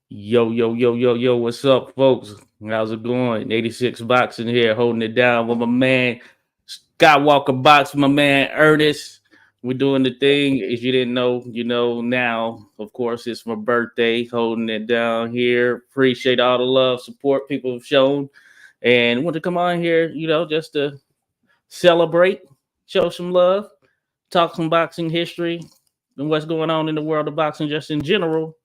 Yo, yo, yo, yo, yo, what's up, folks? How's it going? 86 Boxing here, holding it down with my man Skywalker Box, my man Ernest. We're doing the thing. If you didn't know, you know now. Of course, it's my birthday, holding it down here. Appreciate all the love, support people have shown. And want to come on here, just to celebrate, show some love, talk some boxing history and what's going on in the world of boxing just in general.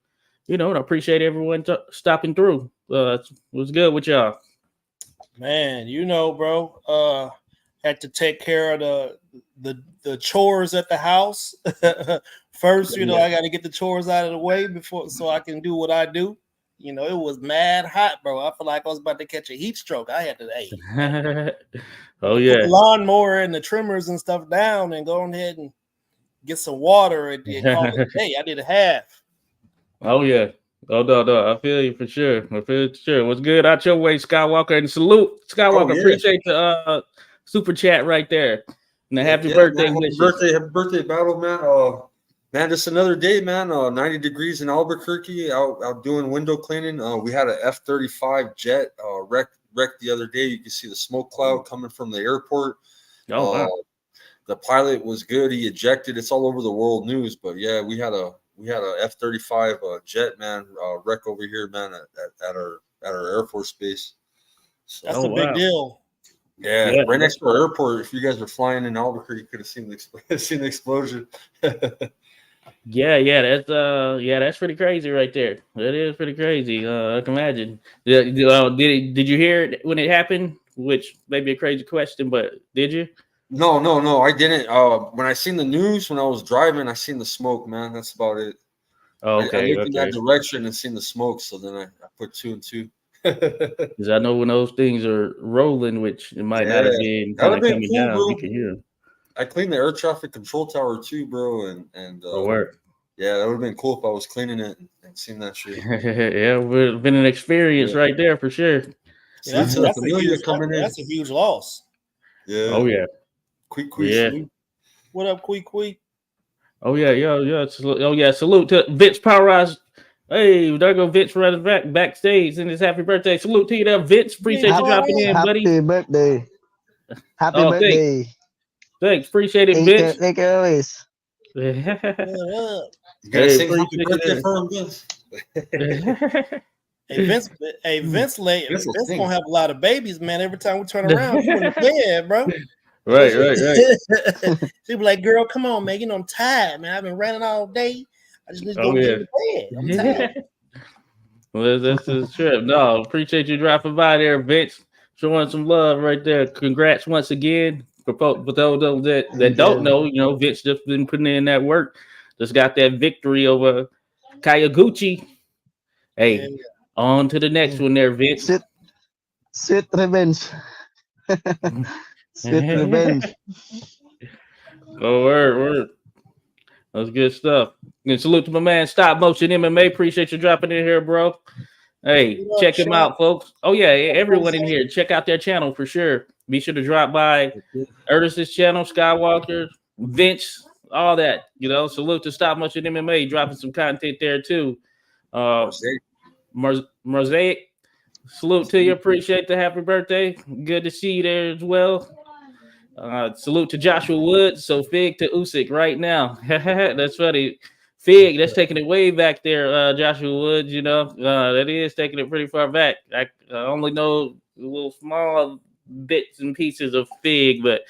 And I appreciate everyone stopping through. What's good with y'all? Man, bro. Had to take care of the chores at the house. First, I got to get the chores out of the way before so I can do what I do. It was mad hot, bro. I feel like I was about to catch a heat stroke. I had to, Oh put yeah, the lawnmower and the trimmers and stuff down and go ahead and get some water and call it a day. I did a half. oh yeah. Oh no, I feel you for sure. I feel you for sure. What's good out your way, Skywalker? And salute, Oh Skywalker. yeah, Appreciate the super chat right there. And the heck happy yeah, birthday man! wishes. Happy birthday, battle, man! Man, just another day, man. 90 degrees in Albuquerque. Out doing window cleaning. We had a F-35 jet wrecked the other day. You can see the smoke cloud coming from the airport. Oh wow. The pilot was good. He ejected. It's all over the world news. But yeah, we had a F-35 jet, man, wreck over here, man, at our Air Force base. So That's Oh a big wow. deal. yeah, Yeah. right next to our airport. If you guys were flying in Albuquerque, you could have seen seen the explosion. Yeah, that's pretty crazy right there. That is pretty crazy. I can imagine. Did you hear it when it happened? Which may be a crazy question, but did you? No, I didn't. When I seen the news when I was driving, I seen the smoke, man. That's about it. Oh, I okay, looked in that okay. direction and seen the smoke, so then I put two and two. Because I know when those things are rolling, which it might not Yeah, have been that would kind have of been coming cool, down, you bro. can hear them. I cleaned the air traffic control tower too, bro, and Oh, work. yeah, that would have been cool if I was cleaning it and seen that shit. Yeah, it's been an experience Yeah, right there for sure. Yeah, salute that's to the that's a familia huge coming in. that's a huge loss. Yeah, Oh yeah, quick yeah. salute. What up, Quee? Oh yeah. Oh yeah. Salute to Vince Powerhouse. Hey, there go Vince running backstage in his happy birthday. Salute to you there, Vince. Vince, Appreciate you Hap- what dropping up? in, buddy. Happy birthday. Happy Oh, birthday. thanks. Appreciate it, Take Vince. care, take care always. What up? You gotta Hey, sing happy appreciate birthday it. for him, Vince. Hey Vince, Vince will Vince sing. gonna have a lot of babies, man. Every time we turn around, you in the bed, bro. Right. She be like, "Girl, come on, man. I'm tired, man. I've been running all day. I just need to Oh go get yeah. in the bed. I'm tired." Well, that's his trip. No, appreciate you dropping by there, Vince. Showing some love right there. Congrats once again. For those that Thank don't you. know, Vince just been putting in that work. Just got that victory over Kayaguchi. Yeah, Hey, on to the next one there, Vince. Sweet, sweet revenge. Sweet revenge. Oh, word. That's good stuff. And salute to my man, Stop Motion MMA. Appreciate you dropping in here, bro. Hey, what up, check him champ? out, folks. Oh, yeah, What up, everyone in Jose? here, check out their channel for sure. Be sure to drop by Ernest's channel, Skywalker, Vince, all that. Salute to Stop Motion MMA, dropping some content there too. Uh, Mosaic. Mosaic, salute to you. Appreciate the happy birthday. Good to see you there as well. Salute to Joshua Woods. So Fig to Usyk right now. That's funny. Fig, that's taking it way back there, Joshua Woods. That is taking it pretty far back. I only know little small bits and pieces of Fig, but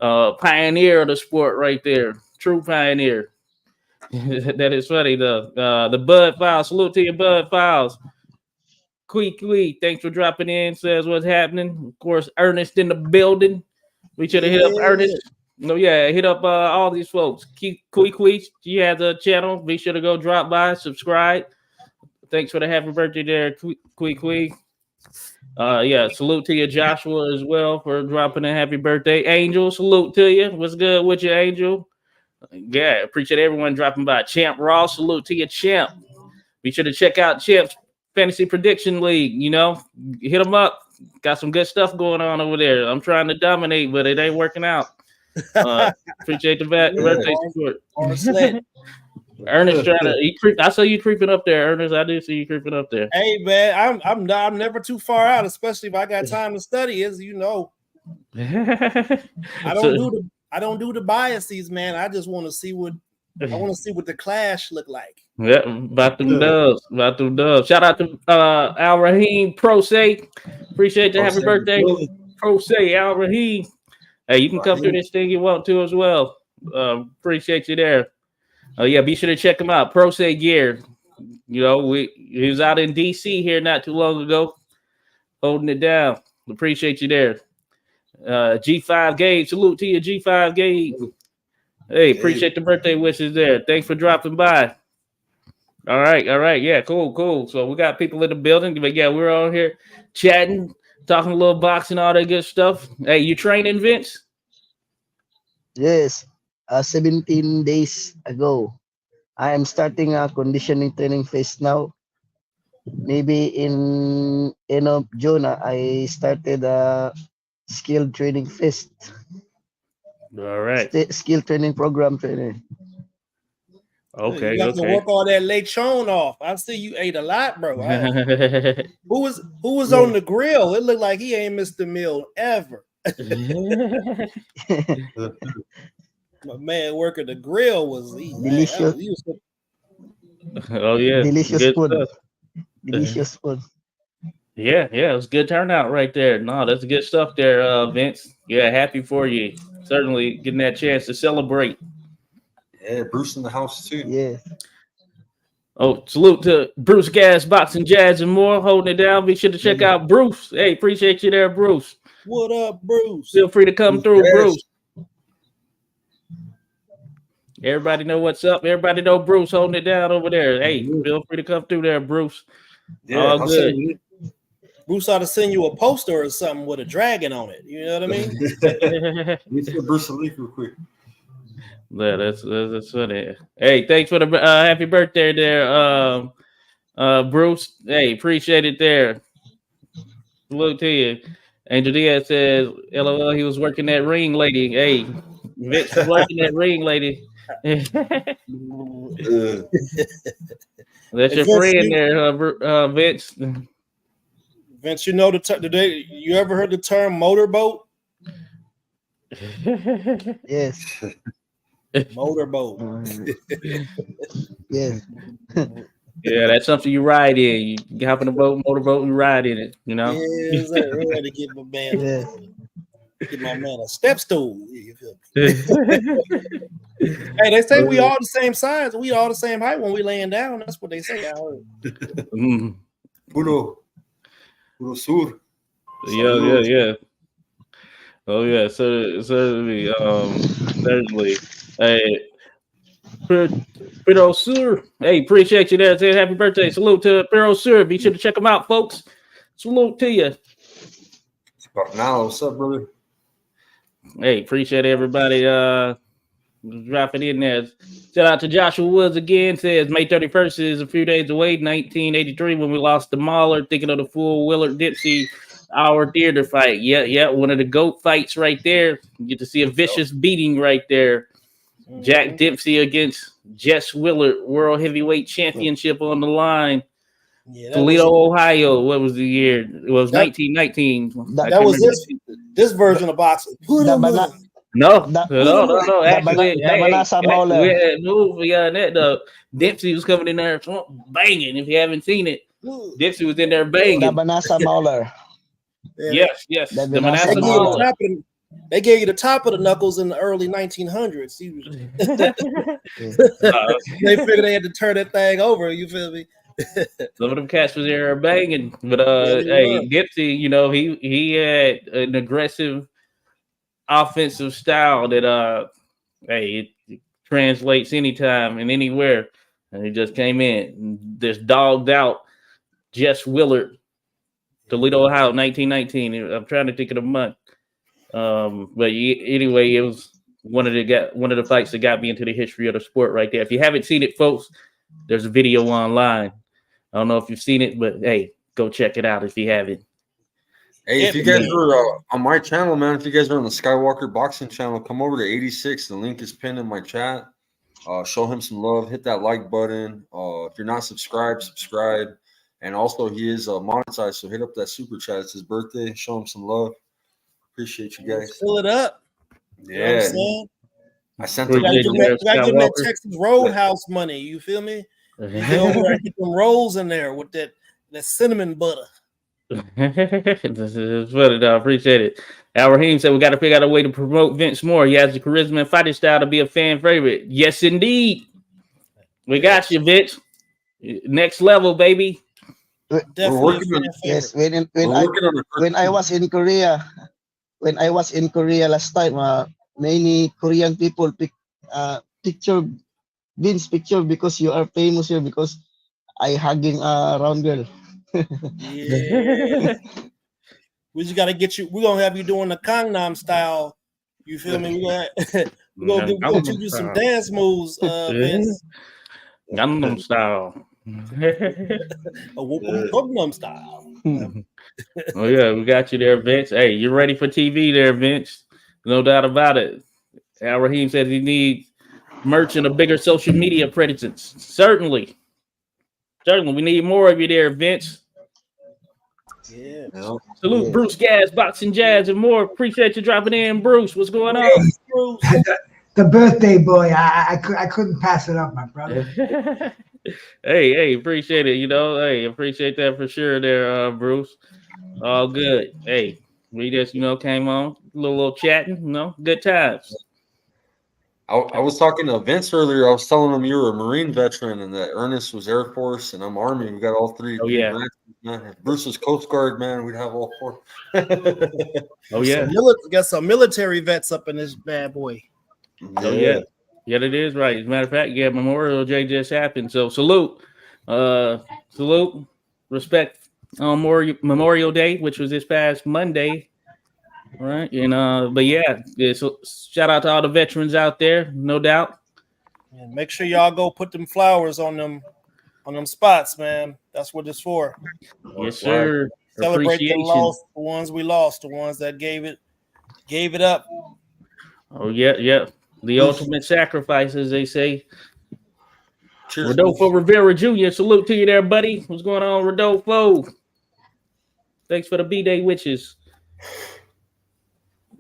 pioneer of the sport right there. True pioneer. That is funny though. The Bud Files. Salute to your Bud Files. Quee, thanks for dropping in. Says what's happening. Of course, Ernest in the building. We should have hit up Yeah, Ernest. No, yeah, hit up all these folks. Quee, she has a channel. Be sure to go drop by, subscribe. Thanks for the happy birthday there, Quee. Yeah, salute to you, Joshua, as well, for dropping a happy birthday. Angel, salute to you. What's good with you, Angel? Yeah, appreciate everyone dropping by. Champ Ross, salute to you, Champ. Be sure to check out Champ's Fantasy Prediction League. Hit them up. Got some good stuff going on over there. I'm trying to dominate, but it ain't working out. Appreciate the Yeah, birthday support. or sled. Ernest trying to. I saw you creeping up there, Ernest. I did see you creeping up there. Hey man, I'm never too far out, especially if I got time to study. As you know, I don't do the biases, man. I just want to see what the clash look like. Yeah, about them dubs. Shout out to Al Rahim Pro Say. Appreciate the happy birthday, Pro Say Al Rahim. Hey, you can come through this thing you want to as well. Appreciate you there. Oh yeah, be sure to check him out. Pro Say Gear. You know, he was out in DC here not too long ago, holding it down. Appreciate you there. G5 Gabe, salute to you, G5 Gabe. Hey, appreciate the birthday wishes there. Thanks for dropping by. All right. Yeah, cool. So we got people in the building. But yeah, we're on here chatting, talking a little boxing, all that good stuff. Hey, you training, Vince? Yes. 17 days ago. I am starting a conditioning training phase now. Maybe in end of June, I started a skill training phase. All right. Skill training program training. Okay. You have to work all that lechon off. I see you ate a lot, bro. Who was on the grill? It looked like he ain't missed a meal ever. My man working the grill was delicious. Oh yeah, delicious good food. Stuff. Delicious food. Yeah, it was a good turnout right there. No, that's good stuff there, Vince. Yeah, happy for you. Certainly getting that chance to celebrate. Yeah, Bruce in the house too. Yeah. Oh, salute to Bruce Gas, Boxing Jazz, and more holding it down. Be sure to check out Bruce. Hey, appreciate you there, Bruce. What up, Bruce? Feel free to come through, Bruce. Everybody know what's up. Everybody know Bruce holding it down over there. Hey, feel free to come through there, Bruce. Yeah, all good. Bruce ought to send you a poster or something with a dragon on it. You know what I mean? Let me see Bruce a link real quick. Yeah, that's funny. Hey, thanks for the happy birthday there, Bruce. Hey, appreciate it there. Look to you. Angel Diaz says, LOL, he was working that ring lady. Hey, Vince was working that ring lady. That's your friend there, Vince. Vince, you know you ever heard the term motorboat? Yes. Motorboat. Yes. Yeah, that's something you ride in. You hop in a motorboat, and ride in it. You know. Yeah, I had to give my man, a step stool. Hey, they say we all the same size. We all the same height when we laying down. That's what they say. I heard. Puro sur. Yeah. Oh yeah, certainly. Hey, Pero Sur. Hey, appreciate you there. Say happy birthday. Salute to Pero Sur. Be sure to check them out, folks. Salute to you. Now, what's up, brother? Hey, appreciate everybody dropping in there. Shout out to Joshua Woods again. Says May 31st is a few days away, 1983, when we lost to Mahler. Thinking of the full Willard Dempsey our theater fight. Yeah, one of the GOAT fights right there. You get to see a vicious beating right there. Jack Dempsey against Jess Willard, World Heavyweight Championship on the line. Yeah, Toledo, Ohio. What was the year? It was 1919. That was this version of boxing. No. Actually, Dempsey was coming in there banging. If you haven't seen it, Dempsey was in there banging. The Manasa Mauler. Yes. The Manasa Mauler. They gave you the top of the knuckles in the early 1900s. They figured they had to turn that thing over. You feel me? Some of them cats was there banging, but hey, Dempsey, he had an aggressive offensive style that it translates anytime and anywhere, and he just came in and just dogged out Jess Willard, Toledo, Ohio, 1919. I'm trying to think of the month. But anyway, it was one of the fights that got me into the history of the sport right there. If you haven't seen it, folks, there's a video online. I don't know if you've seen it, but hey, go check it out if you haven't. Hey, if you guys are on my channel, man, if you guys are on the Skywalker Boxing channel, come over to 86. The link is pinned in my chat. Show him some love. Hit that like button. If you're not subscribed, subscribe. And also, he is monetized, so hit up that super chat. It's his birthday. Show him some love. Appreciate you guys. Fill it up. You know what I'm Yeah, saying? I sent We him. gotta give him that Skywalker. Texas Roadhouse money. You feel me? You get over there and get them rolls in there with that cinnamon butter. This is funny, though. I appreciate it. Al Raheem said we got to figure out a way to promote Vince more. He has the charisma and fighting style to be a fan favorite. Yes, indeed. We got you, Vince. Next level, baby. Definitely. Yes, when I was in Korea, last time, many Korean people picture Vince picture because you are famous here because I hugging a round girl. Yeah. We just gotta get you. We're gonna have you doing the Gangnam style. You feel me? We're gonna teach you some dance moves, Vince. Gangnam style. Gangnam style. Oh yeah, we got you there, Vince. Hey, you're ready for TV there, Vince. No doubt about it. Al Raheem says he needs merch and a bigger social media presence. Certainly, we need more of you there, Vince. Yeah. Salute, Yes. Bruce Gas, Boxing Jazz, and more. Appreciate you dropping in, Bruce. What's going on? The birthday boy. I couldn't pass it up, my brother. Hey, appreciate it. Hey, appreciate that for sure there, Bruce. All good. Hey, we just, came on, a little chatting, good times. I was talking to Vince earlier. I was telling him you were a Marine veteran and that Ernest was Air Force and I'm Army. We got all three. Oh, yeah. branches, man. If Bruce was Coast Guard, man, we'd have all four. Oh, yeah. Got some military vets up in this bad boy. Oh, yeah. Yeah, it is right. As a matter of fact, yeah, Memorial Day just happened. So salute. Respect on Memorial Day, which was this past Monday. Right. And but yeah, so shout out to all the veterans out there, no doubt. And make sure y'all go put them flowers on them spots, man. That's what it's for. Yes, sir. Celebrate the ones we lost, the ones that gave it up. Oh yeah. The ultimate sacrifice, as they say. Cheers, Rodolfo Rivera Jr., salute to you there, buddy. What's going on, Rodolfo? Thanks for the B-Day witches.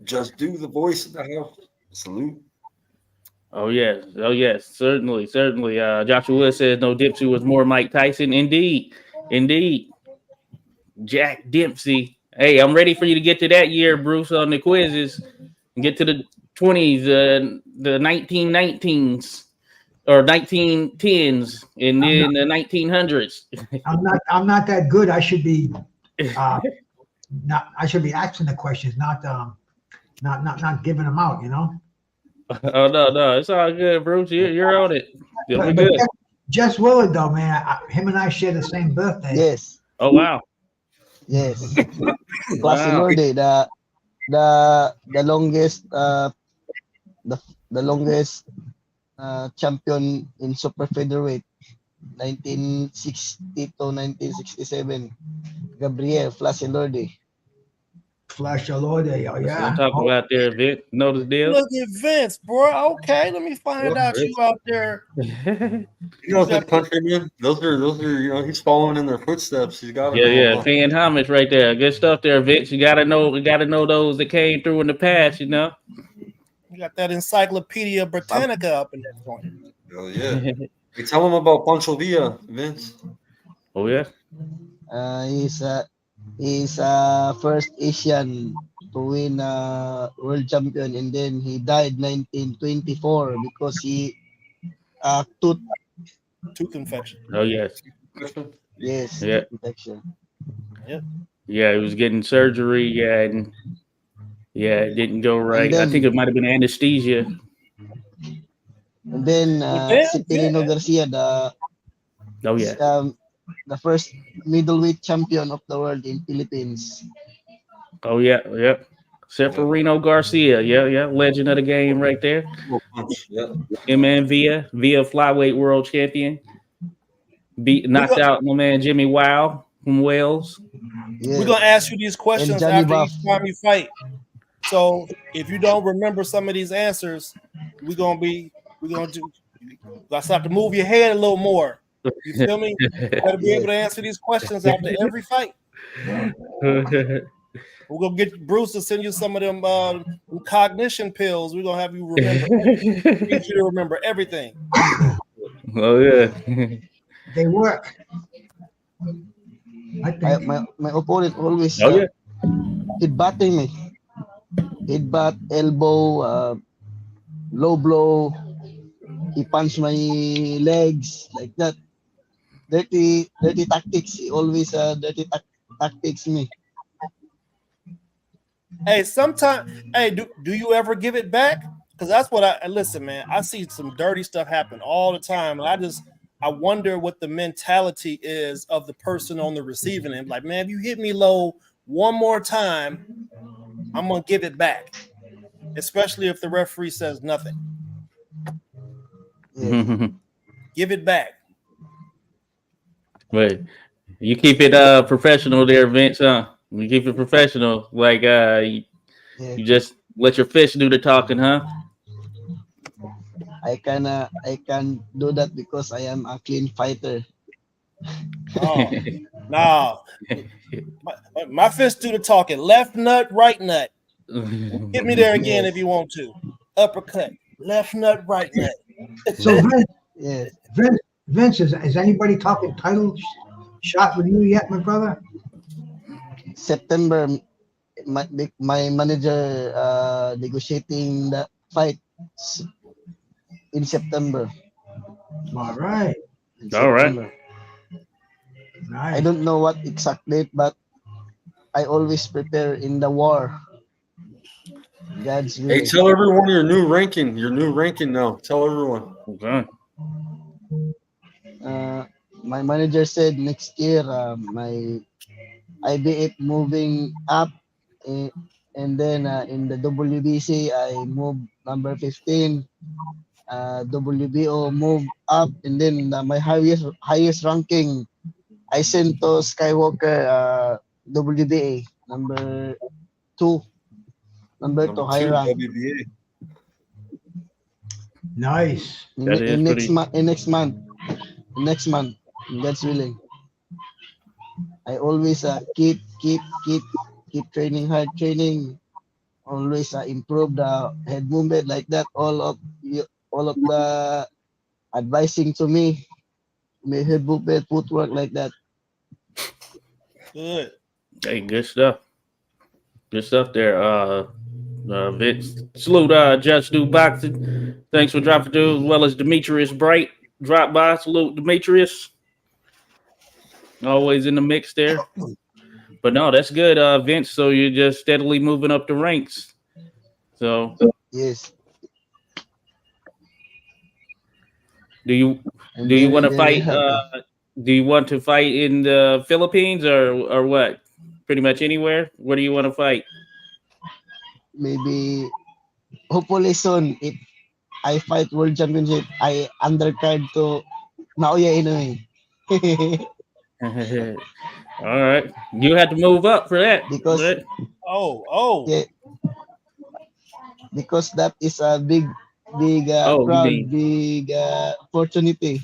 Just do the voice of the house. Salute. Oh yes, certainly. Joshua Wood says no, Dipsy was more Mike Tyson. Indeed. Jack Dempsey. Hey, I'm ready for you to get to that year, Bruce, on the quizzes and get to the 20s, the 1919s or 1910s, and then the 1900s. I'm not that good. I should be I should be asking the questions, not giving them out, Oh no, it's all good, Bruce. You're on it. You'll be good. Jess Willard, though, man, him and I share the same birthday. Yes. Oh wow. Yes. Classic Lorde, the longest the longest champion in super featherweight, 1960 to 1967. Gabriel Flash Lorde. Flash Lorde, oh yeah. I'm talking about there, Vince. Know the deal? Look at Vince, bro. Okay, let me find out you out there. The countryman. Those are he's following in their footsteps. He's got paying homage right there. Good stuff there, Vince. You gotta know those that came through in the past, You got that Encyclopedia Britannica up in that joint. Oh yeah. You tell him about Pancho Villa, Vince. Oh yeah. He's first Asian to win world champion, and then he died 1924 because he tooth infection. Oh yes. Yes. Yeah. Infection. Yeah. Yeah, he was getting surgery. Yeah, and it didn't go right. I think it might have been anesthesia. And then Cipriano Garcia, the first middleweight champion of the world in Philippines. Oh yeah. Seferino Garcia, legend of the game right there. Him and Villa flyweight world champion. Knocked out my man Jimmy Wow from Wales. Yeah. We're gonna ask you these questions after each time you fight. So if you don't remember some of these answers, we're gonna That's have to move your head a little more. You feel me? You gotta be able to answer these questions after every fight. We're gonna get Bruce to send you some of them cognition pills. We're gonna have you remember. Need you to remember everything. Oh yeah. They work. I think. My opponent always Oh yeah. headbutting me. Headbutt, elbow, low blow. He punched my legs like that. Dirty tactics. He always dirty tactics me. Hey, sometimes, hey, do you ever give it back? Because that's what I listen, man. I see some dirty stuff happen all the time, and I wonder what the mentality is of the person on the receiving end. Like, man, if you hit me low one more time, I'm gonna give it back. Especially if the referee says nothing. Yeah. Give it back. Wait, you keep it professional there, Vince, huh? You keep it professional, like you just let your fish do the talking, huh? I can do that because I am a clean fighter. Oh, no. My fist do the talking. Left nut, right nut. Hit me there again if you want to. Uppercut. Left nut, right nut. So Vince, Yes. Vince, is anybody talking title shot with you yet, my brother? September, my manager negotiating the fight in September. All right. All right. Nice. I don't know what exact date, but I always prepare in the war. God's will. Hey, tell everyone your new ranking. Your new ranking now. Tell everyone. Okay. My manager said next year my IB8 moving up, and then in the WBC I move number 15. WBO move up, and then my highest ranking I sent to Skywalker WBA number 2. Number 2 high rank. WBA. Nice. In next month, God's willing. I always keep training hard, always improve the head movement like that. All of the advising to me, my head movement, footwork like that. Good. Hey, good stuff. Good stuff there. Vince. Salute Judge Do Boxing. Thanks for dropping through, as well as Demetrius Bright. Drop by. Salute Demetrius. Always in the mix there. But no, that's good, Vince. So you're just steadily moving up the ranks. So Yes. do you want to fight? Do you want to fight in the Philippines or what? Pretty much anywhere. Where do you want to fight? Maybe, hopefully soon, if I fight World Championship, I undercard to Naoya Inoue. All right, you have to move up for that. Because yeah, because that is a big crowd, big opportunity.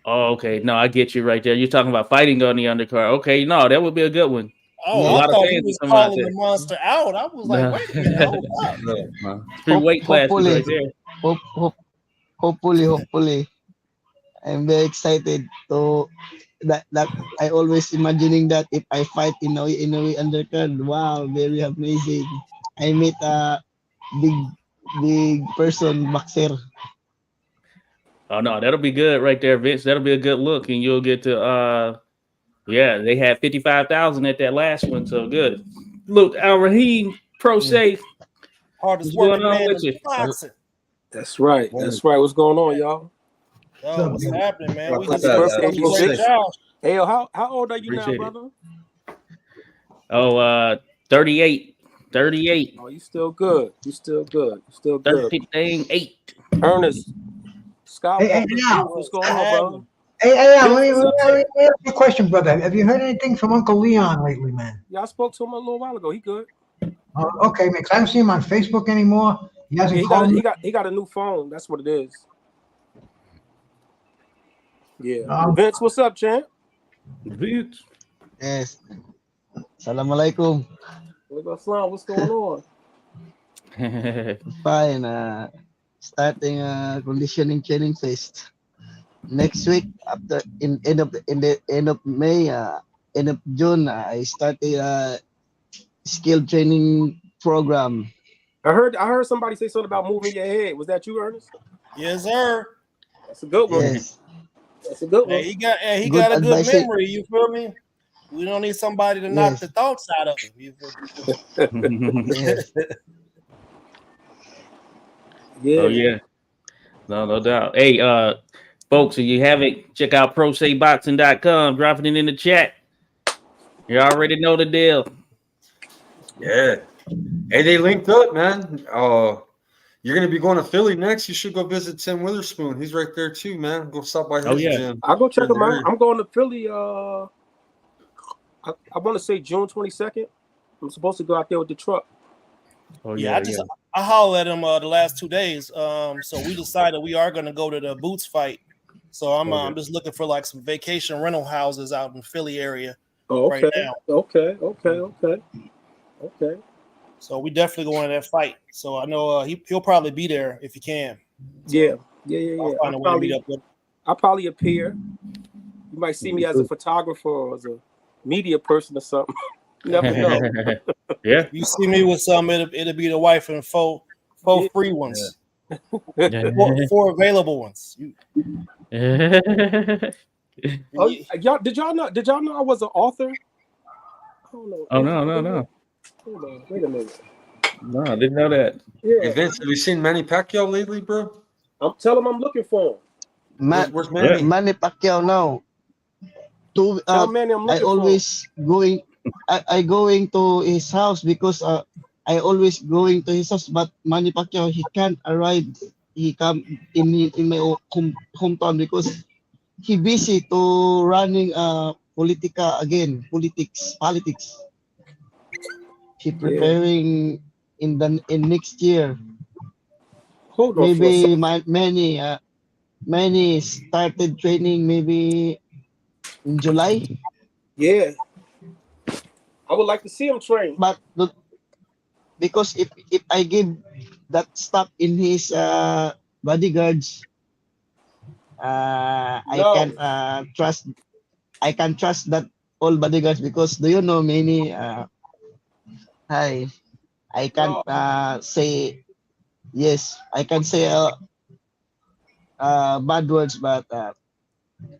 Oh, okay. No, I get you right there. You're talking about fighting on the undercard. Okay, no, that would be a good one. Oh, a I lot thought of he fans was come out calling there. the monster out. I was like, wait a minute, hold up. 3 weight classes right there. Hopefully, I'm very excited to that. I always imagining that if I fight in a undercard, wow, very amazing. I meet a big person boxer. Oh no, that'll be good right there, Vince. That'll be a good look, and you'll get to they had 55,000 at that last one, so good. Look, Al Rahim Pro Se. Hardest working man in boxing. That's right. That's right. What's going on, y'all? Yo, what's happening, man? We Happy just birthday, great job. Hey, yo, how old are you Appreciate now, it. brother? Oh, 38. 38. Oh, you still good. You still good. You still good. 38. Ernest, Scott, Hey, now. what's going on, brother? Hey, let me ask you a question, brother. Have you heard anything from Uncle Leon lately, man? Yeah, I spoke to him a little while ago. He good. Okay, man. 'Cause I don't see him on Facebook anymore. He hasn't called me. He got a new phone. That's what it is. Yeah. Vince, what's up, champ? Vince. Yes. Assalamualaikum. What's going on? Fine. Starting conditioning training phase. Next week, after in the end of May, end of June, I started a skill training program. I heard somebody say something about moving your head. Was that you, Ernest? Yes, sir. That's a good one. Yes. That's a good one. Hey, he Good got a good advice. memory. You feel me? We don't need somebody to knock the thoughts out of him. You feel me? Yes. Yeah. Oh yeah. No doubt. Hey, folks, if you haven't, check out prosayboxing.com. Dropping it in the chat. You already know the deal. Yeah. Hey, they linked up, man. You're gonna be going to Philly next. You should go visit Tim Witherspoon. He's right there too, man. Go stop by his gym. I'll go check him out. I'm going to Philly. I want to say June 22nd. I'm supposed to go out there with the truck. Oh I hollered at him the last 2 days. So we decided we are going to go to the Boots fight. So I'm just looking for like some vacation rental houses out in the Philly area right now. Okay. So we definitely going to that fight. So I know he'll probably be there if he can. So Yeah. I'll find a way to meet up with him. I'll probably appear. You might see me as a photographer or as a media person or something. You never know. Yeah. You see me with some, it'll be the wife and four free ones. Four available ones. Y'all did y'all know I was an author? Oh no. Hold on, wait a minute. No, I didn't know that. Yeah. Hey, Vince, have you seen Manny Pacquiao lately, bro? Tell him I'm looking for him. Where's Manny? Manny Pacquiao now. Tell Manny I'm looking I always going. I going to his house because I always going to his house. But Manny Pacquiao he can't arrive. He come in my hometown because he busy to running politics. He preparing in next year. Hold on. Maybe many started training maybe in July. Yeah. I would like to see him train. But because if I give that stuff in his bodyguards, I can trust that all bodyguards because do you know many I can't say yes. I can say bad words, but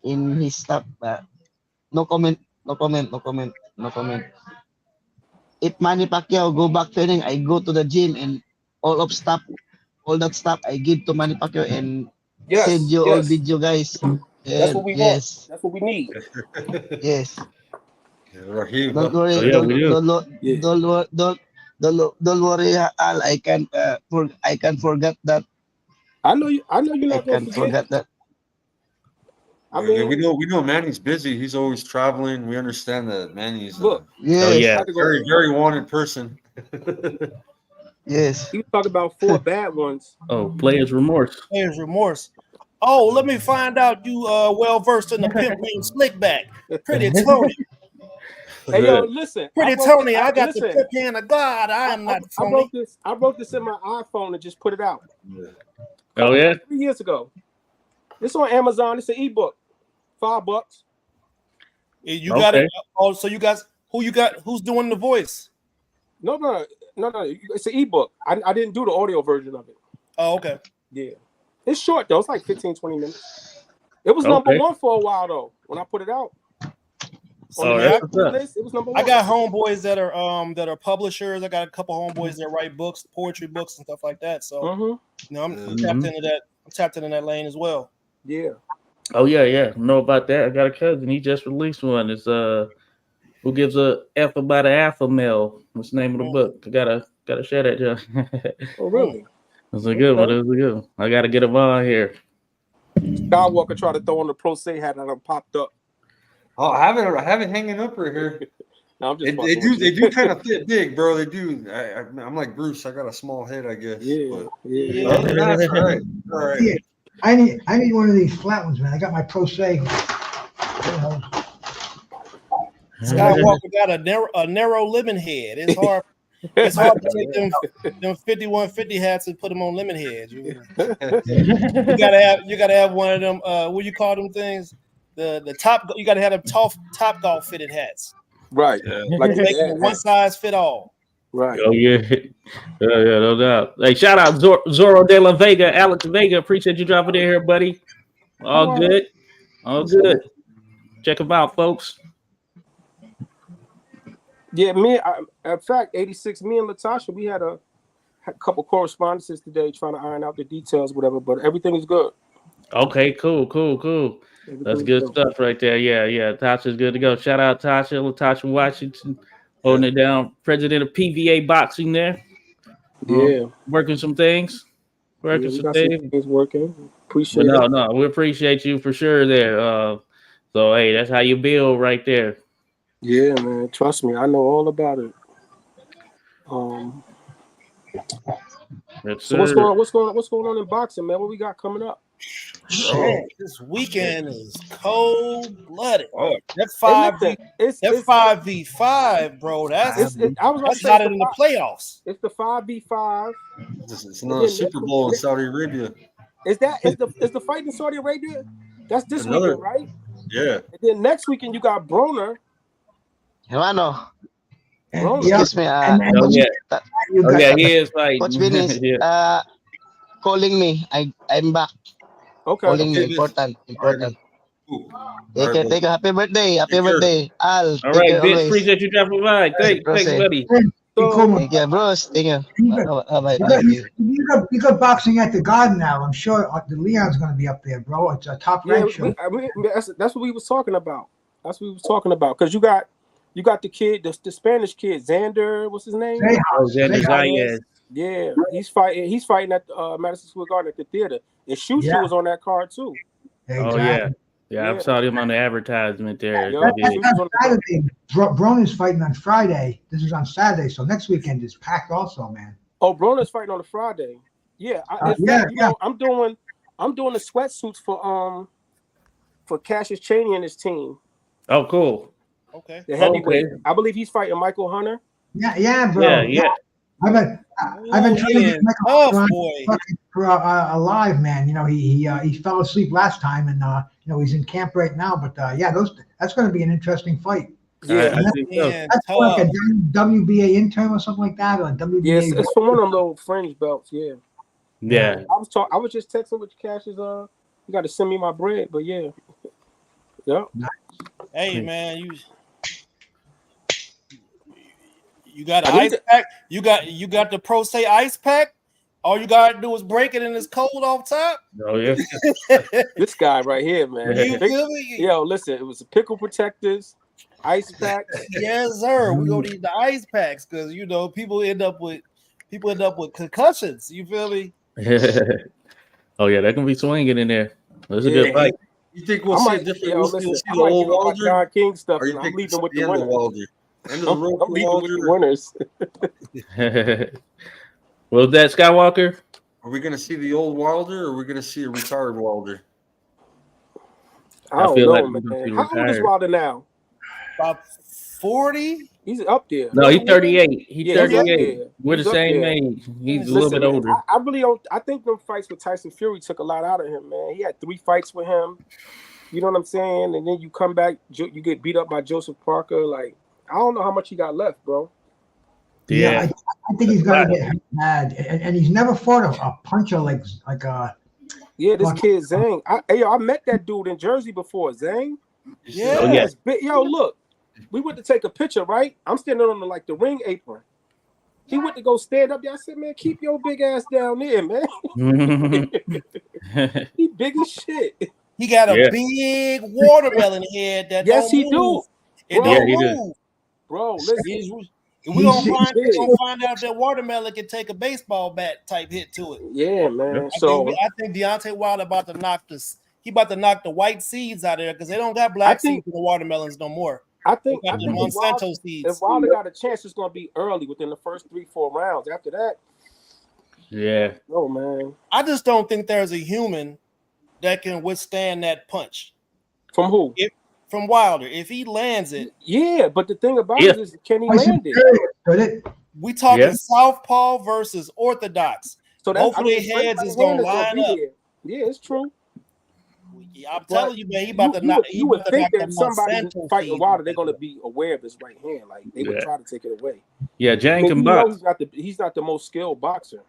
in his stuff, no comment. If Manny Pacquiao go back training, I go to the gym and all that stuff I give to Manny Pacquiao and send you all video, guys. That's what we want. That's what we need. Yes. Rahim. Don't worry. Don't worry, Al. I can forget that. I know you're not going to forget that. I mean, we know Manny's busy. He's always traveling. We understand that Manny's very, very wanted person. Yes. You talk about 4 bad ones. Oh, player's remorse. Player's remorse. Oh, let me find out you well versed in the pimp named Slickback. Pretty Tony. Hey yo, listen. Pretty Tony, I got the pimp hand of God. I am not phony. I wrote this in my iPhone and just put it out. Oh yeah? 3 years ago. It's on Amazon. It's an ebook. $5. You got it. Oh, so you guys, who you got? Who's doing the voice? No. It's an ebook. I didn't do the audio version of it. Oh, okay. Yeah. It's short though. It's like 15, 20 minutes. It was number 1 for a while though. When I put it out. It was number 1. I got homeboys that are publishers. I got a couple homeboys that write books, poetry books, and stuff like that. So I'm tapped into that. I'm tapped into that lane as well. Yeah. Oh yeah. Know about that. I got a cousin. He just released one. It's Who Gives a F About an Alpha Male. What's the name of the book? I gotta share that, John. Oh really? It's a good one. I gotta get him on here. Skywalker tried to throw on the Pro Say hat and it popped up. Oh, I have it hanging up right here. No, I'm just they do kind of fit big, bro. They do. I'm like Bruce. I got a small head, I guess. Yeah. That's all right. All right. I need one of these flat ones, man. I got my Pro Se. Skywalker got a narrow lemon head. It's hard. It's hard to take them 5150 hats and put them on lemon heads. You gotta have one of them. What you call them things? The top. You gotta have them top golf fitted hats. Right. Like make them one size fit all. Right. Oh yeah, no doubt. Hey, shout out Zorro de la Vega, Alex Vega. Appreciate you dropping in here, buddy. All good. Check them out, folks. Yeah, in fact, 86, me and Latasha, we had a couple correspondences today trying to iron out the details, whatever, but everything is good. Okay, cool. That's good stuff right there. Yeah. Tasha's good to go. Shout out Latasha Washington, holding it down. President of PVA Boxing there. Yeah. Working some things. Some things working. Appreciate it. No, we appreciate you for sure there. So, hey, that's how you build right there. Yeah, man. Trust me, I know all about it. So what's going on in boxing, man? What we got coming up? Man, this weekend is cold blooded. That's 5v5, bro. That's not in the playoffs. It's the 5v5. It's not a Super Bowl in Saudi Arabia. Is the fight in Saudi Arabia? That's this weekend, right? Yeah. And then next weekend you got Broner. Hermano. Yeah. Excuse me. He is like Coach Vinny calling me. I'm back. Okay. Calling me. Important. Take a happy birthday. Al. All right, Vince. Appreciate you dropping by. Thanks, buddy. Thank you, bros. Thank you. You got boxing at the Garden now. I'm sure the Leon's going to be up there, bro. It's a top ranked show. That's what we was talking about. Because you got the kid, the Spanish kid, Xander. What's his name? Xander Zayas. Yeah, he's fighting at Madison Square Garden at the theater. And Schuster was on that card too. Exactly. Yeah, I saw him on the advertisement there. Saturday. Broner's fighting on Friday. This is on Saturday, so next weekend is packed also, man. Oh, Broner's fighting on a Friday. Yeah, I'm doing the sweatsuits for Cassius Chaney and his team. Oh, cool. Okay. The heavyweight. Okay. I believe he's fighting Michael Hunter. Yeah, bro. Yeah. I've been trying to get Michael alive, man. You know, he fell asleep last time, and he's in camp right now. But that's going to be an interesting fight. Yeah, that's like a WBA intern or something like that, or WBA. Yes, it's for one of them little fringe belts. Yeah. Yeah. I was just texting with Cassius. You got to send me my bread, but yeah. Yeah. Hey, man, you got an ice pack. You got the Pro Se ice pack. All you gotta do is break it and it's cold off top. Oh yeah. This guy right here, man. Yo, listen, it was the pickle protectors, ice packs. Yes, sir. We gonna need the ice packs because people end up with concussions. You feel me? Oh yeah, that can be swinging in there. That's a good fight. You think we'll see a different? We'll see the old Wilder? John King stuff. Or you I'm think leaving with the the winners. End of the road I'm leaving with the winners. Well, that Skywalker. Are we going to see the old Wilder, or are we going to see a retired Wilder? I feel know, like man. How old is Wilder now? About 40. He's up there. No, he's 38. He's 38. We're the same age. He's a little bit older. I really don't. I think them fights with Tyson Fury took a lot out of him, man. He had 3 fights with him. You know what I'm saying? And then you come back, you get beat up by Joseph Parker. Like, I don't know how much he got left, bro. Yeah, I think he's gonna get mad, and he's never fought a puncher like a. Yeah, this kid Zhang. I met that dude in Jersey before, Zhang. Yeah. Oh, yeah. Yo, look, we went to take a picture, right? I'm standing on the ring apron. He went to go stand up there. I said, man, keep your big ass down there, man. He big as shit. He got a big watermelon head that he do. It don't move. Bro, listen. We're gonna find out that watermelon can take a baseball bat type hit to it. Yeah, man. I think Deontay Wilder about to knock the white seeds out of there because they don't got black seeds in the watermelons no more. I think the Monsanto seeds. If Wilder got a chance, it's gonna be early within the first 3-4 rounds. After that, yeah. Oh man. I just don't think there's a human that can withstand that punch. From who? From Wilder. If he lands it. Yeah, but the thing about it is, can he land it? We talking southpaw versus orthodox. So both of their heads is gonna line up. Yeah, it's true. I'm telling you, man, he about to knock. You would think that somebody fighting Wilder, they're gonna be aware of his right hand, like they would try to take it away. Yeah, Jane can box. He's not the most skilled boxer.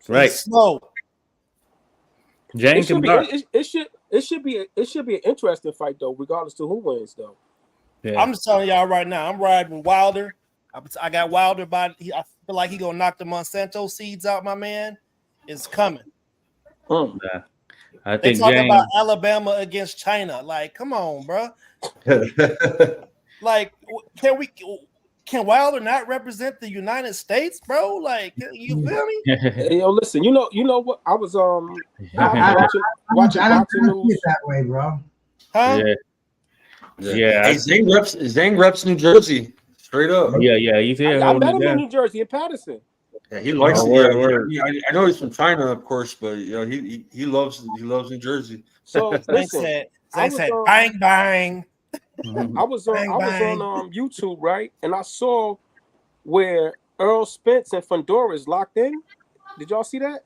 Right. He's slow. Jane can box. It should be an interesting fight though, regardless to who wins though. Yeah. I'm just telling y'all right now, I'm riding with Wilder. I got Wilder by. I feel like he gonna knock the Monsanto seeds out. My man, it's coming. I think they talking about Alabama against China. Like, come on, bro. Like, can Wilder not represent the United States, bro? Like, you feel me? Hey, yo, listen. You know what? I was watching boxing news that way, bro. Huh? Yeah. Hey, Zhang reps New Jersey. Straight up. Yeah, he's here. I met him in New Jersey, in Patterson. Yeah, he likes it. I know he's from China, of course, but you know he loves New Jersey. So listen, I said bang bang. I was on YouTube, right, and I saw where Earl Spence and Fundora is locked in. Did y'all see that?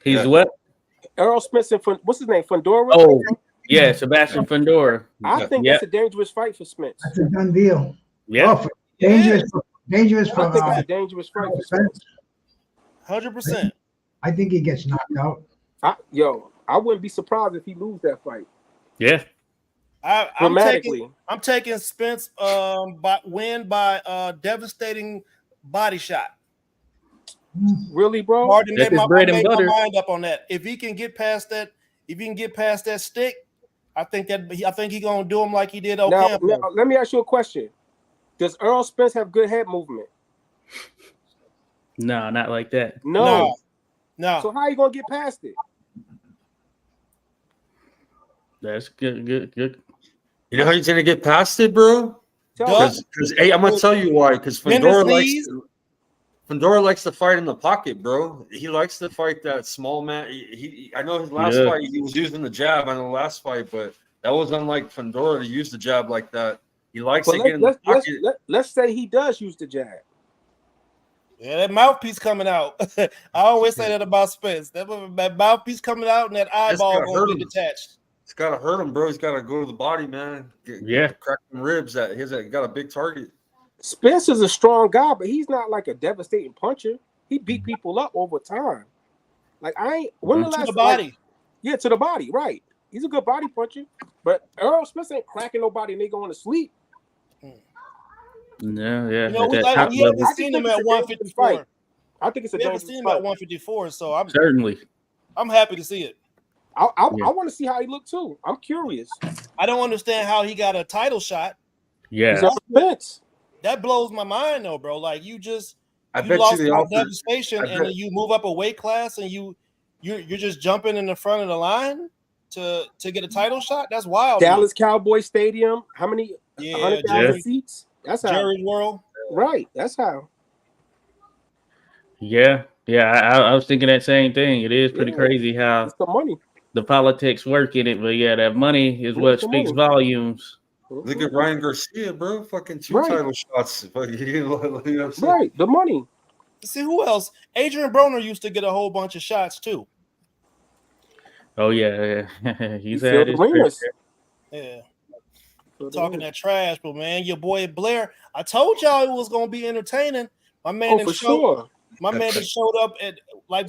He's what? Earl Spence and what's his name? Fundora. Oh, yeah, Sebastian Fundora. I think that's a dangerous fight for Spence. That's a done deal. Yeah. Dangerous for I think it's a dangerous fight for Spence. 100%. I think he gets knocked out. I wouldn't be surprised if he lose that fight. Yeah. I'm taking Spence win by devastating body shot. Really, bro? Hard to make my mind up on that. If he can get past that, stick, I think he's gonna do him like he did Ocampo. Now, let me ask you a question. Does Earl Spence have good head movement? No, not like that. No. So how you gonna get past it? That's good. You know how he's gonna get past it, bro? Because hey, I'm gonna tell you why. Because Fundora likes to fight in the pocket, bro. He likes to fight that small man. I know his last fight he was using the jab on the last fight, but that was unlike Fundora to use the jab like that. He likes to get in the pocket. Let's say he does use the jab. Yeah, that mouthpiece coming out. I always say that about Spence. That mouthpiece coming out and that eyeball going to be detached. It's got to hurt him, bro. He's got to go to the body, man. Crack them ribs. He's got a big target. Spence is a strong guy, but he's not like a devastating puncher. He beat people up over time. Like to the body. To the body, right. He's a good body puncher. But Earl Spence ain't cracking nobody and they going to sleep. No, yeah. We haven't seen him at 154. I think it's a we haven't seen him at 154, so I'm happy to see it. I want to see how he looked too. I'm curious. I don't understand how he got a title shot. Yeah, that blows my mind though, bro. Like you bet lost you devastation, and then you move up a weight class, and you're just jumping in the front of the line to get a title shot. That's wild. Dallas Cowboy Stadium. How many? 100,000 seats. That's how. Jerry's World. Right. That's how. Yeah. I was thinking that same thing. It is pretty crazy how it's the money, the politics work in it, but that money is what speaks volumes. Look at Ryan Garcia, bro. Fucking two title shots. Right. The money. See who else? Adrian Broner used to get a whole bunch of shots too. Oh yeah. He's had his rings. Yeah. Talking that trash, but man, your boy Blair. I told y'all it was gonna be entertaining. My man My man just showed up at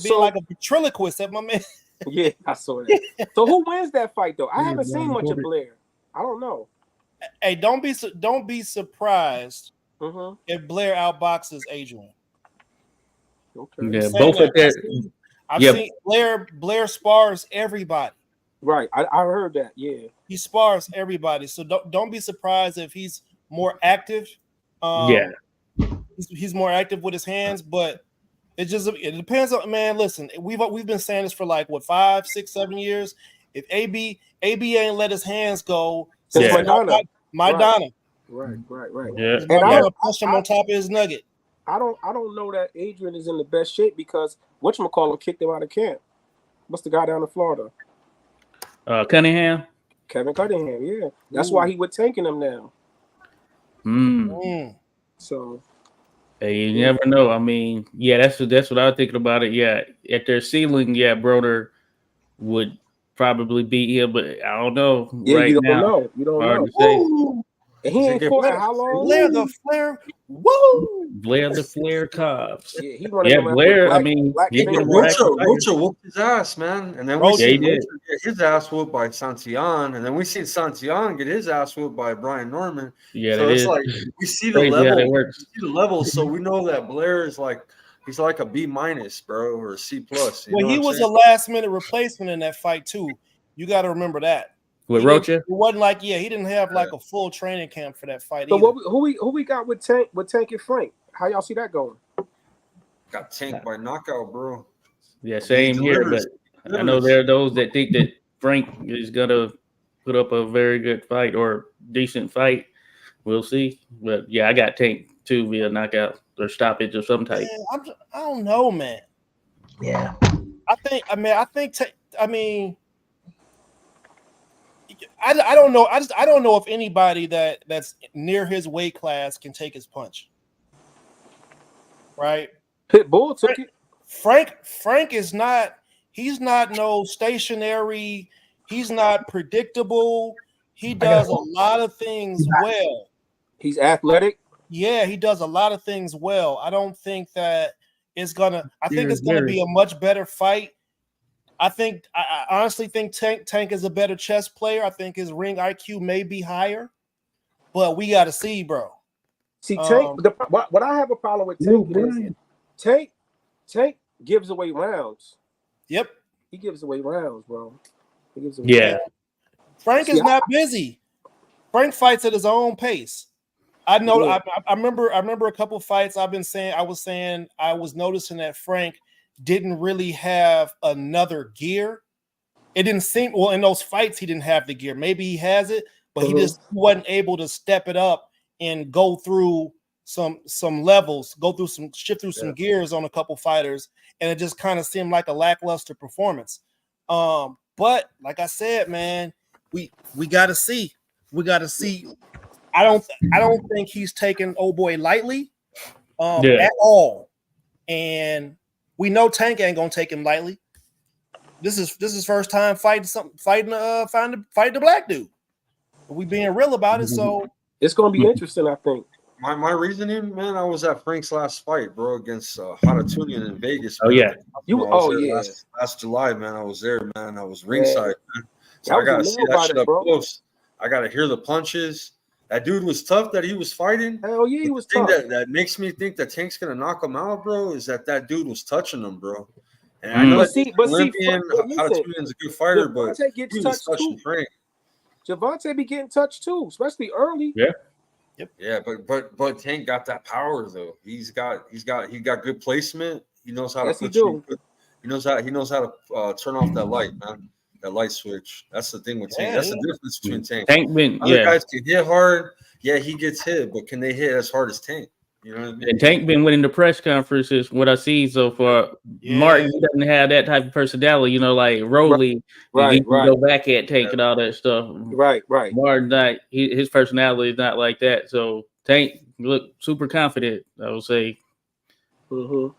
being like a ventriloquist at my man. Yeah, I saw that. So who wins that fight though? I haven't seen much of Blair. I don't know. Hey, don't be surprised if Blair outboxes Adrian. Okay. Yeah, both of that. I've seen Blair spars everybody. Right, I heard that. Yeah, he spars everybody. So don't be surprised if he's more active. He's more active with his hands, but it depends on, man. Listen, we've been saying this for 5, 6, 7 years. If AB ain't let his hands go since Maidana. Right. Yeah. And push him on top of his nugget. I don't know that Adrian is in the best shape because whatchamacallit kicked him out of camp. What's the guy down in Florida? Cunningham. Kevin Cunningham, yeah. That's why he was tanking him now. So hey, you never know. I mean, yeah, that's what I was thinking about it. Yeah, at their ceiling, yeah, Broner would probably beat him, but I don't know right you don't now. know. You don't Hard know. to say. And he ain't fought how long? Blair the Flair. Woo! Blair the Flair Cobbs. Yeah, he running around Blair. with I mean, Yeah, Rocha whooped his ass, man. And then we see Rocha get his ass whooped by Santillan, and then we see Santillan get his ass whooped by Brian Norman. Yeah, so it's like we see the level. We see the level, so we know that Blair is like he's like a B-, bro, or a C+. Well, he was a last-minute replacement in that fight too. You got to remember that. With Rocha, it wasn't like he didn't have like a full training camp for that fight. So who we got with Tank and Frank? How y'all see that going? Got tanked by knockout, bro. Yeah, same here. But I know there are those that think that Frank is gonna put up a very good fight or decent fight. We'll see. But yeah, I got tanked too via knockout or stoppage of some type. Man, I don't know, man. Yeah. I don't know. I don't know if anybody that's near his weight class can take his punch. Right? Pitbull took it. Frank is not. He's not no stationary. He's not predictable. He does a lot of things well. He's athletic. Yeah, he does a lot of things well. I don't think that it's gonna. I think it's gonna be a much better fight. I honestly think Tank is a better chess player. I think his ring IQ may be higher, but we got to see, bro. See, Tank. What I have a problem with Tank is Tank gives away rounds. Yep, he gives away rounds, bro. He gives away rounds. Frank is not busy. Frank fights at his own pace. I know. Yeah. I remember a couple fights. I was noticing that Frank didn't really have another gear. It didn't seem in those fights he didn't have the gear. Maybe he has it, but he just wasn't able to step it up and go through some levels, shift through some gears on a couple fighters, and it just kind of seemed like a lackluster performance. But like I said, man, we got to see. We got to see. I don't think he's taking old boy lightly at all, and we know Tank ain't gonna take him lightly. This is first time fighting the black dude. We being real about it, so it's gonna be interesting. I think my reasoning, man. I was at Frank's last fight, bro, against Haratunian in Vegas. Man. Last July, man. I was there, man. I was ringside, man. So I gotta see that shit up close. I gotta hear the punches. That dude was tough that he was fighting. Hell yeah, he was tough. That makes me think that Tank's gonna knock him out, bro, is that dude was touching him, bro. And I know Haratunian's a good fighter, but he was touching Frank. Javante be getting touched too, especially early. Yeah. Yep. Yeah, but Tank got that power though. He got good placement. He knows how to put you. He knows how to turn off that light, man. That light switch. That's the thing with Tank. That's the difference between Tank. Other guys can hit hard. Yeah, he gets hit, but can they hit as hard as Tank? You know what I mean? And Tank been winning the press conferences. What I see so far, Martin doesn't have that type of personality. You know, like Rowley, right. Go back at Tank and all that stuff. Right. Martin, not his personality is not like that. So Tank look super confident, I would say. Mm-hmm.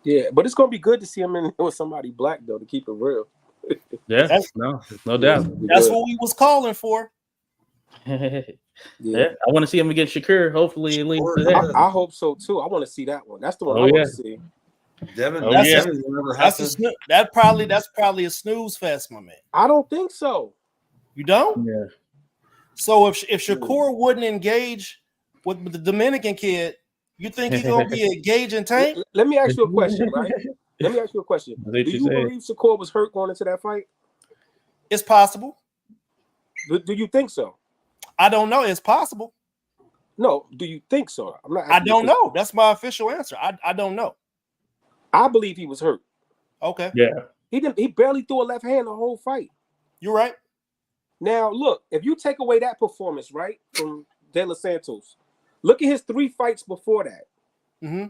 Yeah, but it's gonna be good to see him in with somebody black though, to keep it real. No doubt. That's what we was calling for. Yeah, I want to see him against Shakur. Hopefully, at least I hope so too. I want to see that one. That's the one I want to see. Devin, that's probably a snooze fest, my man. I don't think so. You don't? Yeah. So if Shakur wouldn't engage with the Dominican kid, you think he's gonna be engaging Tank? Let me ask you a question, right? Let me ask you a question. Do you believe Shakur was hurt going into that fight? It's possible. Do you think so? I don't know. It's possible. No, do you think so? I don't know. That's my official answer. I don't know. I believe he was hurt. Okay. Yeah. He barely threw a left hand the whole fight. You're right. Now look, if you take away that performance, right, from De Los Santos, look at his 3 fights before that. Mm-hmm.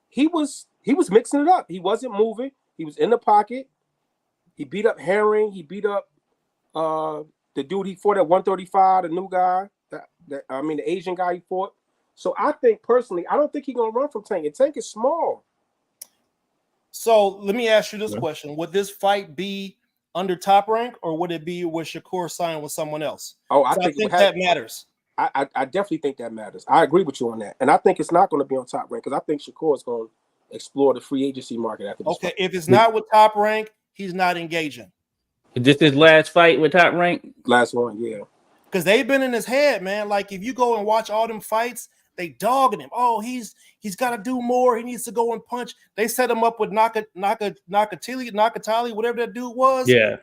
He was mixing it up. He wasn't moving. He was in the pocket. He beat up Herring. He beat up the dude he fought at 135, the new guy. The Asian guy he fought. So I think personally, I don't think he's gonna run from Tank. And Tank is small. So let me ask you this question: would this fight be under Top Rank, or would it be with Shakur signed with someone else? Oh, I think that matters. I definitely think that matters. I agree with you on that, and I think it's not going to be on Top Rank because I think Shakur is going to explore the free agency market after this. Okay, fight. if it's not with Top Rank, he's not engaging. Is this his last fight with Top Rank? Last one, yeah. Because they've been in his head, man. Like if you go and watch all them fights, they dogging him. Oh, he's got to do more. He needs to go and punch. They set him up with Nakatali, whatever that dude was. Yeah,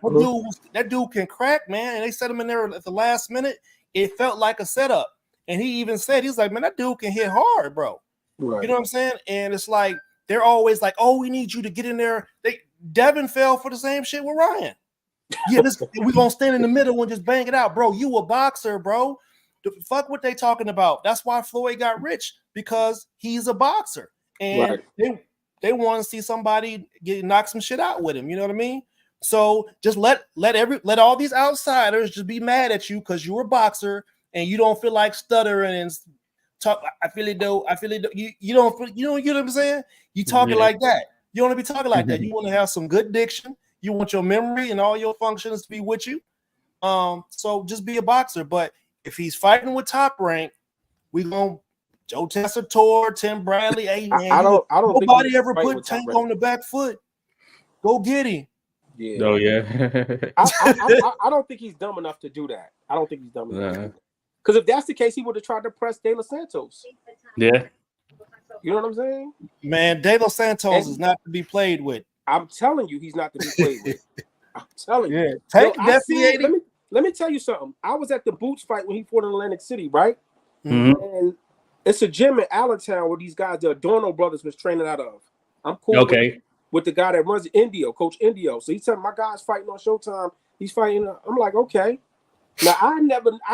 that dude can crack, man. And they set him in there at the last minute. It felt like a setup. And he even said, he's like, man, that dude can hit hard, bro. Right. You know what I'm saying? And it's like they're always like, oh, we need you to get in there. Devin fell for the same shit with Ryan. Yeah, we're gonna stand in the middle and just bang it out, bro. You a boxer, bro. Fuck what they talking about. That's why Floyd got rich, because he's a boxer, and they want to see somebody knock some shit out with him. You know what I mean? So just let all these outsiders just be mad at you because you're a boxer and you don't feel like stuttering and talk. I feel it though. You don't know what I'm saying? You talking like that. You want to be talking like that. You want to have some good diction. You want your memory and all your functions to be with you. So just be a boxer. But if he's fighting with Top Rank, we gonna Joe Tessitore, Tim Bradley. Hey man, I don't nobody ever put Tank on the back foot. Go get him. Yeah. Oh yeah. I don't think he's dumb enough to do that. I don't think he's dumb enough. Because if that's the case, he would have tried to press De Los Santos. Yeah. You know what I'm saying? Man, De Los Santos is not to be played with. I'm telling you, he's not to be played with. I'm telling you. Yeah. Tank definitely. Let me tell you something. I was at the Boots fight when he fought in Atlantic City, right? Mm-hmm. And it's a gym in Allentown where these guys, the Adorno brothers, was training out of. I'm cool with the guy that runs Indio, Coach Indio. So he's telling my guys fighting on Showtime. He's fighting. I'm like, okay. Now I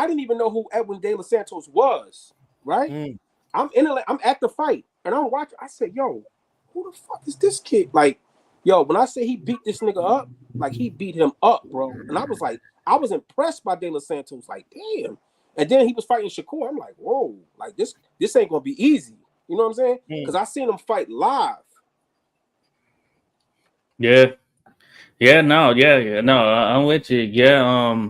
didn't even know who Edwin De Los Santos was, right? I'm at the fight and I'm watching. I said, yo, who the fuck is this kid? Like, yo, when I say he beat this nigga up, like he beat him up, bro. And I was like, I was impressed by De Los Santos. Like, damn. And then he was fighting Shakur. I'm like, whoa, like this ain't gonna be easy. You know what I'm saying? Because I seen him fight live. Yeah. No, I'm with you. Yeah,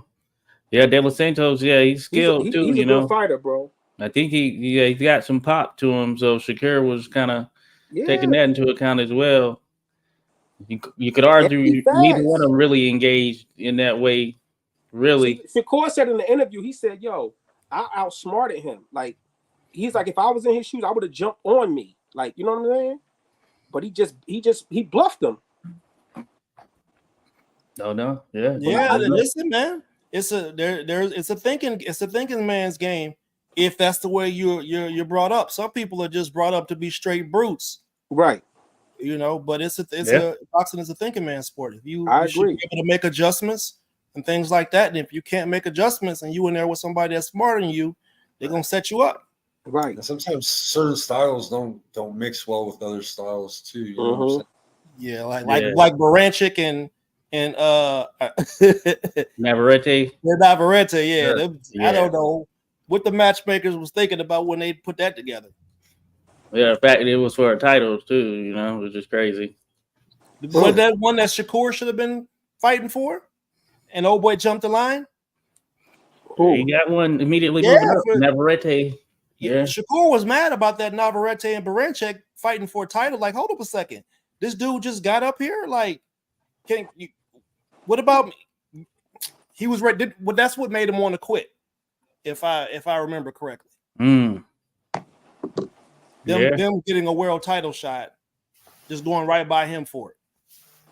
De Los Santos, he's skilled too. He's a good fighter, bro. I think he's got some pop to him. So Shakur was kind of taking that into account as well. You could argue neither one of them really engaged in that way. Really, Shakur said in the interview, he said, "Yo, I outsmarted him. Like, he's like, if I was in his shoes, I would have jumped on me. Like, you know what I'm saying? But he bluffed him. No, yeah. Listen, man, it's a thinking man's game. If that's the way you're brought up, some people are just brought up to be straight brutes, right? You know, but boxing is a thinking man's sport. If you agree, should be able to make adjustments and things like that. And if you can't make adjustments and you in there with somebody that's smarter than you, they're gonna set you up. Right. And sometimes certain styles don't mix well with other styles too. You know what I'm saying? Yeah, like Baranchik and Navarrete. Navarrete, I don't know what the matchmakers was thinking about when they put that together. Yeah, in fact, it was for titles too. You know, it was just crazy. Was that one that Shakur should have been fighting for? And old boy jumped the line. He got one immediately moving up. Navarrete. Yeah. Shakur was mad about that Navarrete and Baranchik fighting for a title. Like, hold up a second. This dude just got up here. Like, what about me? He was ready. That's what made him want to quit. If I remember correctly. Them getting a world title shot, just going right by him for it.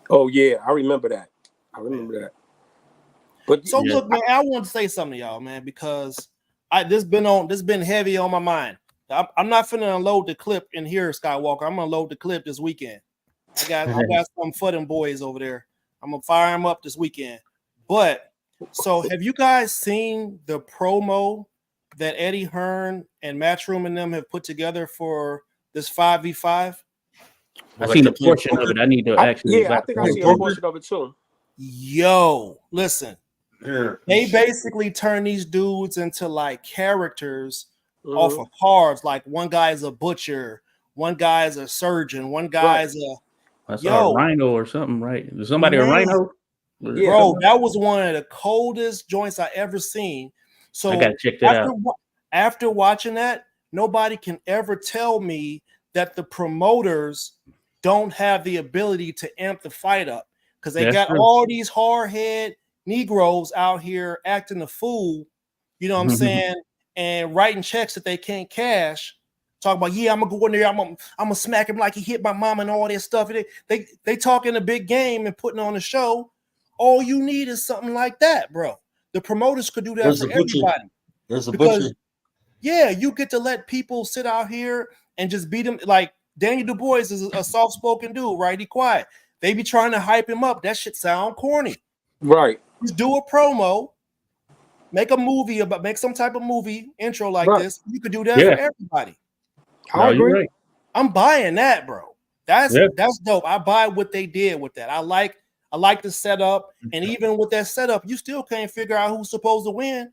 Oh yeah, I remember that. But look, man, I want to say something to y'all, man, because this been heavy on my mind. I'm not finna unload the clip in here, Skywalker. I'm gonna load the clip this weekend. I got some for them boys over there. I'm gonna fire them up this weekend. But so have you guys seen the promo that Eddie Hearn and Matchroom and them have put together for this 5v5? I've seen a portion of it. I need to actually. I think I see a portion of it too. Yo, listen. Yeah. They basically turn these dudes into like characters off of cards. Like one guy's a butcher, one guy's a surgeon, one guy's a rhino or something, right? Is somebody a rhino? Bro, that was one of the coldest joints I ever seen. So I gotta check that out. After watching that, nobody can ever tell me that the promoters don't have the ability to amp the fight up because they got all these hard-head Negroes out here acting a fool, you know what I'm saying, and writing checks that they can't cash. Talk about, I'm gonna go in there, I'm gonna smack him like he hit my mom and all that stuff. They talking a big game and putting on a show. All you need is something like that, bro. The promoters could do that for everybody. There's a butcher. Yeah, you get to let people sit out here and just beat him. Like Daniel Du Bois is a soft-spoken dude, right? He quiet. They be trying to hype him up. That shit sound corny. Right. Just do a promo, make some type of movie intro like this. You could do that for everybody. I agree. Right. I'm buying that, bro. That's dope. I buy what they did with that. I like the setup, and even with that setup, you still can't figure out who's supposed to win.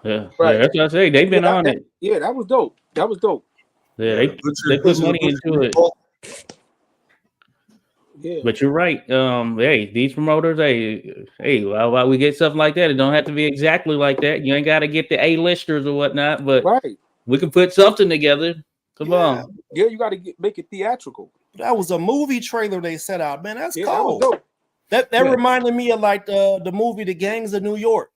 Yeah, right. That's what I say. They've been on it. Yeah, that was dope. Yeah, they put money into it. Yeah. But you're right. Hey, these promoters, hey, why we get something like that? It don't have to be exactly like that. You ain't got to get the A-listers or whatnot, but we can put something together. Come on. Yeah, you got to make it theatrical. That was a movie trailer they set out, man. That's cool. That reminded me of like the movie The Gangs of New York.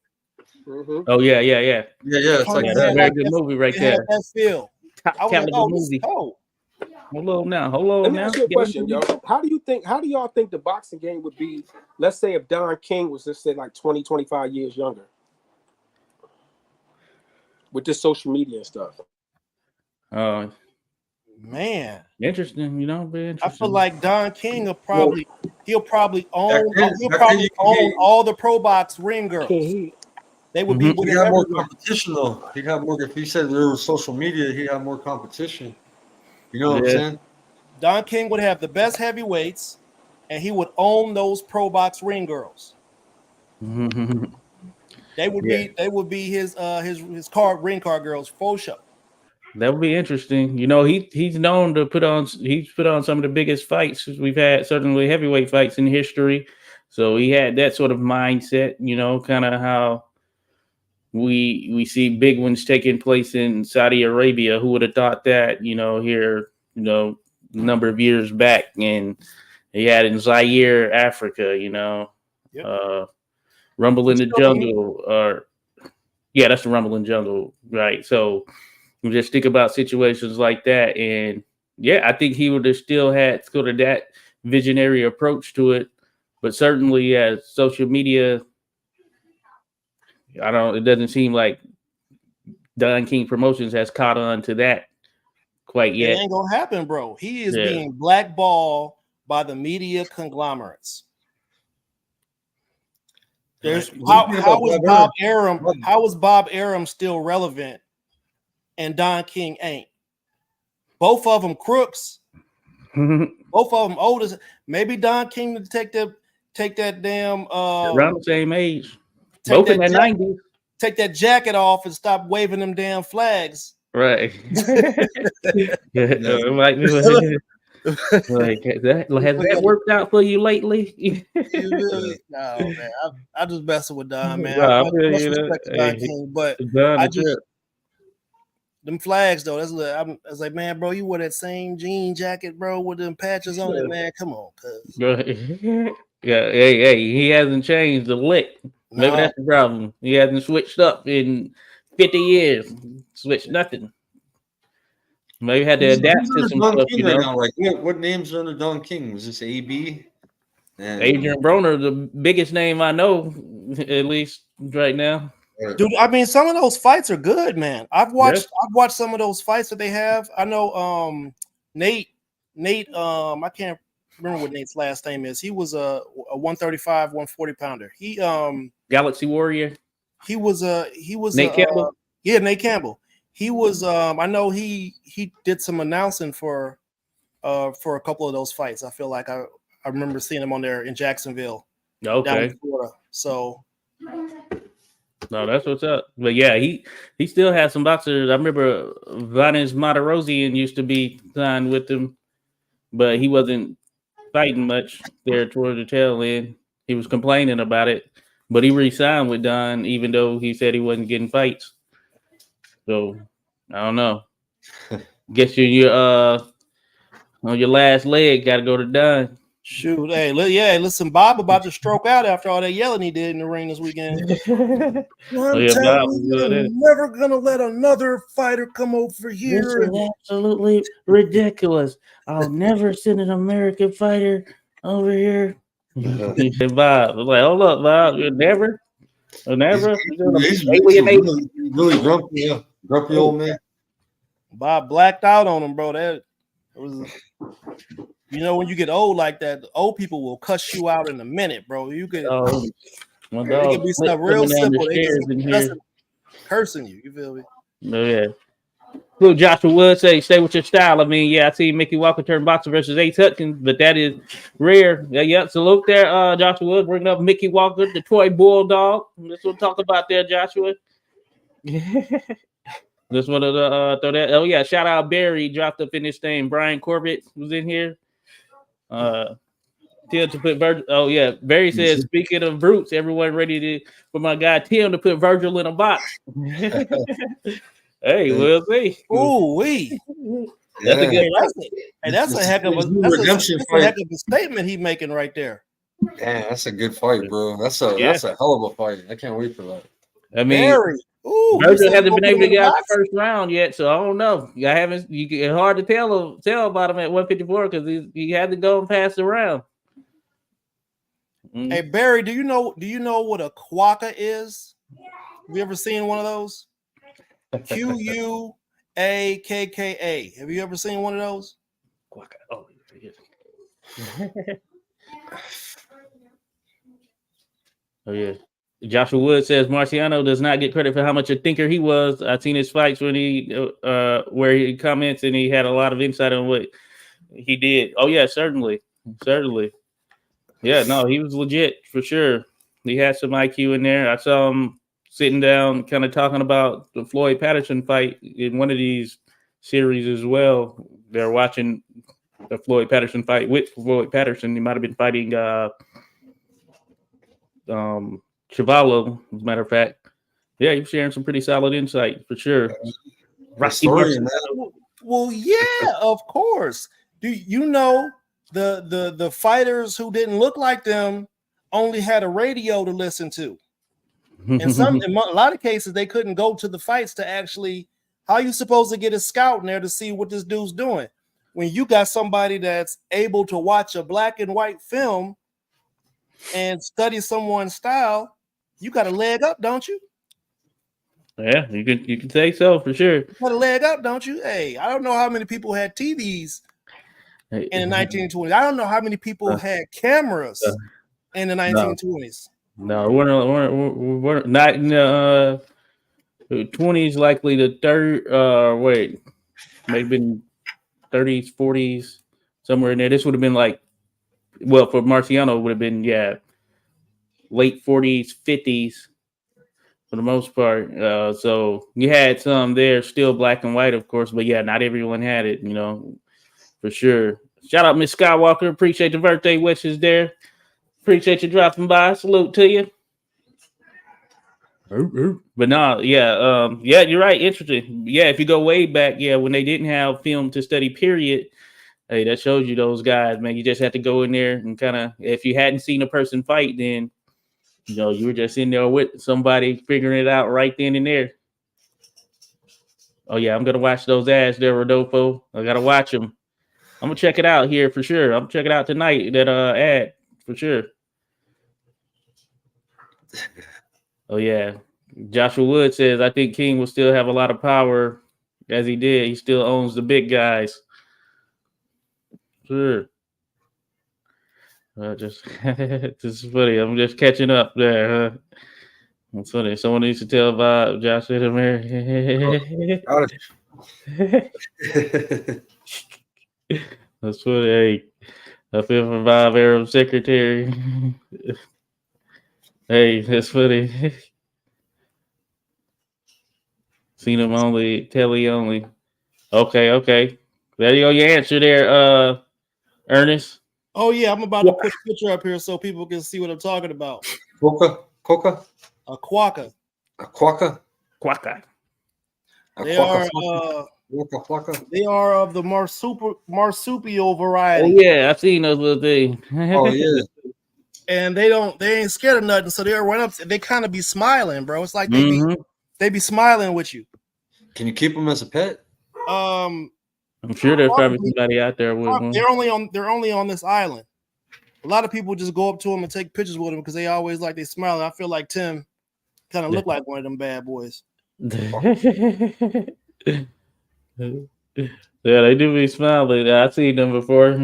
Mm-hmm. Oh yeah. It's like that's a very good movie right there. That feel. I was like, movie. Hold on now. Let me ask you a question, yo. How do y'all think the boxing game would be? Let's say if Don King was, let's say, like 20, 25 years younger, with this social media and stuff. Man, interesting. You know, very interesting. I feel like Don King will probably own all the Pro Box ring girls. They would be. He'd have more competition though. He'd have more. If he said there was social media, he'd have more competition. You know what I'm saying? Don King would have the best heavyweights, and he would own those Pro Box ring girls. They would be his ring card girls for sure. That would be interesting. You know, he's known to put on some of the biggest fights we've had, certainly heavyweight fights in history. So he had that sort of mindset, you know, kind of how we see big ones taking place in Saudi Arabia. Who would have thought that, you know, here, you know, a number of years back, and he had in Zaire, Africa, you know, Rumble in the Jungle, that's the Rumble in the Jungle, right? So you just think about situations like that, and I think he would have still had sort of that visionary approach to it, but certainly as social media, it doesn't seem like Don King Promotions has caught on to that quite yet. It ain't gonna happen, bro. He is being blackballed by the media conglomerates. How is Bob Arum still relevant and Don King ain't? Both of them crooks. Both of them old. Maybe Don King to take that damn around the same age. Both in the 90s. Take that jacket off and stop waving them damn flags. Right. It might be like has that worked out for you lately? No, man. I'm just messing with Don, man. Don King, but them flags though. I was like, man, bro, you wore that same jean jacket, bro, with them patches on it, man. Come on, cuz. Hey, he hasn't changed a lick. Maybe that's the problem. He hasn't switched up in 50 years. Switched nothing. Maybe had to adapt to some stuff, you know. Right now. Like what names are under Don King? Was this AB? Adrian Broner, the biggest name I know, at least right now. Dude, I mean, some of those fights are good, man. I've watched some of those fights that they have. I know Nate, I can't remember what Nate's last name is. He was a 135, 140 pounder. He Galaxy Warrior. He was Nate Campbell. Nate Campbell. He was I know he did some announcing for a couple of those fights. I feel like I remember seeing him on there in Jacksonville Okay. Down in Florida. So no, that's what's up. But yeah, he still has some boxers. I remember Vanis Matarosian used to be signed with him, but he wasn't fighting much there toward the tail end. He was complaining about it, but he re-signed with Don, even though he said he wasn't getting fights. So I don't know. Guess you're on your last leg. Got to go to Don. shoot, listen, Bob about to stroke out after all that yelling he did in the ring this weekend. I'm telling you, I'm never gonna let another fighter come over here. This is absolutely ridiculous. I'll never send an American fighter over here. Bob, was like, hold up, Bob, you never. He's really grumpy old man. Bob blacked out on him, bro. That was, when you get old like that, old people will cuss you out in a minute, bro. You could, it could be something real simple. They just cursing you. You feel me? Oh, yeah. Look, Joshua Wood say, stay with your style. I mean, yeah, I see Mickey Walker turn boxer versus Ace Hutchins, but that is rare. Yeah. Salute there, Joshua Wood, bringing up Mickey Walker, the toy bulldog. That's what we'll talk about there, Joshua. Just wanted to throw that. Oh, yeah, shout out Barry, dropped up in this thing. Brian Corbett was in here. Tim to put Virgil. Oh, yeah. Barry says, speaking of brutes, everyone ready for my guy Tim to put Virgil in a box. Hey, we'll see. Ooh, wee. That's a good. That's a heck of a statement he's making right there. Yeah, that's a good fight, bro. That's a hell of a fight. I can't wait for that. I mean, Virgil hasn't been able to get out the first round yet, so I don't know. It's hard to tell about him at 154 because he had to go and pass the round. Hey Barry, do you know what a quokka is? Have you ever seen one of those? Quakka. Have you ever seen one of those? Quokka. Oh, yes. Oh yeah. Joshua Wood says Marciano does not get credit for how much a thinker he was. I've seen his fights when where he comments and he had a lot of insight on what he did. Oh yeah, certainly. Yeah, no, he was legit for sure. He had some IQ in there. I saw him sitting down, kind of talking about the Floyd Patterson fight in one of these series as well. They're watching the Floyd Patterson fight with Floyd Patterson. He might have been fighting Chuvalo, as a matter of fact. Yeah, he was sharing some pretty solid insight for sure. Well, yeah, of course. Do you know the fighters who didn't look like them only had a radio to listen to? In a lot of cases, they couldn't go to the fights to actually. How you supposed to get a scout in there to see what this dude's doing when you got somebody that's able to watch a black and white film and study someone's style? You got a leg up, don't you? Yeah, you can say so for sure. You got a leg up, don't you? Hey, I don't know how many people had TVs in the 1920s. I don't know how many people had cameras in the 1920s. No, we're not in the 20s, likely the third, maybe 30s, 40s, somewhere in there. This would have been for Marciano, it would have been, late 40s, 50s for the most part. So you had some there, still black and white, of course, but yeah, not everyone had it, for sure. Shout out Miss Skywalker. Appreciate the birthday wishes there. Appreciate you dropping by. Salute to you. But no, you're right. Interesting. Yeah, if you go way back, when they didn't have film to study, period. Hey, that shows you those guys, man. You just have to go in there and kind of, if you hadn't seen a person fight, then you were just in there with somebody figuring it out right then and there. Oh yeah, I'm gonna watch those ads there, Rodolfo. I gotta watch them. I'm gonna check it out here for sure. I'm checking out tonight that ad for sure. Oh yeah, Joshua Wood says I think King will still have a lot of power as he did. He still owns the big guys. Sure. Just funny. I'm just catching up there. Huh? That's funny. Someone needs to tell about Josh Whitmer. That's funny. Hey, I feel for Bob Arab secretary. Hey, that's funny. Seen him only, telly only. Okay. There you go. Your answer there, Ernest. Oh yeah, I'm about to put a picture up here so people can see what I'm talking about. Coca. A quokka. Quacka. They are they are of the marsupial variety. Oh yeah, I've seen those little things. Oh yeah. And they ain't scared of nothing, so they'll run up. They kind of be smiling, bro. It's like they be smiling with you. Can you keep them as a pet? I'm sure there's probably somebody out there with one. They're only on this island. A lot of people just go up to them and take pictures with them because they always like they smile. I feel like Tim kind of look like one of them bad boys. Yeah, they do be smiling. I've seen them before.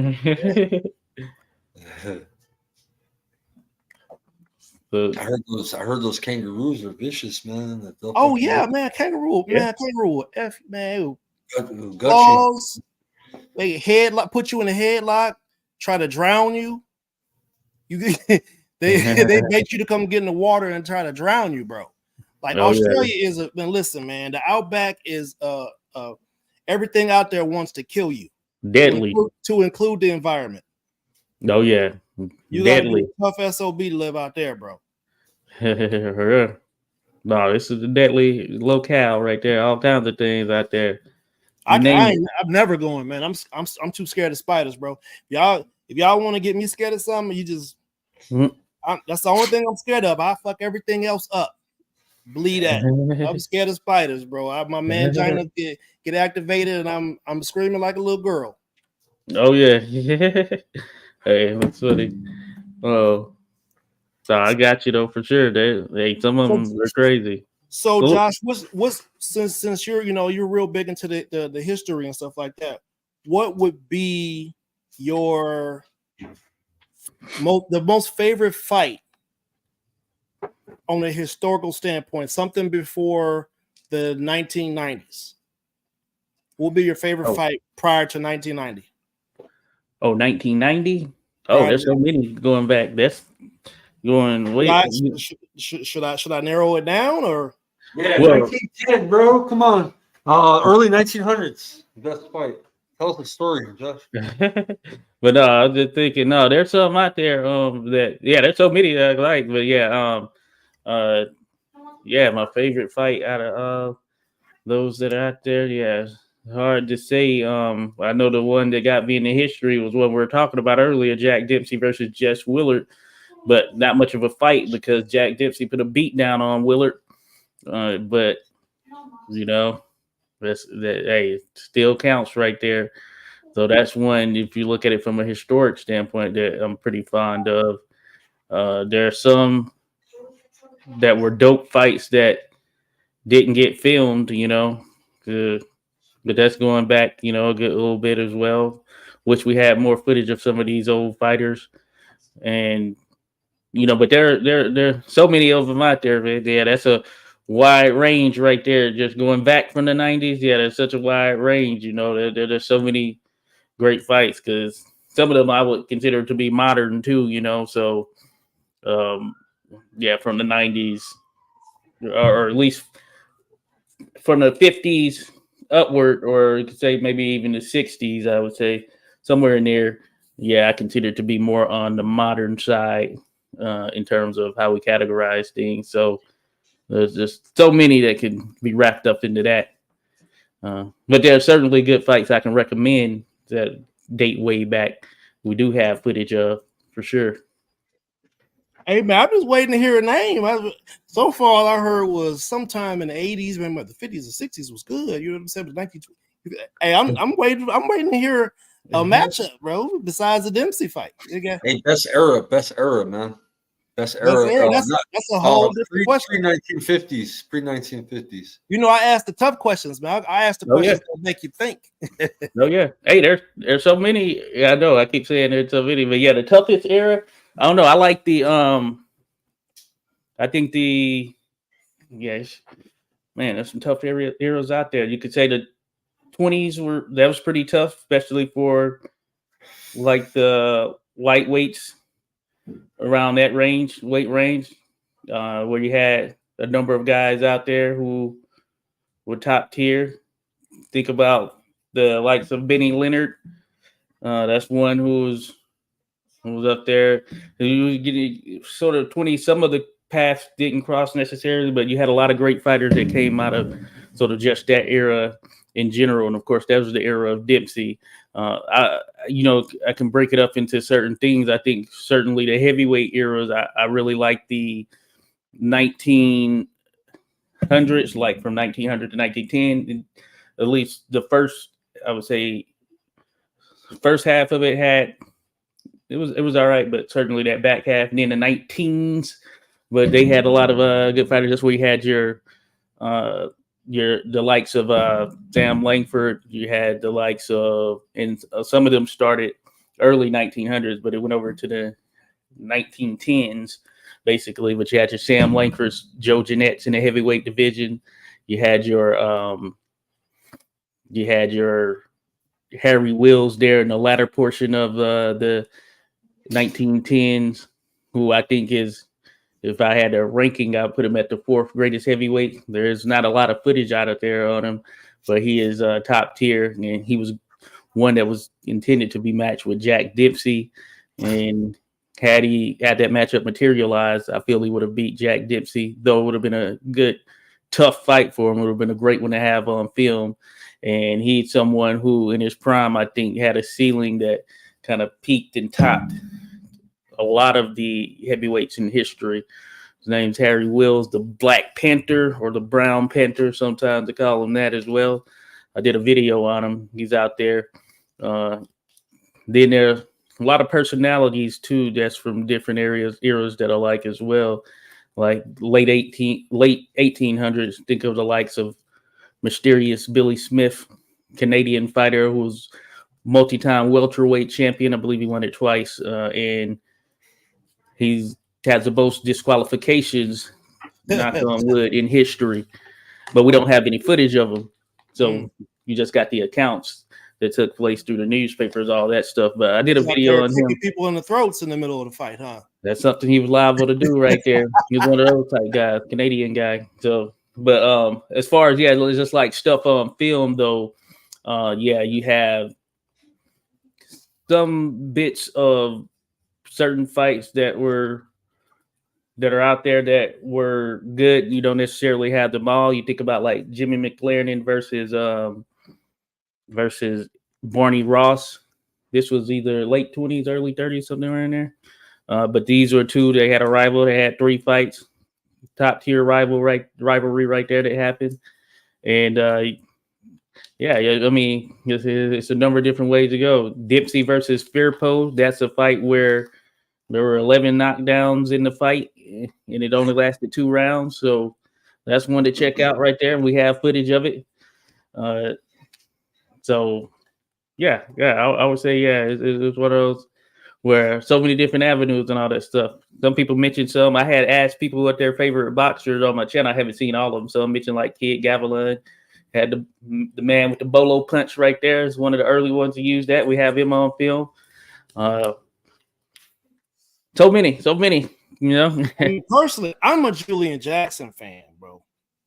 I heard those kangaroos are vicious, man. Oh yeah, man, kangaroo. F man. Balls. They headlock, put you in a headlock, try to drown you. They bait you to come get in the water and try to drown you, bro. Like Australia is man. Listen, man, the outback is everything out there wants to kill you. Deadly. To include the environment. Oh yeah. You deadly. Gotta be a tough SOB to live out there, bro. No, this is a deadly locale right there. All kinds of things out there. I'm never going, man. I'm too scared of spiders, bro. If y'all want to get me scared of something, you just that's the only thing I'm scared of. I fuck everything else up. Bleed out. I'm scared of spiders, bro. My mangina get activated, and I'm screaming like a little girl. Oh yeah. Hey, that's funny. Oh, so I got you though for sure. Some of them are crazy. So Josh, what's since you're you're real big into the history and stuff like that, what would be your the most favorite fight on a historical standpoint, something before the 1990s? What would be your favorite fight prior to 1990? Oh, 1990? Oh, there's so many going back. That's going way. Should I narrow it down or? Yeah, 1910, bro. Come on. Early 1900s. Best fight. Tell us the story, Josh. But no, I was just thinking. No, there's some out there. There's so many that I like. But my favorite fight out of those that are out there. Yeah, it's hard to say. I know the one that got me into history was what we were talking about earlier: Jack Dempsey versus Jess Willard. But not much of a fight because Jack Dempsey put a beat down on Willard. But it still counts right there. So that's one, if you look at it from a historic standpoint, that I'm pretty fond of. There are some that were dope fights that didn't get filmed, but that's going back, a good little bit as well. Wish we had more footage of some of these old fighters, and but there are so many of them out there, man. Yeah, that's a wide range right there. Just going back from the 90s, yeah, there's such a wide range. There's so many great fights because some of them I would consider to be modern too. So from the 90s or at least from the 50s upward, or you could say maybe even the 60s. I would say somewhere in there. Yeah, I consider it to be more on the modern side. In terms of how we categorize things. So there's just so many that can be wrapped up into that. But there are certainly good fights I can recommend that date way back. We do have footage of, for sure. Hey, man, I'm just waiting to hear a name. So far, all I heard was sometime in the 80s, remember the 50s and 60s was good. You know what I'm saying? 1920. Hey, I'm waiting to hear a matchup, bro, besides the Dempsey fight. Hey, best era, man. Best era. That's a whole different question. Pre-1950s. I asked the tough questions, man. I asked the questions that make you think. Oh yeah. Hey, there's so many. Yeah, I know. I keep saying there's so many, but yeah, the toughest era. I don't know. I like the I think there's some tough eras out there. You could say the 20s was pretty tough, especially for like the lightweights around that weight range. where you had a number of guys out there who were top tier. Think about the likes of Benny Leonard. That's one who was up there. He was getting sort of 20. Some of the paths didn't cross necessarily, but you had a lot of great fighters that came out of sort of just that era in general. And of course, that was the era of Dempsey. I can break it up into certain things. I think certainly the heavyweight eras, I really like the 1900s, like from 1900 to 1910. At least the first, I would say, first half of it was all right, but certainly that back half, and then the 19s, but they had a lot of good fighters. That's where you had the likes of Sam Langford. You had the likes of, and some of them started early 1900s, but it went over to the 1910s basically. But you had your Sam Langfords, Joe Jeanette's in the heavyweight division. You had your Harry Wills there in the latter portion of the 1910s, who I think is, if I had a ranking, I'd put him at the fourth greatest heavyweight. There's not a lot of footage out there on him, but he is top tier, and he was one that was intended to be matched with Jack Dempsey. And had that matchup materialized, I feel he would have beat Jack Dempsey, though it would have been a good, tough fight for him. It would have been a great one to have on film. And he's someone who, in his prime, I think had a ceiling that kind of peaked and topped a lot of the heavyweights in history. His name's Harry Wills, the Black Panther, or the Brown Panther. Sometimes they call him that as well. I did a video on him. He's out there. Then there's a lot of personalities too that's from different eras that I like as well. Like late 1800s, think of the likes of Mysterious Billy Smith, Canadian fighter who was multi-time welterweight champion. I believe he won it twice. And he has the most disqualifications, knock on wood, in history. But we don't have any footage of him. So you just got the accounts that took place through the newspapers, all that stuff. But I did a video on him. People in the throats in the middle of the fight, huh? That's something he was liable to do right there. He was one of those type guys, Canadian guy. So, but as far as it's just like stuff on film though. You have some bits of certain fights that are out there that were good. You don't necessarily have them all. You think about like Jimmy McLaren versus Barney Ross. This was either late 20s, early 30s, something around there. But these were two. They had a rival. They had 3 fights. Top tier rivalry right there that happened. And I mean, it's a number of different ways to go. Dempsey versus Firpo. That's a fight where there were 11 knockdowns in the fight, and it only lasted 2 rounds. So that's one to check out right there. And we have footage of it. I would say, it's one of those where so many different avenues and all that stuff. Some people mentioned some. I had asked people what their favorite boxers on my channel. I haven't seen all of them. So I mentioned like Kid Gavilan. Had the man with the bolo punch right there is one of the early ones to use that. We have him on film. So many, you know. I mean, personally, I'm a Julian Jackson fan, bro.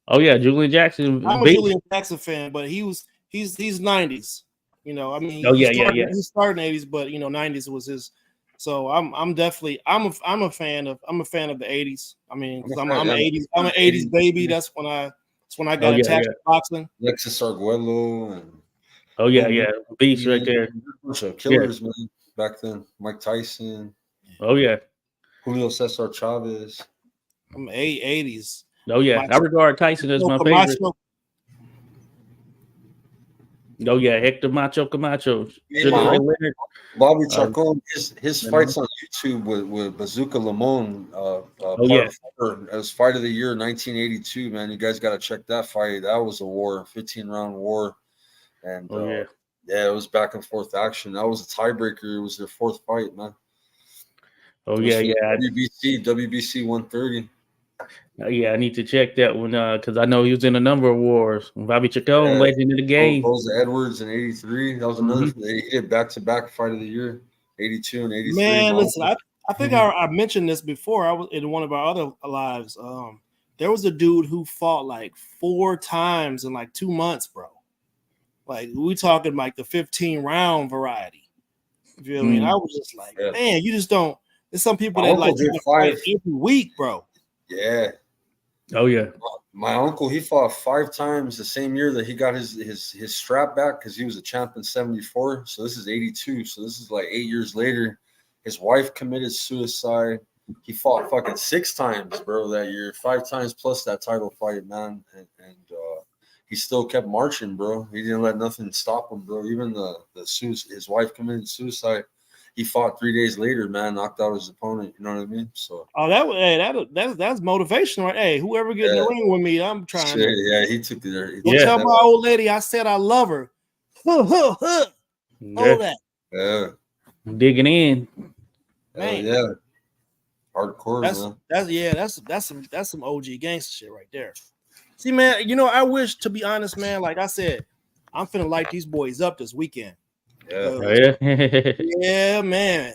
Oh yeah, Julian Jackson. I'm a Julian Jackson fan, but he's 90s. You know, I mean, he started in 80s, but 90s was his. So I'm definitely a fan of the 80s. I mean, because I'm an 80s baby. That's when I got attached to boxing. Alexis Arguello and beast right there. Bunch of killers, man. Back then, Mike Tyson. Oh yeah, Julio Cesar Chavez. I'm 80s. Oh yeah, I regard Tyson as my favorite. Oh yeah, Hector Macho Camacho. Bobby Chacon, his fights on YouTube with Bazooka Lamone, it was fight of the year 1982. Man, you guys got to check that fight. That was a war, 15-round war, and it was back and forth action. That was a tiebreaker. It was their 4th fight, man. WBC 130. I need to check that one because I know he was in a number of wars. Bobby Chacon, legend of the game. Rosa Edwards in '83. That was another. They hit back-to-back fight of the year, '82 and '83. Man, listen, I think I mentioned this before. I was in one of our other lives. There was a dude who fought like 4 times in like 2 months, bro. Like we talking like the 15-round variety. You feel me? And I was just like, man, you just don't. There's some people that like fight every week, bro. Yeah. Oh yeah. My uncle, he fought 5 times the same year that he got his strap back because he was a champ in 74. So this is 82. So this is like 8 years later. His wife committed suicide. He fought fucking 6 times, bro, that year. 5 times plus that title fight, man. And he still kept marching, bro. He didn't let nothing stop him, bro. Even his wife committed suicide. He fought 3 days later, man, knocked out his opponent. You know what I mean? So that's motivation, right? Hey, whoever get in the ring with me, I'm trying to. Yeah, he took it there. Go tell my old lady I said I love her. Hold that. Yeah. Digging in. Man. Yeah. Hardcore, man. That's some OG gangster shit right there. See, man, you know, I wish, to be honest, man, like I said, I'm finna light these boys up this weekend. Yeah, man.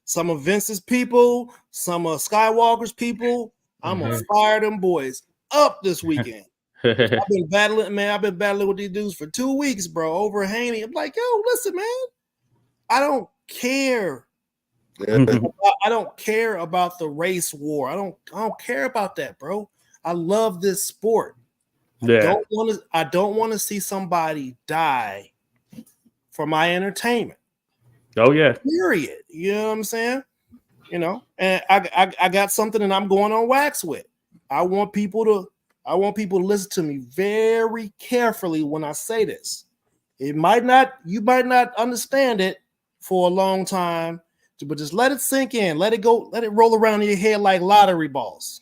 Some of Vince's people, some of Skywalker's people. I'm gonna fire them boys up this weekend. I've been battling with these dudes for 2 weeks, bro, over Haney. I'm like, yo, listen, man, I don't care. I don't care about the race war. I don't care about that, bro. I love this sport. I don't want to see somebody die for my entertainment. Oh yeah. Period. You know what I'm saying? You know, and I got something that I'm going on wax with. I want people to listen to me very carefully when I say this. You might not understand it for a long time, but just let it sink in. Let it go. Let it roll around in your head like lottery balls.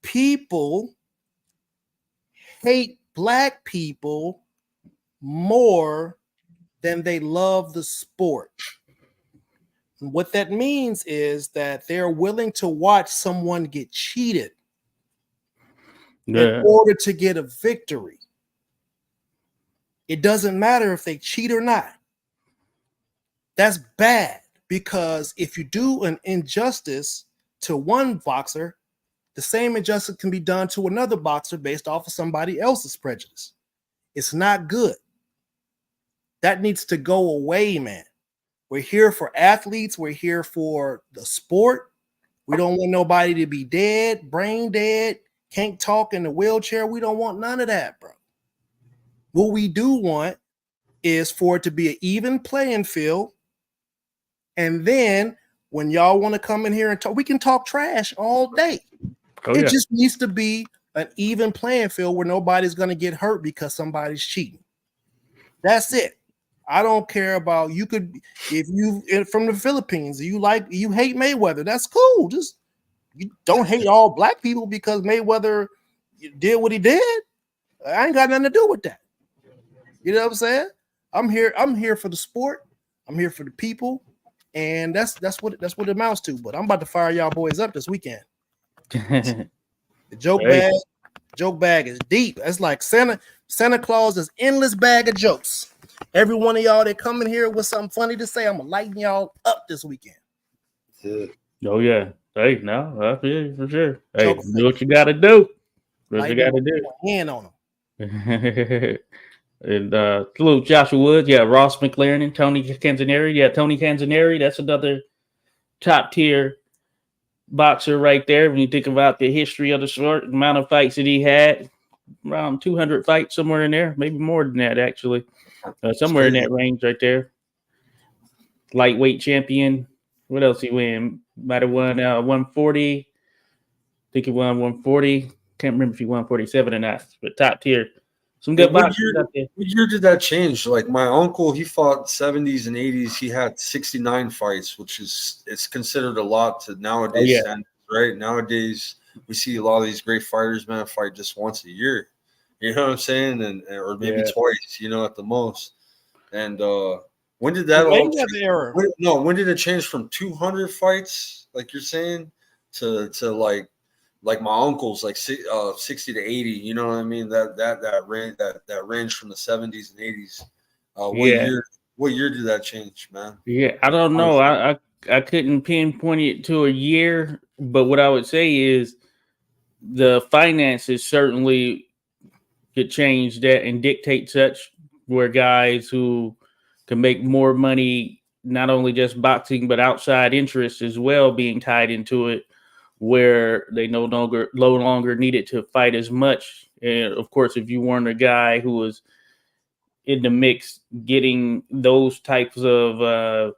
People hate black people more than they love the sport. And what that means is that they're willing to watch someone get cheated in order to get a victory. It doesn't matter if they cheat or not. That's bad, because if you do an injustice to one boxer, the same injustice can be done to another boxer based off of somebody else's prejudice. It's not good. That needs to go away, man. We're here for athletes. We're here for the sport. We don't want nobody to be dead, brain dead, can't talk in the wheelchair. We don't want none of that, bro. What we do want is for it to be an even playing field. And then when y'all want to come in here and talk, we can talk trash all day. It just needs to be an even playing field where nobody's going to get hurt because somebody's cheating. That's it. I don't care about, you could, if you from the Philippines, you hate Mayweather, that's cool. Just, you don't hate all black people because Mayweather did what he did. I ain't got nothing to do with that. You know what I'm saying? I'm here for the sport. I'm here for the people. And that's what it amounts to. But I'm about to fire y'all boys up this weekend. The joke bag is deep. It's like Santa Claus's endless bag of jokes. Every one of y'all that come in here with something funny to say, I'm gonna lighten y'all up this weekend. Oh yeah. Hey, no, I feel you for sure. Hey, do what you gotta do. What you gotta do. Hand on them. And salute Joshua Woods. Yeah, Ross McLaren, Tony Canzoneri. Yeah, Tony Canzoneri. That's another top tier boxer right there. When you think about the history of the sport, the amount of fights that he had, around 200 fights, somewhere in there, maybe more than that actually, somewhere in that range right there. Lightweight champion. What else he win? Might have won 140. I think he won 140. Can't remember if he won 47 or not. But top tier. Some good boxers out there. What year did that change? Like my uncle, he fought 70s and 80s. He had 69 fights, which is, it's considered a lot to nowadays standards, right? Nowadays, we see a lot of these great fighters, man, fight just once a year. You know what I'm saying? Or maybe twice, you know, at the most. And when did that all when did it change from 200 fights, like you're saying, to like my uncle's like 60 to 80, you know what I mean? That range from the 70s and 80s. What year did that change, man? Yeah, I don't know. I I couldn't pinpoint it to a year, but what I would say is the finances certainly could change that and dictate such where guys who can make more money, not only just boxing, but outside interests as well being tied into it, where they no longer needed to fight as much. And of course, if you weren't a guy who was in the mix getting those types of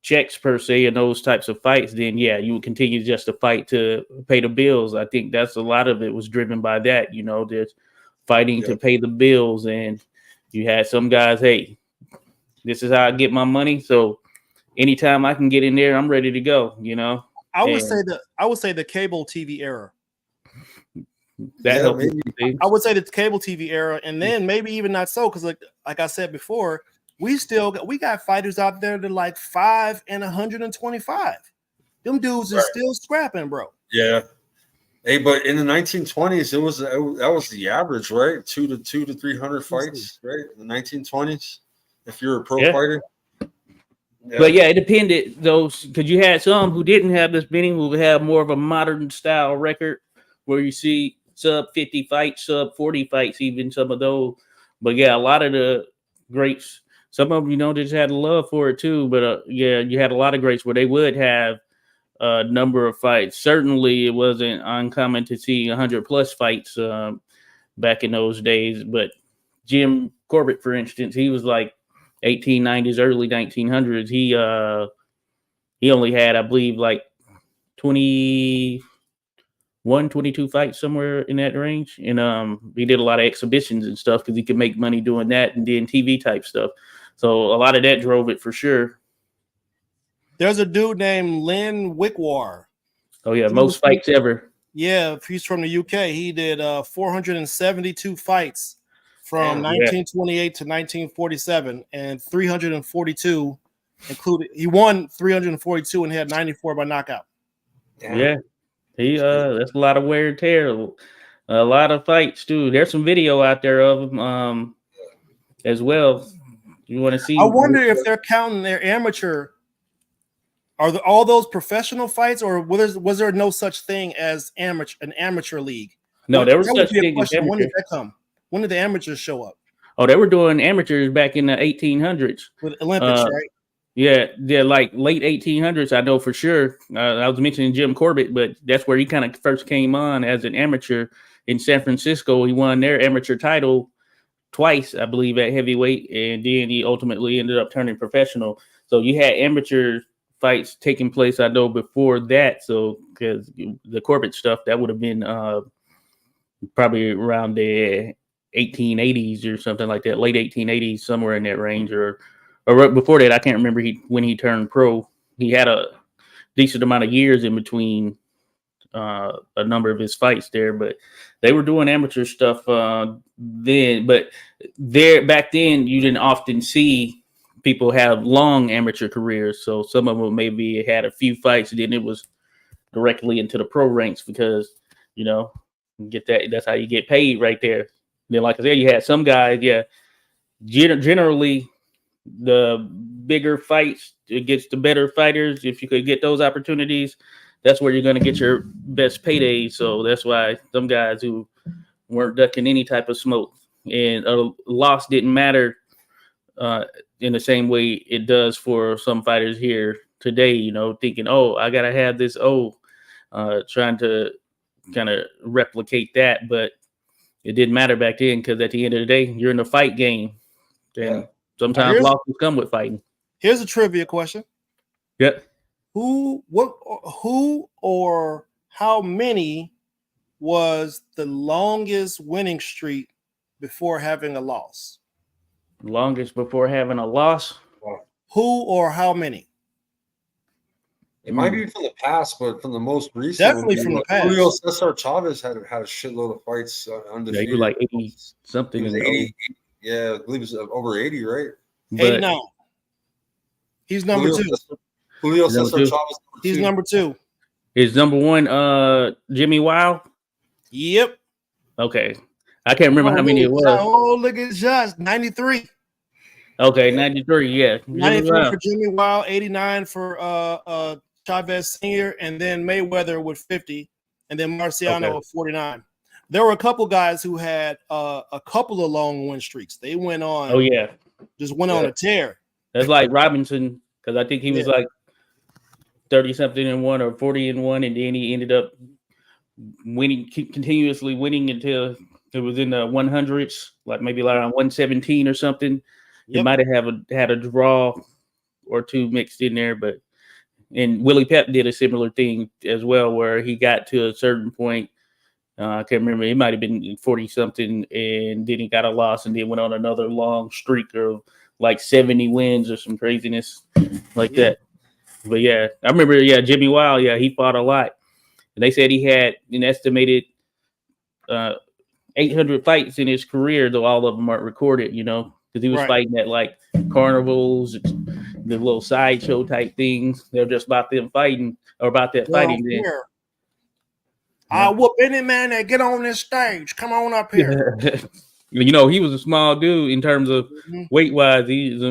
checks per se and those types of fights, then yeah, you would continue just to fight to pay the bills. I think that's a lot of it was driven by that, there's fighting to pay the bills. And you had some guys, hey, this is how I get my money. So anytime I can get in there, I'm ready to go, I would say the cable TV era. That helps. I would say the cable TV era, and then maybe even not so, because like I said before, we got fighters out there that like 5 and 125. Them dudes is still scrapping, bro. Yeah. Hey, but in the 1920s, that was the average, right? 200 to 300 fights, right? In the 1920s, if you're a pro fighter. Yeah. But yeah, it depended those, because you had some who didn't have this many, who have more of a modern style record, where you see sub 50 fights, sub 40 fights, even some of those. But yeah, a lot of the greats, some of them, they just had a love for it too. But yeah, you had a lot of greats where they would have a number of fights. Certainly, it wasn't uncommon to see 100+ fights back in those days. But Jim Corbett, for instance, he was like 1890s, early 1900s. He only had, I believe, like 22 fights, somewhere in that range. And he did a lot of exhibitions and stuff because he could make money doing that and then TV type stuff. So a lot of that drove it for sure. There's a dude named Len Wickwar. Oh yeah, most fights ever. Yeah, he's from the UK. He did 472 fights from 1928 to 1947, and 342 included. He won 342 and had 94 by knockout. Yeah. He that's a lot of wear and tear, a lot of fights too. There's some video out there of him as well. You want to see? I wonder if they're counting their amateur. Are all those professional fights, or was there no such thing as an amateur league? No, there was such thing as amateur. When did that come? When did the amateurs show up? Oh, they were doing amateurs back in the 1800s with Olympics, right? Yeah, like late 1800s. I know for sure. I was mentioning Jim Corbett, but that's where he kind of first came on as an amateur in San Francisco. He won their amateur title twice, I believe, at heavyweight, and then he ultimately ended up turning professional. So you had amateur fights taking place, I know, before that. So because the Corbett stuff, that would have been probably around the 1880s or something like that, late 1880s, somewhere in that range, or before that. I can't remember when he turned pro. He had a decent amount of years in between a number of his fights there, but they were doing amateur stuff then. But back then, you didn't often see people have long amateur careers. So some of them maybe had a few fights, and then it was directly into the pro ranks because, get that. That's how you get paid right there. Then, like I said, you had some guys, generally the bigger fights, it gets the better fighters. If you could get those opportunities, that's where you're going to get your best payday. So that's why some guys who weren't ducking any type of smoke, and a loss didn't matter in the same way it does for some fighters here today, thinking, oh, I got to have this, trying to kind of replicate that. But it didn't matter back then, because at the end of the day, you're in a fight game. And sometimes losses come with fighting. Here's a trivia question. Yep. Who or how many was the longest winning streak before having a loss? Longest before having a loss? Who or how many? It might be from the past, but from the most recent, definitely from the past. Julio Cesar Chavez had a shitload of fights undefeated. Yeah, he was like 80 something. 80, yeah, I believe it's over 80, right? 89. He's number two. Julio Cesar Chavez. He's number two. Is number one Jimmy Wild? Yep. Okay. I can't remember how many it was. Oh, look at Josh. 93. Okay, 93. Yeah, 93 for Jimmy Wild, 89 for Chavez Sr., and then Mayweather with 50, and then Marciano with 49. There were a couple guys who had a couple of long win streaks. They went on. Oh yeah, just went on a tear. That's like Robinson, because I think he was like 30-something and 1 or 40 and 1, and then he ended up winning, continuously winning until it was in the 100s, like maybe like around 117 or something. He might have had a draw or two mixed in there, but and Willie Pep did a similar thing as well, where he got to a certain point. I can't remember. It might have been 40 something, and then he got a loss, and then went on another long streak of like 70 wins or some craziness like that. But yeah, I remember. Yeah, Jimmy Wild. Yeah, he fought a lot, and they said he had an estimated 800 fights in his career, though all of them aren't recorded. You know, because he was fighting at like carnivals, the little sideshow type things. They're just about them fighting or about that fighting. Then. I'll whoop any man that get on this stage. Come on up here. You know, he was a small dude in terms of weight wise. He's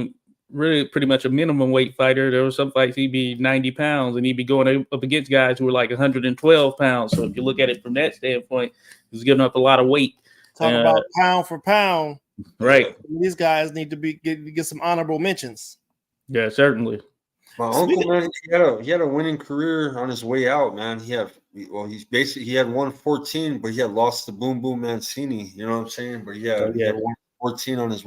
really pretty much a minimum weight fighter. There were some fights he'd be 90 pounds and he'd be going up against guys who were like 112 pounds. So if you look at it from that standpoint, he's giving up a lot of weight. Talk about pound for pound. Right. These guys need to get some honorable mentions. Yeah, certainly. My uncle, man, he had a winning career on his way out, man. He had 114, but he had lost to Boom Boom Mancini. You know what I'm saying? But he had 114 on his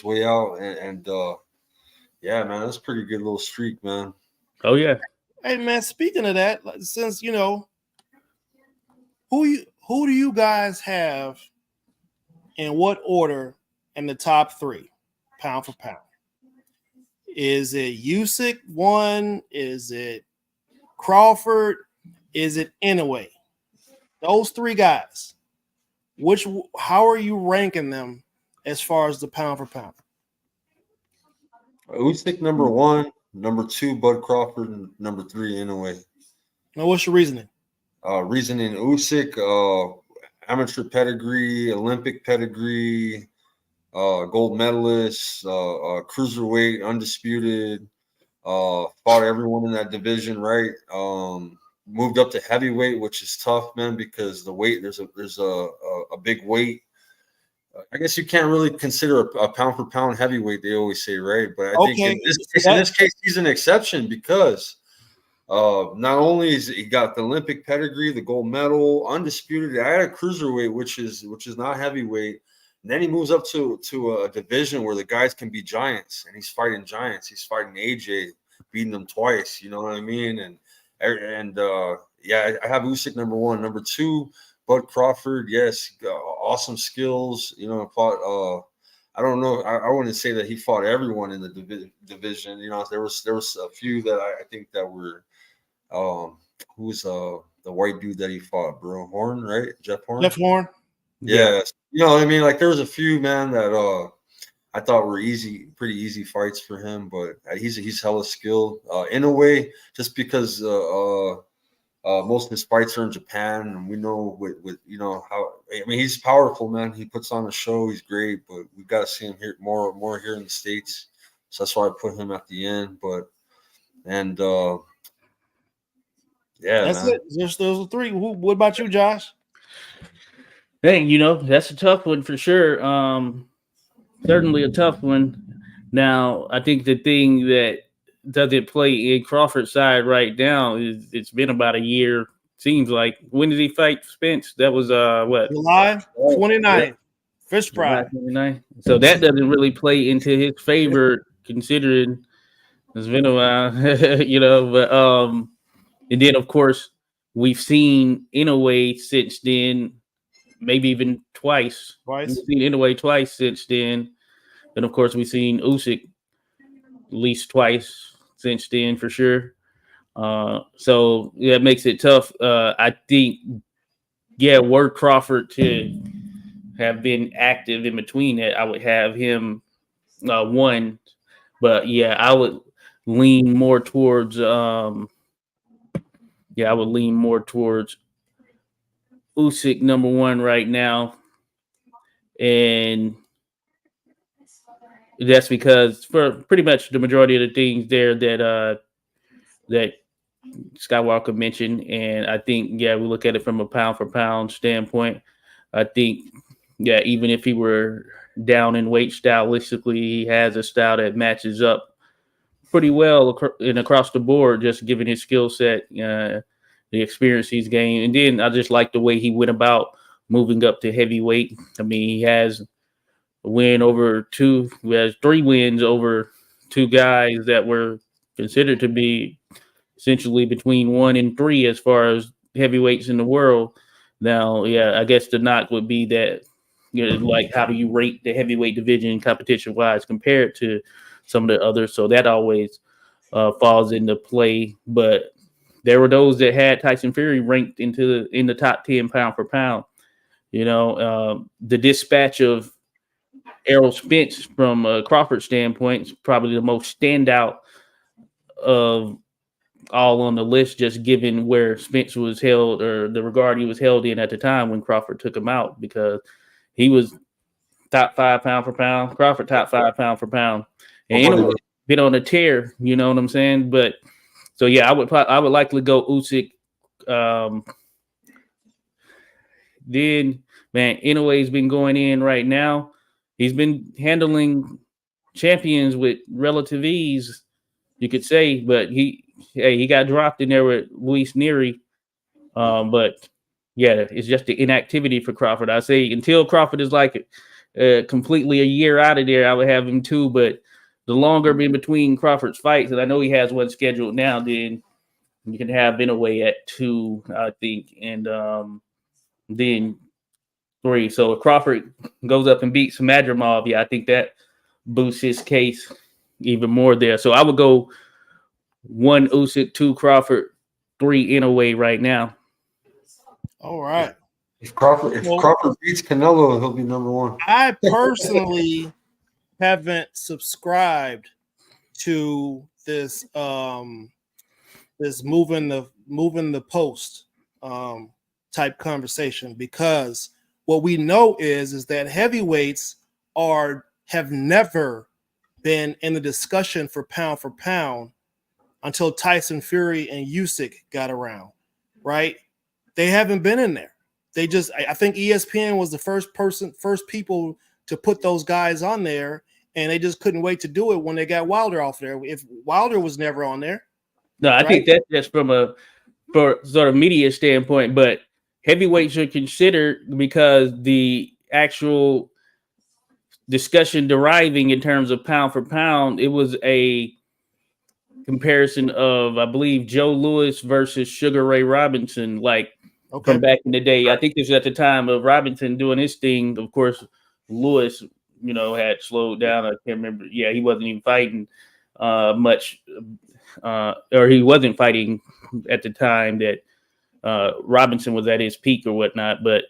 way out, and yeah, man, that's a pretty good little streak, man. Oh yeah. Hey man, speaking of that, since you know, who do you guys have in what order in the top 3, pound for pound? Is it Usyk 1? Is it Crawford? Is it Inoue? Those 3 guys. How are you ranking them as far as the pound for pound? Usyk number 1, number 2 Bud Crawford, and number 3 Inoue. Now, what's your reasoning? Reasoning Usyk, amateur pedigree, Olympic pedigree. Gold medalist, cruiserweight, undisputed, fought everyone in that division, right? Moved up to heavyweight, which is tough, man, because the weight, there's a big weight. I guess you can't really consider a pound for pound heavyweight, they always say, right? But I think in this case, he's an exception because not only is he got the Olympic pedigree, the gold medal, undisputed. I had a cruiserweight, which is not heavyweight. And then he moves up to a division where the guys can be giants, and he's fighting giants. He's fighting AJ, beating them twice. You know what I mean? And yeah, I have Usyk number 1, number 2, Bud Crawford. Yes, awesome skills. You know, fought. I don't know. I wouldn't say that he fought everyone in the division. You know, there was a few that I think that were. Who's the white dude that he fought, bro? Horn, right? Jeff Horn. Jeff Horn. Yeah. You know what I mean? Like there was a few, man, that I thought were pretty easy fights for him, but he's hella skilled. In a way, just because most of his fights are in Japan, and we know with you know how he's powerful, man. He puts on a show, he's great, but we got to see him here more here in the States. So that's why I put him at the end. Yeah, that's man. it. Just those 3. What about you, Josh? Hey, you know, that's a tough one for sure. Certainly a tough one. Now, I think the thing that doesn't play in Crawford's side right now is it's been about a year. Seems like. When did he fight Spence? That was what? July 29th. Fish fry. 29. So that doesn't really play into his favor, considering it's been a while, you know. But and then of course we've seen Inoue since then. Maybe even twice. We've seen Inoue twice since then. And, of course, we've seen Usyk at least twice since then for sure. So, yeah, it makes it tough. I think, were Crawford to have been active in between it, I would have him 1. But, yeah, I would lean more towards Usyk number 1 right now, and That's because for pretty much the majority of the things there that Skywalker mentioned, and I think we look at it from a pound for pound standpoint. I think even if he were down in weight stylistically, he has a style that matches up pretty well and across the board, just given his skill set, the experience he's gained. And then I just like the way he went about moving up to heavyweight. I mean, he has he has 3 wins over 2 guys that were considered to be essentially between 1 and 3 as far as heavyweights in the world. Now, I guess the knock would be that, like, how do you rate the heavyweight division competition wise compared to some of the others? So that always falls into play. But there were those that had Tyson Fury ranked in the top 10 pound for pound. The dispatch of Errol Spence from a Crawford standpoint is probably the most standout of all on the list, just given where Spence was held or the regard he was held in at the time when Crawford took him out, because he was top 5 pound for pound, Crawford top 5 pound for pound, and anyway, been on a tear. You know what I'm saying? But so I would likely go Usyk. Then Inoue's been going in right now. He's been handling champions with relative ease, you could say, but he got dropped in there with Luis Nery. But it's just the inactivity for Crawford. I say until Crawford is like completely a year out of there, I would have him too. But the longer in between Crawford's fights, and I know he has one scheduled now, then you can have Inoue at 2, I think, and then 3. So if Crawford goes up and beats Madrimov, I think that boosts his case even more there. So I would go 1 Usyk, 2 Crawford, 3 Inoue right now. All right. If Crawford beats Canelo, he'll be number 1. I personally haven't subscribed to this this moving the post type conversation, because what we know is that heavyweights have never been in the discussion for pound until Tyson Fury and Usyk got around, right? They haven't been in there. I think ESPN was the first people to put those guys on there, and they just couldn't wait to do it when they got Wilder off there. If Wilder was never on there. No, I think that's just for sort of media standpoint, but heavyweights are considered because the actual discussion deriving in terms of pound for pound, it was a comparison of, I believe, Joe Louis versus Sugar Ray Robinson, from back in the day. I think this was at the time of Robinson doing his thing. Of course, Louis, had slowed down. I can't remember. Yeah, he wasn't even fighting much, or he wasn't fighting at the time that Robinson was at his peak or whatnot. But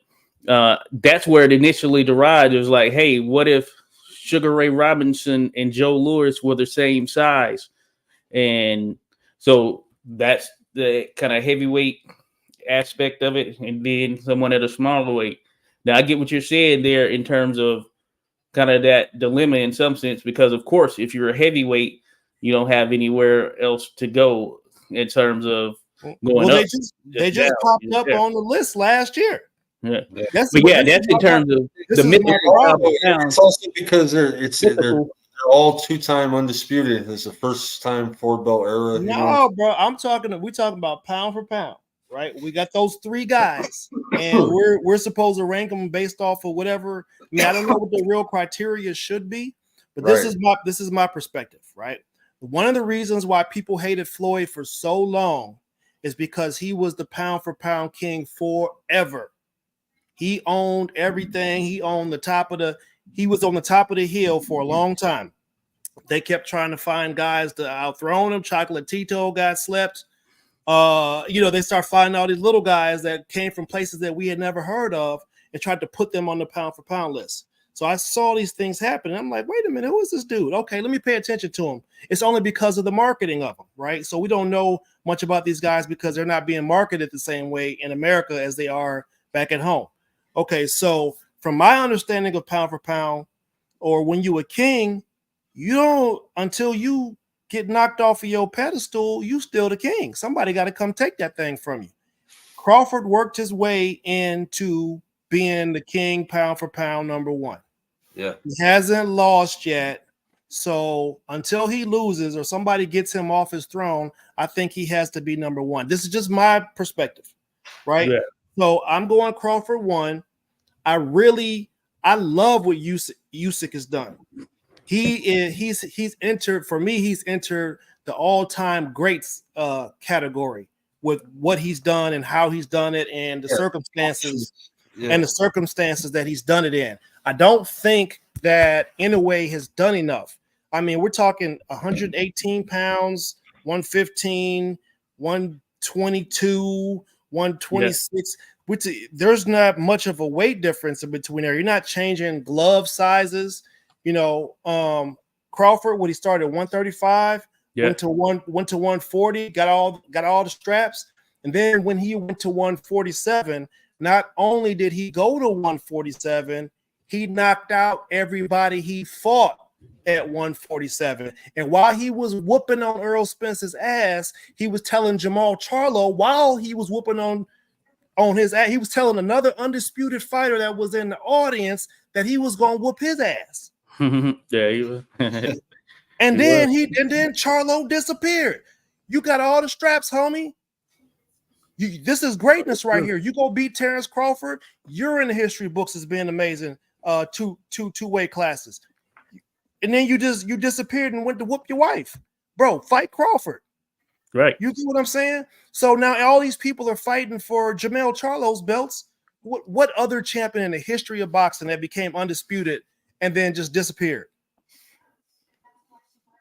that's where it initially derived. It was like, hey, what if Sugar Ray Robinson and Joe Louis were the same size? And so that's the kind of heavyweight aspect of it, and then someone at a smaller weight. Now I get what you're saying there in terms of kind of that dilemma in some sense, because of course, if you're a heavyweight, you don't have anywhere else to go in terms of going up. They just popped up on the list last year. Yeah, that's in terms of the mythical. It's also because they're all 2-time undisputed. It's the first time 4-belt era. No, bro, we're talking about pound for pound, right? We got those 3 guys, and we're supposed to rank them based off of whatever. I mean, I don't know what the real criteria should be, but this is my perspective, right? One of the reasons why people hated Floyd for so long is because he was the pound for pound king forever. He owned everything. He owned he was on the top of the hill for a long time. They kept trying to find guys to outthrone him. Chocolatito got slept. They start finding all these little guys that came from places that we had never heard of and tried to put them on the pound for pound list. So I saw these things happen. And I'm like, wait a minute, who is this dude? Okay, let me pay attention to him. It's only because of the marketing of them, right? So we don't know much about these guys because they're not being marketed the same way in America as they are back at home. Okay, so from my understanding of pound for pound, or when you a king, you don't until you get knocked off of your pedestal, you still the king. Somebody got to come take that thing from you. Crawford worked his way into being the king pound for pound number one. Yeah. He hasn't lost yet. So until he loses or somebody gets him off his throne, I think he has to be number one. This is just my perspective, right? Yeah. So I'm going Crawford 1. I love what Usyk has done. He's entered, for me, he's entered the all-time greats category with what he's done and how he's done it and the circumstances and the circumstances that he's done it in. I don't think that Inoue has done enough. I mean, we're talking 118 pounds, 115, 122, 126. Which there's not much of a weight difference in between there. You're not changing glove sizes. You know, Crawford, when he started at 135, went to 140, got all the straps, and then when he went to 147, not only did he go to 147, he knocked out everybody he fought at 147. And while he was whooping on Earl Spence's ass, he was telling Jamal Charlo while he was whooping on his ass, he was telling another undisputed fighter that was in the audience that he was going to whoop his ass. Yeah, he was. And then Charlo disappeared. You got all the straps, homie. This is greatness right here. You go beat Terrence Crawford, you're in the history books as being amazing. Two weight classes, and then you disappeared and went to whoop your wife, bro. Fight Crawford, right? You get what I'm saying? So now all these people are fighting for Jamel Charlo's belts. What other champion in the history of boxing that became undisputed and then just disappeared?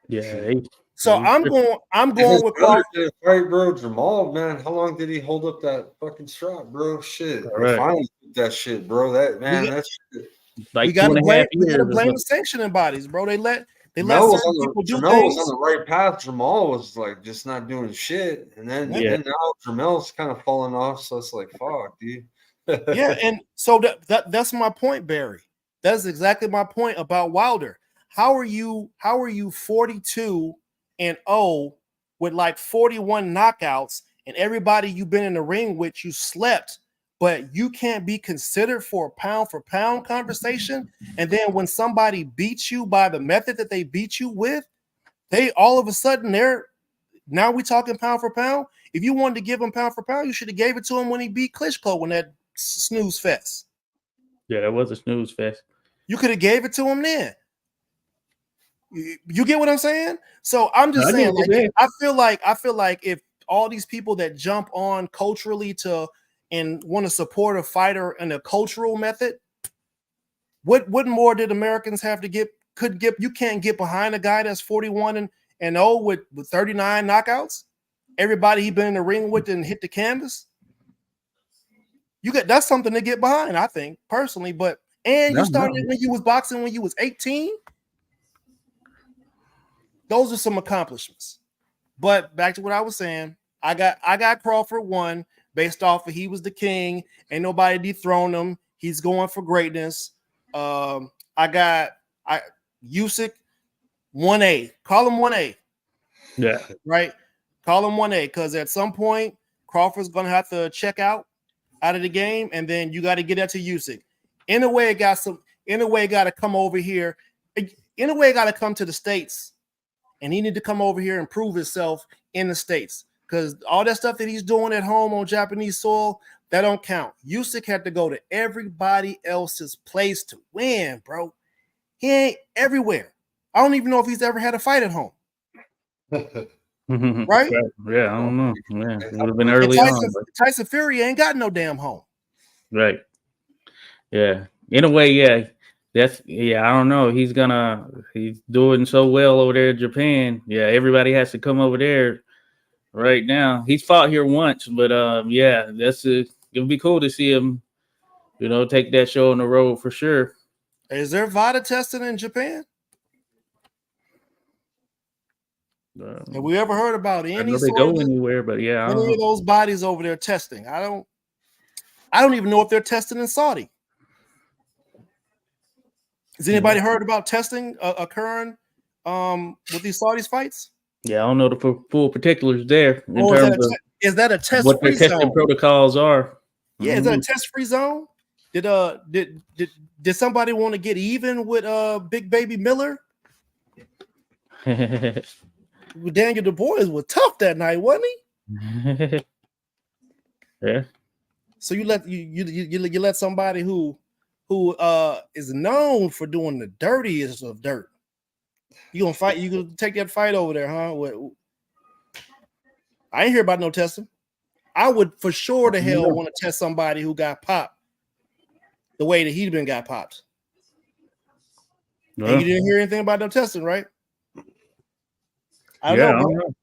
Yeah. So I'm going with Crawford. Fight, bro. Jamal, man, how long did he hold up that fucking strap, bro? Shit, right. Finally that shit, bro. That man, that's shit. Like we gotta blame the sanctioning bodies, bro. They let certain people do Jamal things. was on the right path. Jamal was like just not doing shit, and then now Jamal's kind of falling off. So it's like, fuck, dude. Yeah, and so that's my point, Barry. That's exactly my point about Wilder. How are you 42-0 with like 41 knockouts, and everybody you've been in the ring with you slept, but you can't be considered for pound conversation? And then when somebody beats you by the method that they beat you with, they all of a sudden now we talking pound for pound. If you wanted to give him pound for pound, you should have gave it to him when he beat Klitschko in that snooze fest. Yeah, that was a snooze fest. You could have gave it to him then. You get what I'm saying? So I'm just saying, like, I feel like if all these people that jump on culturally and want to support a fighter in a cultural method, what more did Americans have to get? You can't get behind a guy that's 41-0 with 39 knockouts. Everybody he been in the ring with and hit the canvas. That's something to get behind, I think, personally. But you started when you was boxing when you was 18. Those are some accomplishments. But back to what I was saying, I got Crawford 1 based off of he was the king. Ain't nobody dethroned him. He's going for greatness. I got Usyk 1A. Call him 1A. Yeah. Right? Call him 1A, because at some point Crawford's gonna have to check out of the game, and then you got to get that to Usyk. Inoue got to come over here. Inoue got to come to the States, and he need to come over here and prove himself in the States, because all that stuff that he's doing at home on Japanese soil, that don't count. Usyk had to go to everybody else's place to win, bro. He ain't everywhere. I don't even know if he's ever had a fight at home. Right? Yeah, I don't know. Yeah, it would have been early on. Tyson Fury ain't got no damn home. Right. Yeah. In a way, yeah. I don't know. He's doing so well over there in Japan. Yeah, everybody has to come over there right now. He's fought here once, but yeah, it would be cool to see him, take that show on the road for sure. Is there VADA testing in Japan? Have we ever heard about any they go anywhere? But yeah, any of those bodies over there testing? I don't even know if they're testing in Saudi. Has anybody heard about testing occurring with these Saudis fights? Yeah, I don't know the full particulars there in Or terms of is that a test what their free testing zone? protocols are. Yeah, is that a test free zone? Did somebody want to get even with Big Baby Miller? Daniel Du Bois was tough that night, wasn't he? Yeah. So you let somebody who is known for doing the dirtiest of dirt. You gonna fight? You gonna take that fight over there, huh? I ain't hear about no testing. I would for sure the hell want to test somebody who got popped the way that he'd been got popped. And you didn't hear anything about no testing, right? I don't know.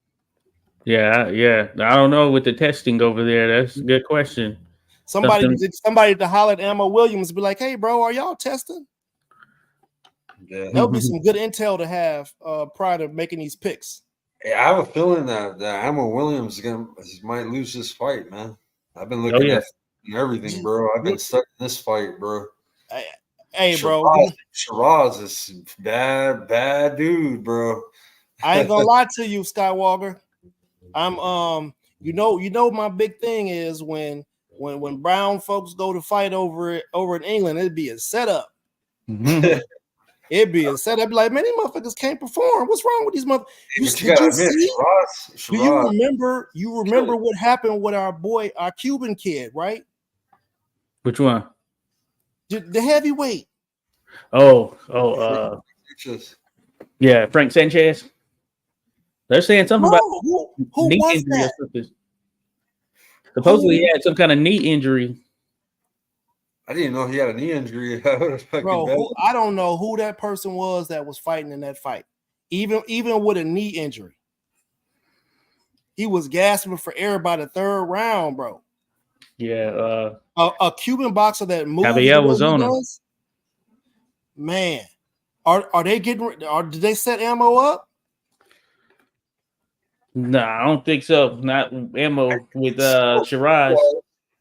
Yeah. I don't know with the testing over there. That's a good question. Somebody to holler at Ammo Williams be like, "Hey, bro, are y'all testing?" Yeah. That would be some good intel to have prior to making these picks. Yeah, I have a feeling that Ammo Williams might lose this fight, man. I've been looking at everything, bro. I've been stuck in this fight, bro. Hey, bro. Shiraz is bad dude, bro. I ain't gonna lie to you, Skywalker. I'm you know my big thing is when brown folks go to fight over in England, it'd be a setup. It'd be a setup. Like, man, these motherfuckers can't perform. What's wrong with these motherfuckers? Do you remember what happened with our Cuban kid, right? Which one? The heavyweight. Yeah, Frank Sanchez. They're saying something about who was that? Supposedly he had some kind of knee injury. I didn't know he had a knee injury. Bro, I don't know who that person was that was fighting in that fight. Even with a knee injury. He was gasping for air by the third round, bro. Yeah. A Cuban boxer that moved. Javier was on him. Man, are they getting? Did they set Ammo up? No, I don't think so. Not Ammo with Shiraz.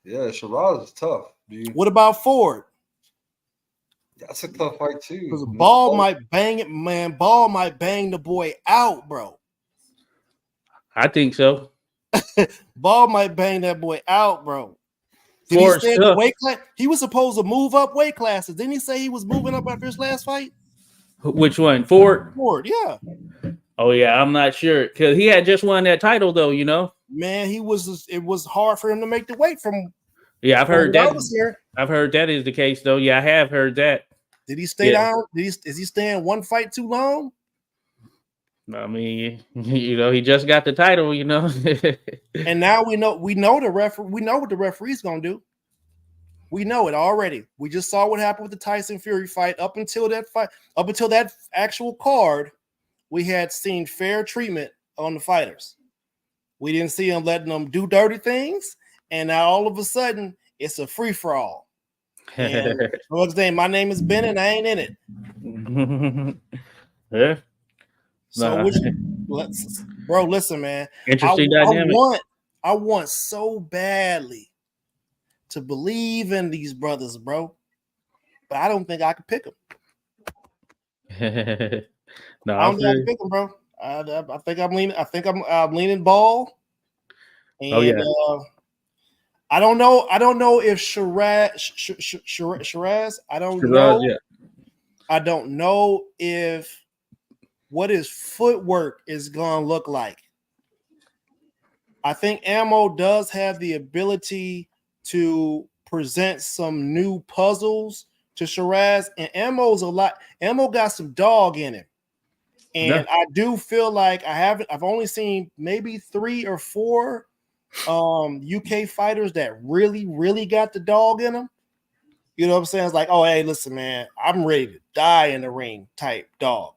Yeah, Shiraz is tough, dude. What about Ford? That's a tough fight too. Because Ball might bang it, man. Ball might bang the boy out, bro. I think so. Ball might bang that boy out, bro. Did he stay in the weight class? He was supposed to move up weight classes. Didn't he say he was moving up after his last fight? Which one? Ford, yeah. Oh yeah, I'm not sure because he had just won that title though. You know, man, it was hard for him to make the weight from. Yeah, I've heard that. I've heard that is the case though. Yeah, I have heard that. Did he stay down? Is he staying one fight too long? I mean, you know, he just got the title, you know. And now we know the referee. We know what the referee's gonna do. We know it already. We just saw what happened with the Tyson Fury fight. Up until that actual card, we had seen fair treatment on the fighters. We didn't see them letting them do dirty things, and now all of a sudden it's a free for all. What's name? My name is Ben, and I ain't in it. Yeah. So, bro, listen, man. Interesting dynamic. I want so badly to believe in these brothers, bro, but I don't think I could pick them. No, I don't think I can pick them, bro. I think I'm leaning. I think I'm leaning Ball. And, I don't know. I don't know if Shiraz. I don't know. Yeah. I don't know if what his footwork is gonna look like. I think Ammo does have the ability to present some new puzzles to Shiraz, and Ammo got some dog in him. And I do feel like I've only seen maybe 3 or 4 UK fighters that really, really got the dog in them. You know what I'm saying? It's like, oh, hey, listen, man, I'm ready to die in the ring type dog.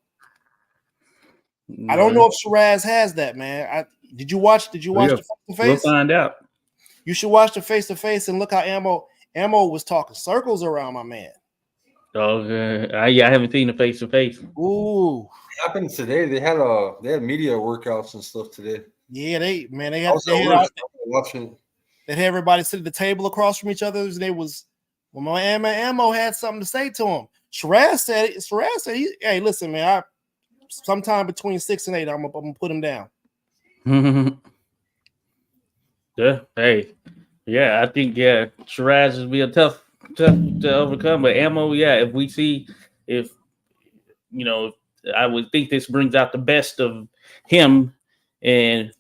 I don't know if Shiraz has that, man. Did you watch the face-to-face? We'll find out. You should watch the face-to-face and look how Ammo was talking circles around my man. Oh, I haven't seen the face-to-face. Ooh. It happened today. They had media workouts and stuff today. Yeah, they had everybody sit at the table across from each other, and my Ammo had something to say to him. Shiraz said, hey, listen, man, sometime between 6 and 8. I'm gonna put him down. Yeah. Hey. Yeah, I think Shiraz will be a tough to overcome. But Ammo, if we see if I would think this brings out the best of him, and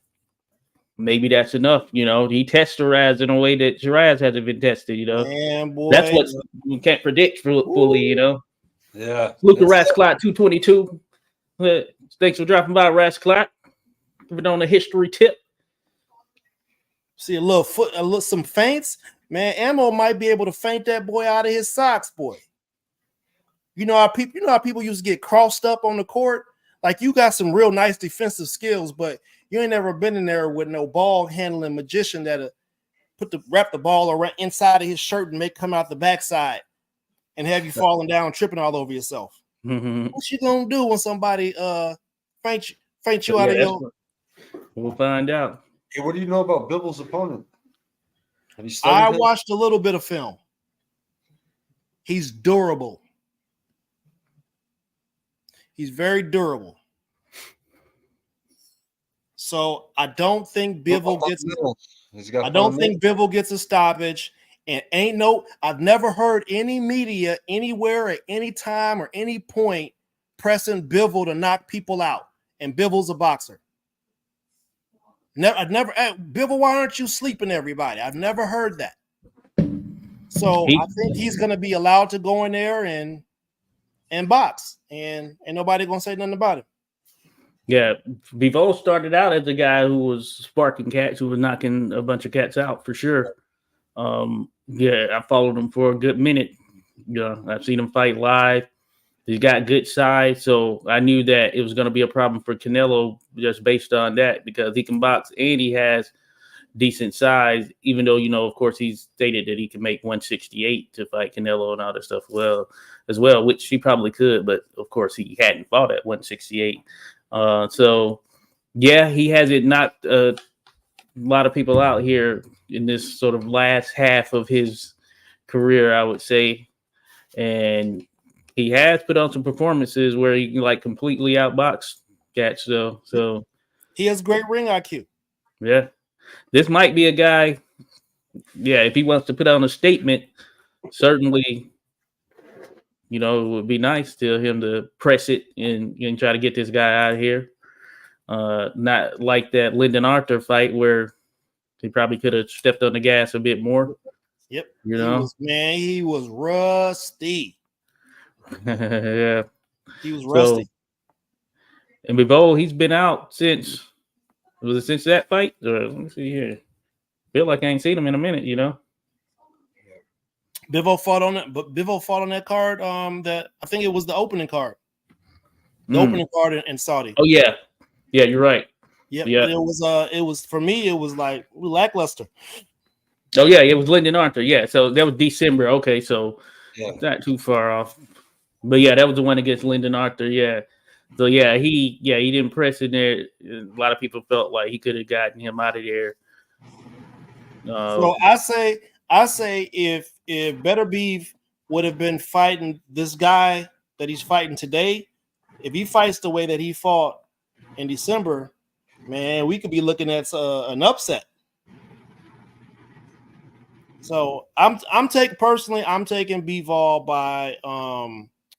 maybe that's enough. He tests Shiraz in a way that Shiraz hasn't been tested. Man, boy, that's what we can't predict fully. Yeah. Luka Rasclot 222. Thanks for dropping by, Rasclot. Giving on a history tip. See some feints. Man, Ammo might be able to feint that boy out of his socks, boy. You know how people used to get crossed up on the court? Like, you got some real nice defensive skills, but you ain't never been in there with no ball handling magician that wrap the ball around inside of his shirt and make come out the backside and have you falling down, tripping all over yourself. Mm-hmm. What you gonna do when somebody feint you out of your? We'll find out. Hey, what do you know about Bibble's opponent? Have you I studied him? watched a little bit of film. He's durable. He's very durable. So I don't think Bivol gets a stoppage. And I've never heard any media anywhere at any time or any point pressing Bivol to knock people out. And Bivol's a boxer. Bivol, why aren't you sleeping everybody? I've never heard that. So I think he's going to be allowed to go in there and box, and ain't nobody going to say nothing about it. Yeah, Bivol started out as a guy who was sparking cats, who was knocking a bunch of cats out for sure. I followed him for a good minute. I've seen him fight live. He's got good size, so I knew that it was going to be a problem for Canelo just based on that, because he can box and he has decent size, even though, of course, he's stated that he can make 168 to fight Canelo and all that stuff as well, which he probably could, but of course he hadn't fought at 168. He hasn't knocked a lot of people out here in this sort of last half of his career, I would say. And he has put on some performances where he can completely outbox cats. So he has great ring IQ. Yeah. This might be a guy, if he wants to put on a statement, certainly, it would be nice to him to press it and try to get this guy out of here. Not like that Lyndon Arthur fight where he probably could have stepped on the gas a bit more. Yep. He was rusty. Yeah. He was rusty. And Bivol, he's been out since that fight? Let me see here. Feel like I ain't seen him in a minute, Bivol fought on that card. That I think it was the opening card. The opening card in Saudi. Oh yeah. Yeah, you're right. Yep. Yeah. It was for me, it was like lackluster. Oh yeah, it was Lyndon Arthur. Yeah, so that was December. Okay, so it's not too far off. But yeah, that was the one against Lyndon Arthur. Yeah. So he didn't press in there. A lot of people felt like he could have gotten him out of there. So I say if Better Beef would have been fighting this guy that he's fighting today, if he fights the way that he fought in December, man, we could be looking at an upset. So I'm taking Bivol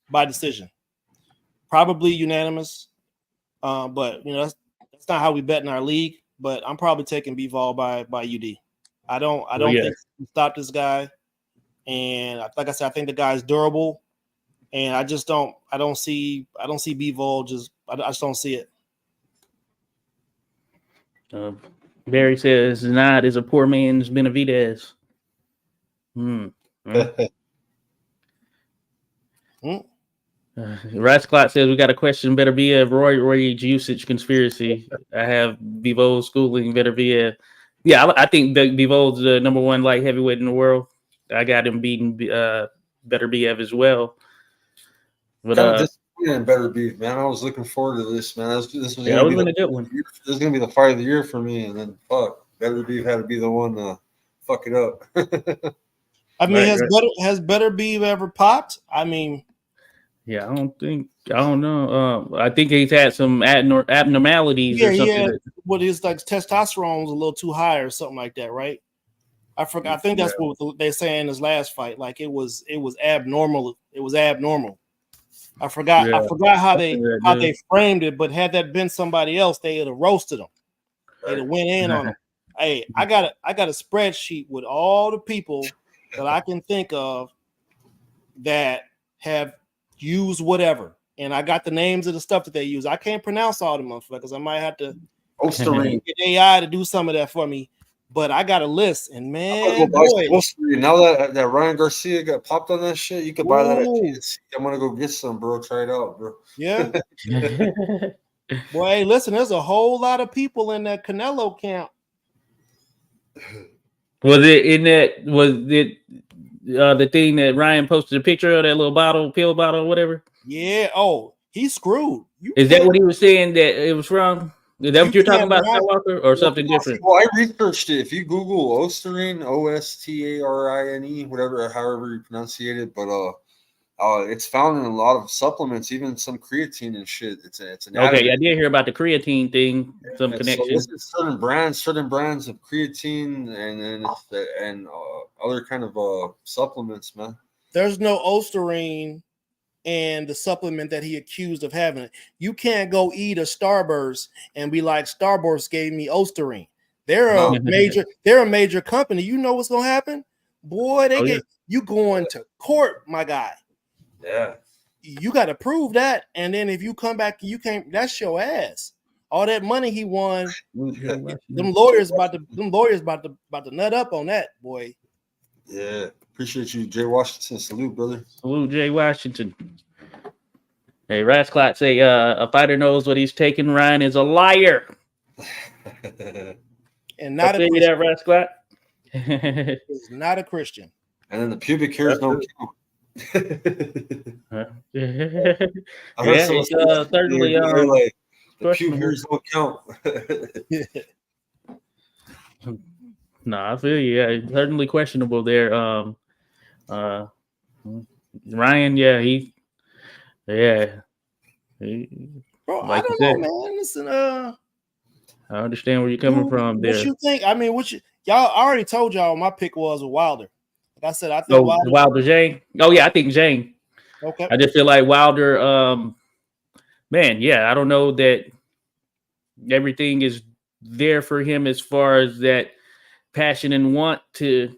by decision, probably unanimous. But that's not how we bet in our league. But I'm probably taking Bivol by UD. I don't think we can stop this guy. And like I said, I think the guy's durable. And I don't see Bivol. I just don't see it. Barry says Zanad is a poor man's Benavidez. Rasclot says we got a question. Better be a Roy Rage usage conspiracy. I have Bivol schooling Better be a. Yeah, I think Bivol's the number one light heavyweight in the world. I got him beating Better Bev as well. But Better Beef, man. I was looking forward to this, man. This was gonna be a good one. This is gonna be the fight of the year for me, and then Better Beef had to be the one to fuck it up. I mean, has Better Beef ever popped? I mean, Yeah, I don't know. I think he's had some abnormalities or something. Yeah. What is like testosterone was a little too high or something like that, right? I forgot. I think that's what they say in his last fight. Like it was abnormal. It was abnormal. I forgot. Yeah. I forgot how they framed it. But had that been somebody else, they would have roasted him. They'd have went in on him. Hey, I got a spreadsheet with all the people that I can think of that have used whatever, and I got the names of the stuff that they use. I can't pronounce all the motherfuckers. I might have to get AI to do some of that for me. But I got a list, and man, boy, now that Ryan Garcia got popped on that shit, you could buy that at GNC. I'm gonna go get some, bro. Try it out, bro. Yeah. Boy, hey, listen, there's a whole lot of people in that Canelo camp. Was it the thing that Ryan posted a picture of, that little pill bottle or whatever? Yeah. Oh, he's screwed. Is that what he was saying that it was from? Is that what you're talking about, Skywalker, or something different? Well, I researched it. If you Google Osterine, Osterine, whatever, however you pronounce it, but it's found in a lot of supplements, even some creatine and shit. It's an okay. I did hear about the creatine thing. Some connection. So certain brands of creatine and other kind of supplements, man. There's no Osterine and the supplement that he accused of having it. You can't go eat a Starburst and be like, Starburst gave me Osterine. They're a major company. You know what's gonna happen? Boy, you going to court, my guy. Yeah. You got to prove that. And then if you come back, you can't, that's your ass. All that money he won, them lawyers about to nut up on that, boy. Yeah. Appreciate you, Jay Washington. Salute, brother. Salute, Jay Washington. Hey, Rasclot say a fighter knows what he's taking. Ryan is a liar. And not a Christian. Rasclot. He's not a Christian. And then the pubic hairs don't count. Certainly the pubic hairs don't count. No, I feel you. Yeah, certainly questionable there. Ryan, bro, like I don't know, man. Listen, I understand where you're coming from there. What you think? I mean, y'all? I already told y'all my pick was Wilder. Like I said, I think Wilder Jane. Oh yeah, I think Jane. Okay. I just feel like Wilder. Man, yeah, I don't know that everything is there for him as far as that passion and want to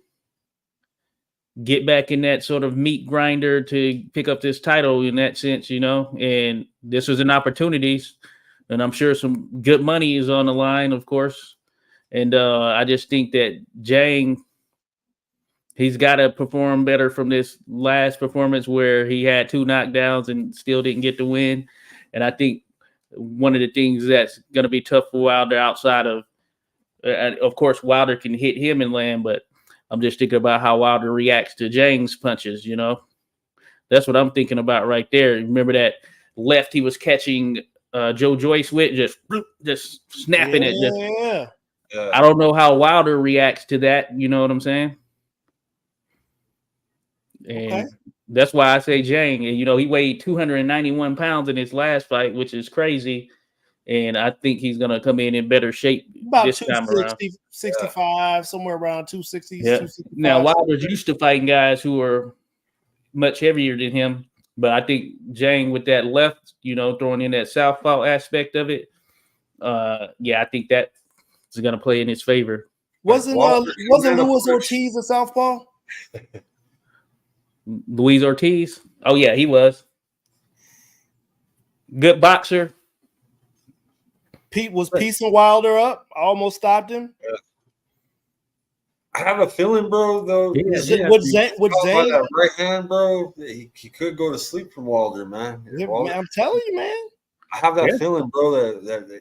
get back in that sort of meat grinder to pick up this title in that sense, and this was an opportunity, and I'm sure some good money is on the line, of course. And I just think that Jang, he's got to perform better from this last performance where he had 2 knockdowns and still didn't get the win. And I think one of the things that's going to be tough for Wilder outside of course, Wilder can hit him and land, but I'm just thinking about how Wilder reacts to Jang's punches, That's what I'm thinking about right there. Remember that left he was catching Joe Joyce with, just snapping it. Yeah. I don't know how Wilder reacts to that, you know what I'm saying? And that's why I say Jang. And, he weighed 291 pounds in his last fight, which is crazy. And I think he's going to come in better shape about this time around. 65, somewhere around 260. Yeah. Now, Wilder's used to fighting guys who are much heavier than him. But I think Jang with that left, throwing in that southpaw aspect of it, I think that is going to play in his favor. Wasn't Luis Ortiz a southpaw? Luis Ortiz? Oh, yeah, he was. Good boxer. Pete was piecing Wilder up. Almost stopped him. Yeah. I have a feeling, bro, though. Would Zane that right hand, bro? He could go to sleep from Wilder, man. Man, I'm telling you, man. I have that feeling, bro, that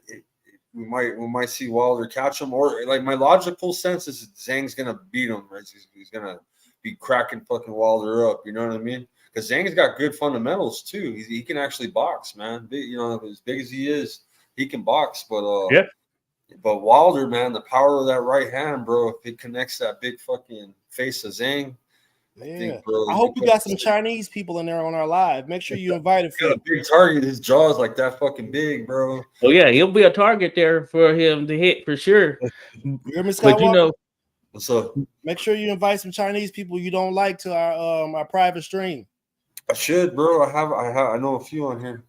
we might see Wilder catch him, or like my logical sense is Zhang's gonna beat him. Right? He's gonna be cracking fucking Wilder up. You know what I mean? Because Zhang's got good fundamentals too. He can actually box, man. As big as he is, he can box. But Wilder, man, the power of that right hand, bro. If it connects that big fucking face of Zhang, Yeah, I hope you got some Chinese people in there on our live. Make sure you invite a few. Got a big target. His jaw's like that fucking big, bro. Oh yeah, he'll be a target there for him to hit for sure. You hear me, But you know, what's up? Make sure you invite some Chinese people you don't like to our private stream. I should, bro. I know a few on here.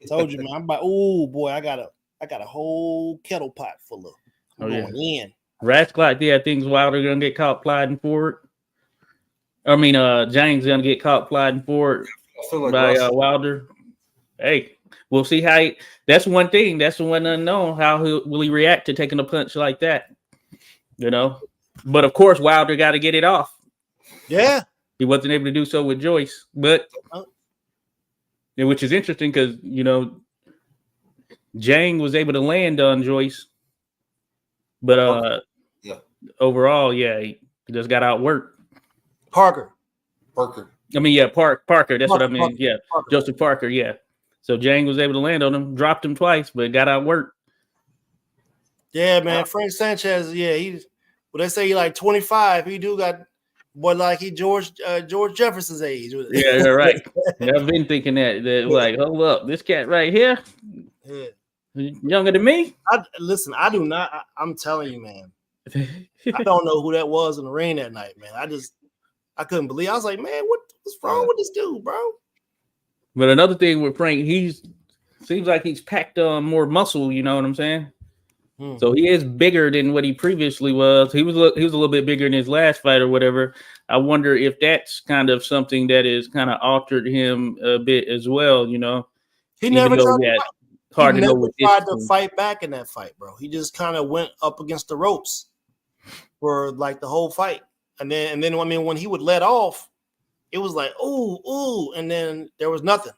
Told you, man. I'm like, oh boy, I got a whole kettle pot full of. Going in. Rasclot, yeah, things Wilder gonna get caught plotting forward. I mean, James gonna get caught plotting forward by Wilder. Hey, we'll see how. That's one thing. That's the one unknown. How will he react to taking a punch like that? You know, but of course Wilder got to get it off. Yeah, he wasn't able to do so with Joyce, but which is interesting because you know Jang was able to land on Joyce, but overall, he just got outworked. Parker. I mean, Parker. That's what I mean. Yeah, Parker. Joseph Parker. Yeah. So Jang was able to land on him, dropped him twice, but got outworked. Yeah, man. Frank Sanchez. Yeah, they say he like 25. He do got, but like he George Jefferson's age. Yeah, right. I've been thinking that like, hold up, this cat right here, younger than me. I do not. I'm telling you, man. I don't know who that was in the ring that night, man. I couldn't believe. I was like, man, what's wrong with this dude, bro? But another thing with Frank, seems like he's packed on more muscle. You know what I'm saying? So he is bigger than what he previously was. He was a little bit bigger in his last fight or whatever. I wonder if that's kind of something that is kind of altered him a bit as well. You know, he never tried to fight back in that fight, bro. He just kind of went up against the ropes for like the whole fight. And then I mean, when he would let off, it was like, ooh, and then there was nothing.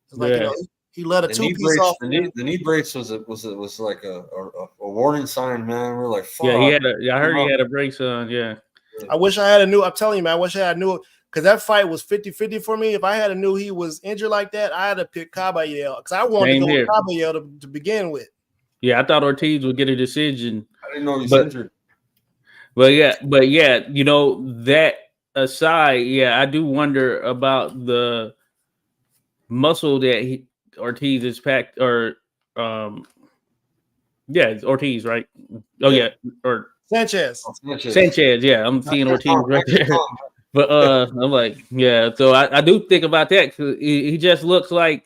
It's like, you know, he let a two-piece off. The knee brace was like a warning sign, man. We're like, fuck. Yeah, I heard he had a brace on, yeah. I wish I had I'm telling you, man, I wish I had knew, because that fight was 50-50 for me. If I had knew he was injured like that, I had to pick Caballero, because I wanted to go with Caballero to begin with. Yeah, I thought Ortiz would get a decision. I didn't know he was injured. But yeah, you know, that aside, I do wonder about the muscle that Ortiz is packed, or it's Ortiz, right? Oh yeah, or Sanchez. Yeah, I'm seeing Ortiz right there. But I'm like, so I do think about that, because he just looks like,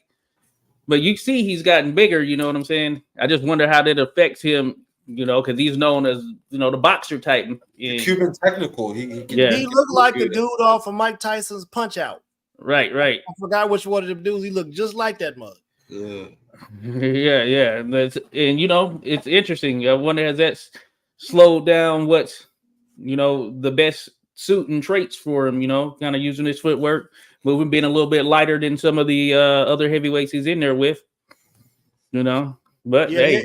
but you see he's gotten bigger, you know what I'm saying? I just wonder how that affects him, you know, because he's known as, you know, the boxer type. Cuban technical. He looked like the dude off of Mike Tyson's Punch Out. Right. I forgot which one of them dudes. He looked just like that mug. Yeah. And you know, it's interesting. I wonder, has that slowed down what's, you know, the best suit and traits for him, you know, kind of using his footwork, moving, being a little bit lighter than some of the other heavyweights he's in there with, you know. But they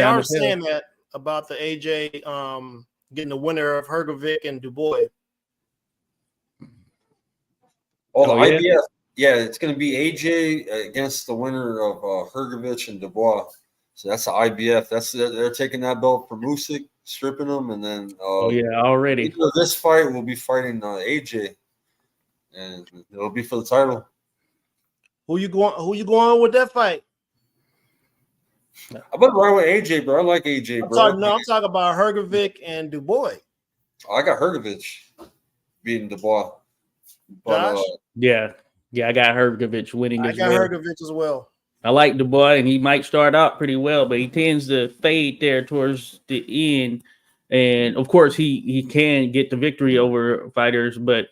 are saying that about the AJ getting the winner of Hrgovic and Dubois. Oh, the IBF. Yeah, it's going to be AJ against the winner of Hrgovic and Dubois. So that's the IBF. They're taking that belt from Usyk, stripping him, and then already this fight will be fighting AJ, and it'll be for the title. Who you going with that fight? I'm about to ride with AJ, bro. I like AJ, bro. I'm talking about Hrgovic and Dubois. I got Hrgovic beating Dubois. Josh? I got Hrgovic winning. I got Hrgovic as well. I like Dubois, and he might start out pretty well, but he tends to fade there towards the end. And of course, he can get the victory over fighters, but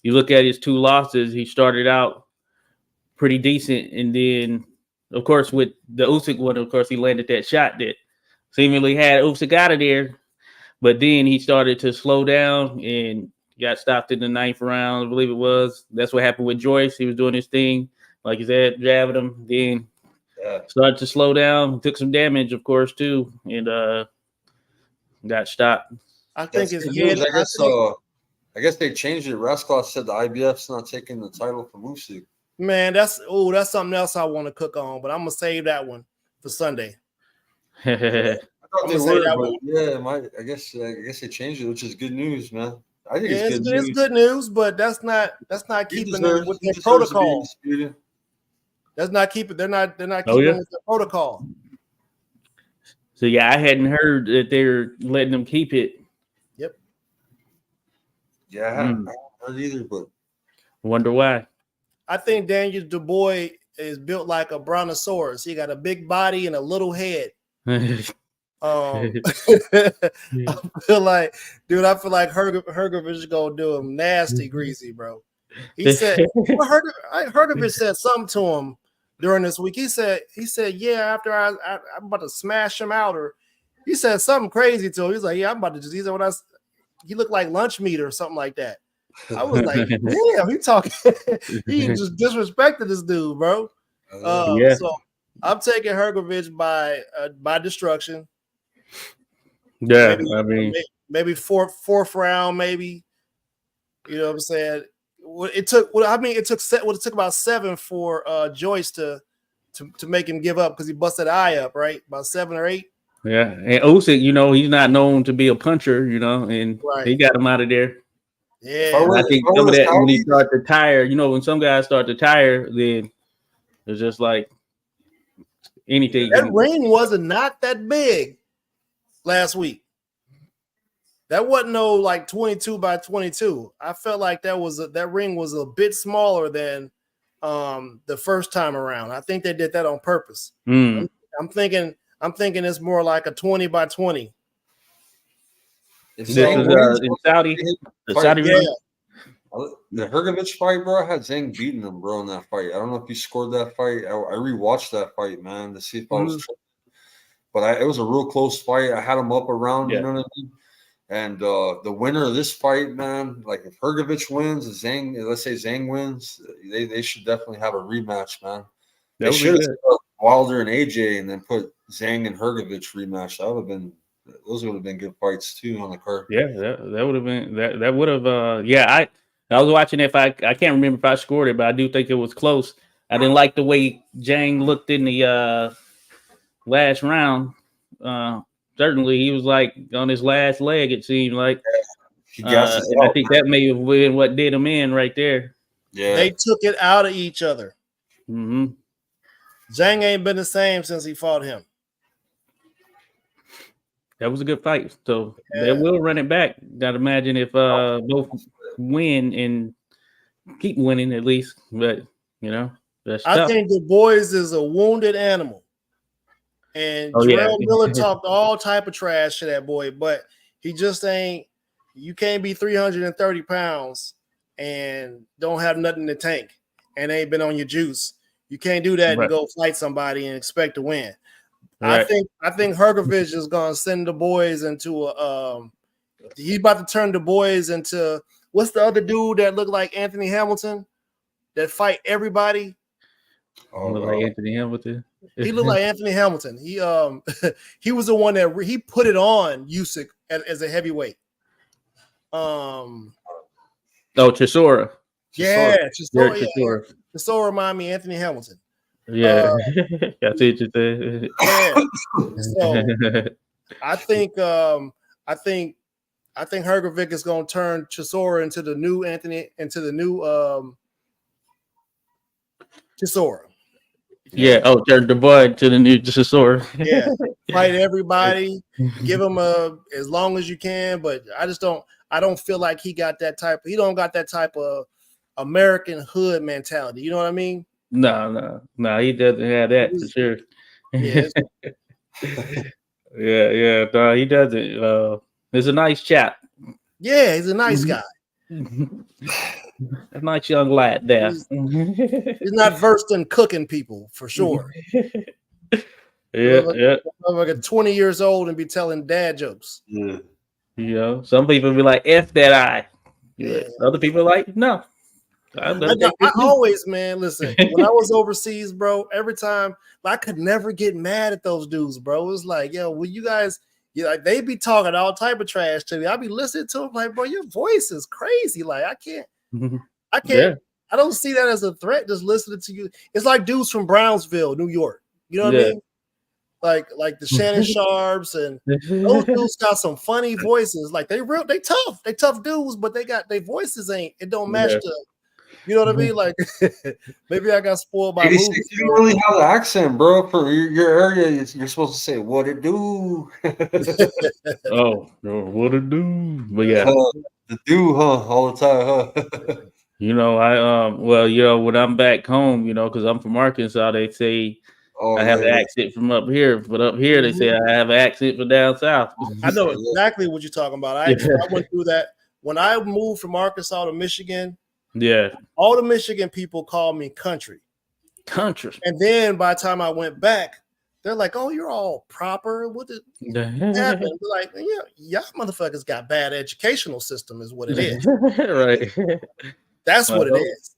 you look at his two losses, he started out pretty decent, and then of course with the Usyk one, of course he landed that shot that seemingly had Usyk out of there, but then he started to slow down and got stopped in the 9th round, I believe it was. That's what happened with Joyce. He was doing his thing, like he said, jabbing him, then started to slow down, took some damage, of course, too, and got stopped. I think it's I guess they changed it. Rasclot said the IBF's not taking the title from Usyk. Man, that's something else I want to cook on, but I'm gonna save that one for Sunday. I thought they were, but I guess they changed it, which is good news, man. I think it's good news, but that's not keeping them with their protocol. That's not keeping. They're not keeping with the protocol. So yeah, I hadn't heard that they're letting them keep it. Yep. Yeah, I haven't heard either, but wonder why. I think Daniel Dubois is built like a brontosaurus. He got a big body and a little head. I feel like Hergovich is gonna do him nasty, greasy, bro. He said Hergovich said something to him during this week. He said, yeah, after I'm about to smash him out, or he said something crazy to him. He's like, yeah, I'm about to just. He said, he looked like lunch meat or something like that. I was like, damn, he talking. He just disrespected this dude, bro. So I'm taking Hergovich by destruction. Yeah, maybe fourth round, maybe. You know what I'm saying? It took about 7 for Joyce to make him give up because he busted an eye up, right? About 7 or 8. Yeah, and Usyk, he's not known to be a puncher, and he got him out of there. Yeah, I think some of that when he started to tire, when some guys start to tire, then it's just like anything. That ring wasn't not that big last week. That wasn't no like 22 by 22. I felt like that ring was a bit smaller than the first time around. I think they did that on purpose. I'm thinking it's more like a 20 by 20. This is in Saudi. The Saudi ring. The Hergovich fight, bro, I had Zhang beating him, bro, in that fight. I don't know if he scored that fight. I rewatched that fight, man, to see if I was tripping. But it was a real close fight. I had him up around, you know what I mean? And the winner of this fight, man, like if Hergovich wins, let's say Zhang wins, they should definitely have a rematch, man. They should have put Wilder and AJ and then put Zhang and Hergovich rematch. Those would have been good fights too on the card. Yeah, that would have been that would have I was watching it. I can't remember if I scored it, but I do think it was close. I didn't like the way Zhang looked in the last round. Certainly, he was like on his last leg. It seemed like. And I think that may have been what did him in right there. Yeah, they took it out of each other. Mm-hmm. Zhang ain't been the same since he fought him. That was a good fight. So they will run it back. I'd imagine if both win and keep winning at least. But that's tough. I think the boys is a wounded animal. And Jarrell Miller talked all type of trash to that boy, but he just ain't. You can't be 330 pounds and don't have nothing in the tank and ain't been on your juice. You can't do that and go fight somebody and expect to win. Right. I think Hergovich is gonna send the boys into he's about to turn the boys into what's the other dude that looked like Anthony Hamilton that fight everybody? Like Anthony Hamilton. He looked like Anthony Hamilton. He he was the one that he put it on Usyk as a heavyweight. Chisora. Yeah, Chisora remind me of Anthony Hamilton. Yeah, that's interesting. Yeah. So I think Hergovich is going to turn Chisora into the new Chisora. Yeah. Turn the boy to the new Chisora. Yeah. Fight everybody. Give him as long as you can, but I don't feel like he don't got that type of American hood mentality. You know what I mean? No, he doesn't have that for sure. Yeah. No, he doesn't. He's a nice chap. Yeah, he's a nice guy. A nice young lad there. He's not versed in cooking people for sure. Yeah. I'm like 20 years old and be telling dad jokes. Yeah. Some people be like, F that eye. Yeah. Other people are like, no. I always, man, listen, when I was overseas, bro, every time I could never get mad at those dudes, bro. It was like, yo, will you guys, they be talking all type of trash to me. I be listening to them like, bro, your voice is crazy. Like, I can't, I don't see that as a threat just listening to you. It's like dudes from Brownsville, New York. You know what I mean? like the Shannon Sharps, and those dudes got some funny voices. Like they tough dudes, but their voices don't match the. You know what I mean? Like maybe I got spoiled by movies. You don't really have the accent, bro. For your area, you're supposed to say "what it do." Oh, what it do? But yeah, the do, huh? All the time, huh? You know, well, you know, when I'm back home, you know, because I'm from Arkansas, they say I have an accent from up here, but up here they say I have an accent from down south. I know exactly what you're talking about. I went through that when I moved from Arkansas to Michigan. Yeah, all the Michigan people call me country. And then by the time I went back, they're like, "Oh, you're all proper. What did happen?" Like, y'all motherfuckers got bad educational system, is what it is. Right. That's what it is.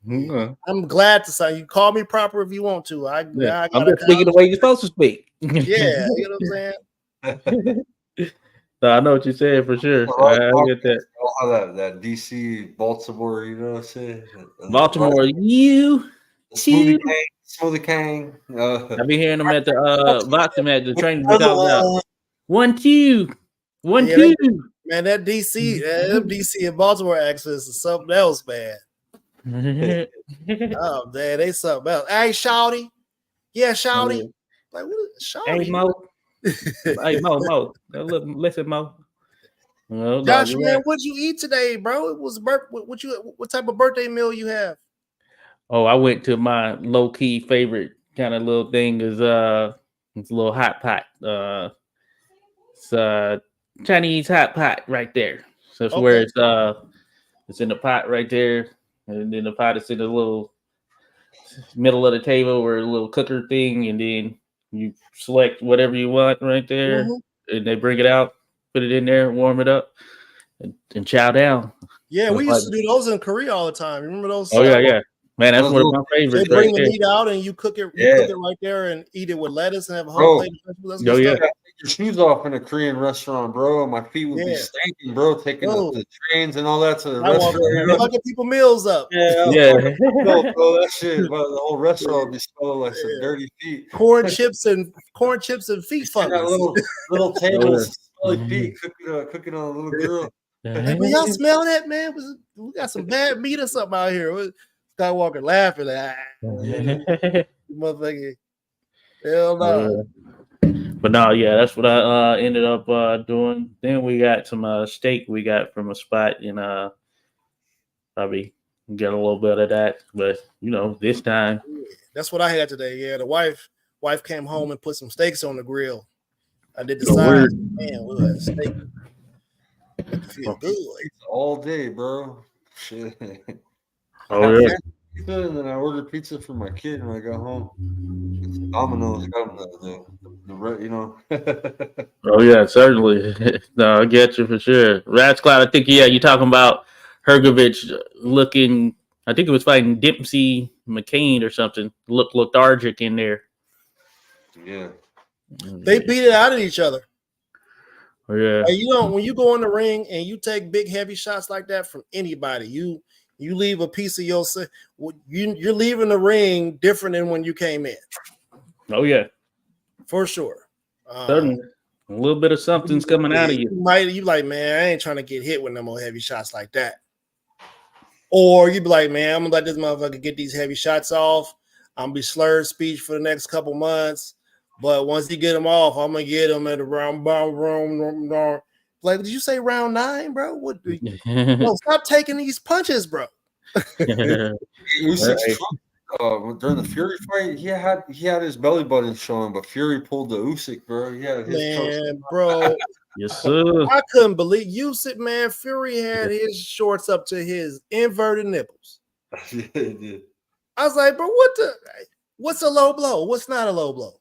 Mm-hmm. I'm glad to say you call me proper if you want to. I'm just speaking the way you're supposed to speak. Yeah, you know what I'm saying. No, I know what you're saying for sure. I get that. That DC, Baltimore, you know what I'm saying? Baltimore, Smoothie King. I be hearing them at the boxing match, the training without doubt. 1 2. 1 2. Man, that DC and Baltimore accents is something else, man. Oh man, they something else. Hey, Shawty. Yeah, Shawty. Like what is Shawty? Hey, Mo. Hey, Mo. Listen, Mo. Well, Josh, man, what'd you eat today, bro? It was what type of birthday meal you have? Oh, I went to my low key favorite kind of little thing is it's a little hot pot. It's Chinese hot pot right there. So it's where it's in the pot right there, and then the pot is in the little middle of the table or a little cooker thing, and then you select whatever you want right there, and they bring it out, put it in there, warm it up, and chow down. Yeah, we used to do those in Korea all the time. Remember those? Oh yeah. Man, that's one of my favorites. They bring the meat out and you cook it right there and eat it with lettuce and have a whole plate of vegetables. That's good stuff. Take your shoes off in a Korean restaurant, bro. My feet would be stinking, bro. Taking up the trains and all that to the restaurant. Fucking people meals up. Yeah. Bro, that shit, bro, the whole restaurant would be smelling like some dirty feet. Corn chips and feet fungus. Little tables, smelly feet cooking on a little girl. Hey, man, y'all smell that, man? We got some bad meat or something out here. Skywalker laughing like, motherfucker. Hell no. But no, that's what I ended up doing. Then we got some steak we got from a spot in probably get a little bit of that. But this time. That's what I had today. Yeah, the wife came home and put some steaks on the grill. I did the sides. Man, what was that steak? It feel good. All day, bro. Shit. Oh yeah. And then I ordered pizza for my kid when I got home. Domino's got the Oh yeah, certainly. No, I get you for sure. Rats Cloud, I think you're talking about Hergovich looking. I think it was fighting Dempsey McCain or something. Looked lethargic in there. Yeah. They beat it out of each other. Oh, yeah. And when you go in the ring and you take big heavy shots like that from anybody, you leave a piece of yourself. You're leaving the ring different than when you came in. Oh yeah, for sure. Certainly, a little bit of something's coming out of you. You like, man, I ain't trying to get hit with no more heavy shots like that. Or you be like, man, I'm gonna let this motherfucker get these heavy shots off. I'm gonna be slurred speech for the next couple months. But once he get them off, I'm gonna get him at around round. Like, did you say round 9, bro? What? No, stop taking these punches, bro. During the Fury fight, he had his belly button showing, but Fury pulled the Usyk, bro. Yeah, bro. Yes, sir. I couldn't believe Usyk, man. Fury had his shorts up to his inverted nipples. Yeah. I was like, bro, what's a low blow? What's not a low blow?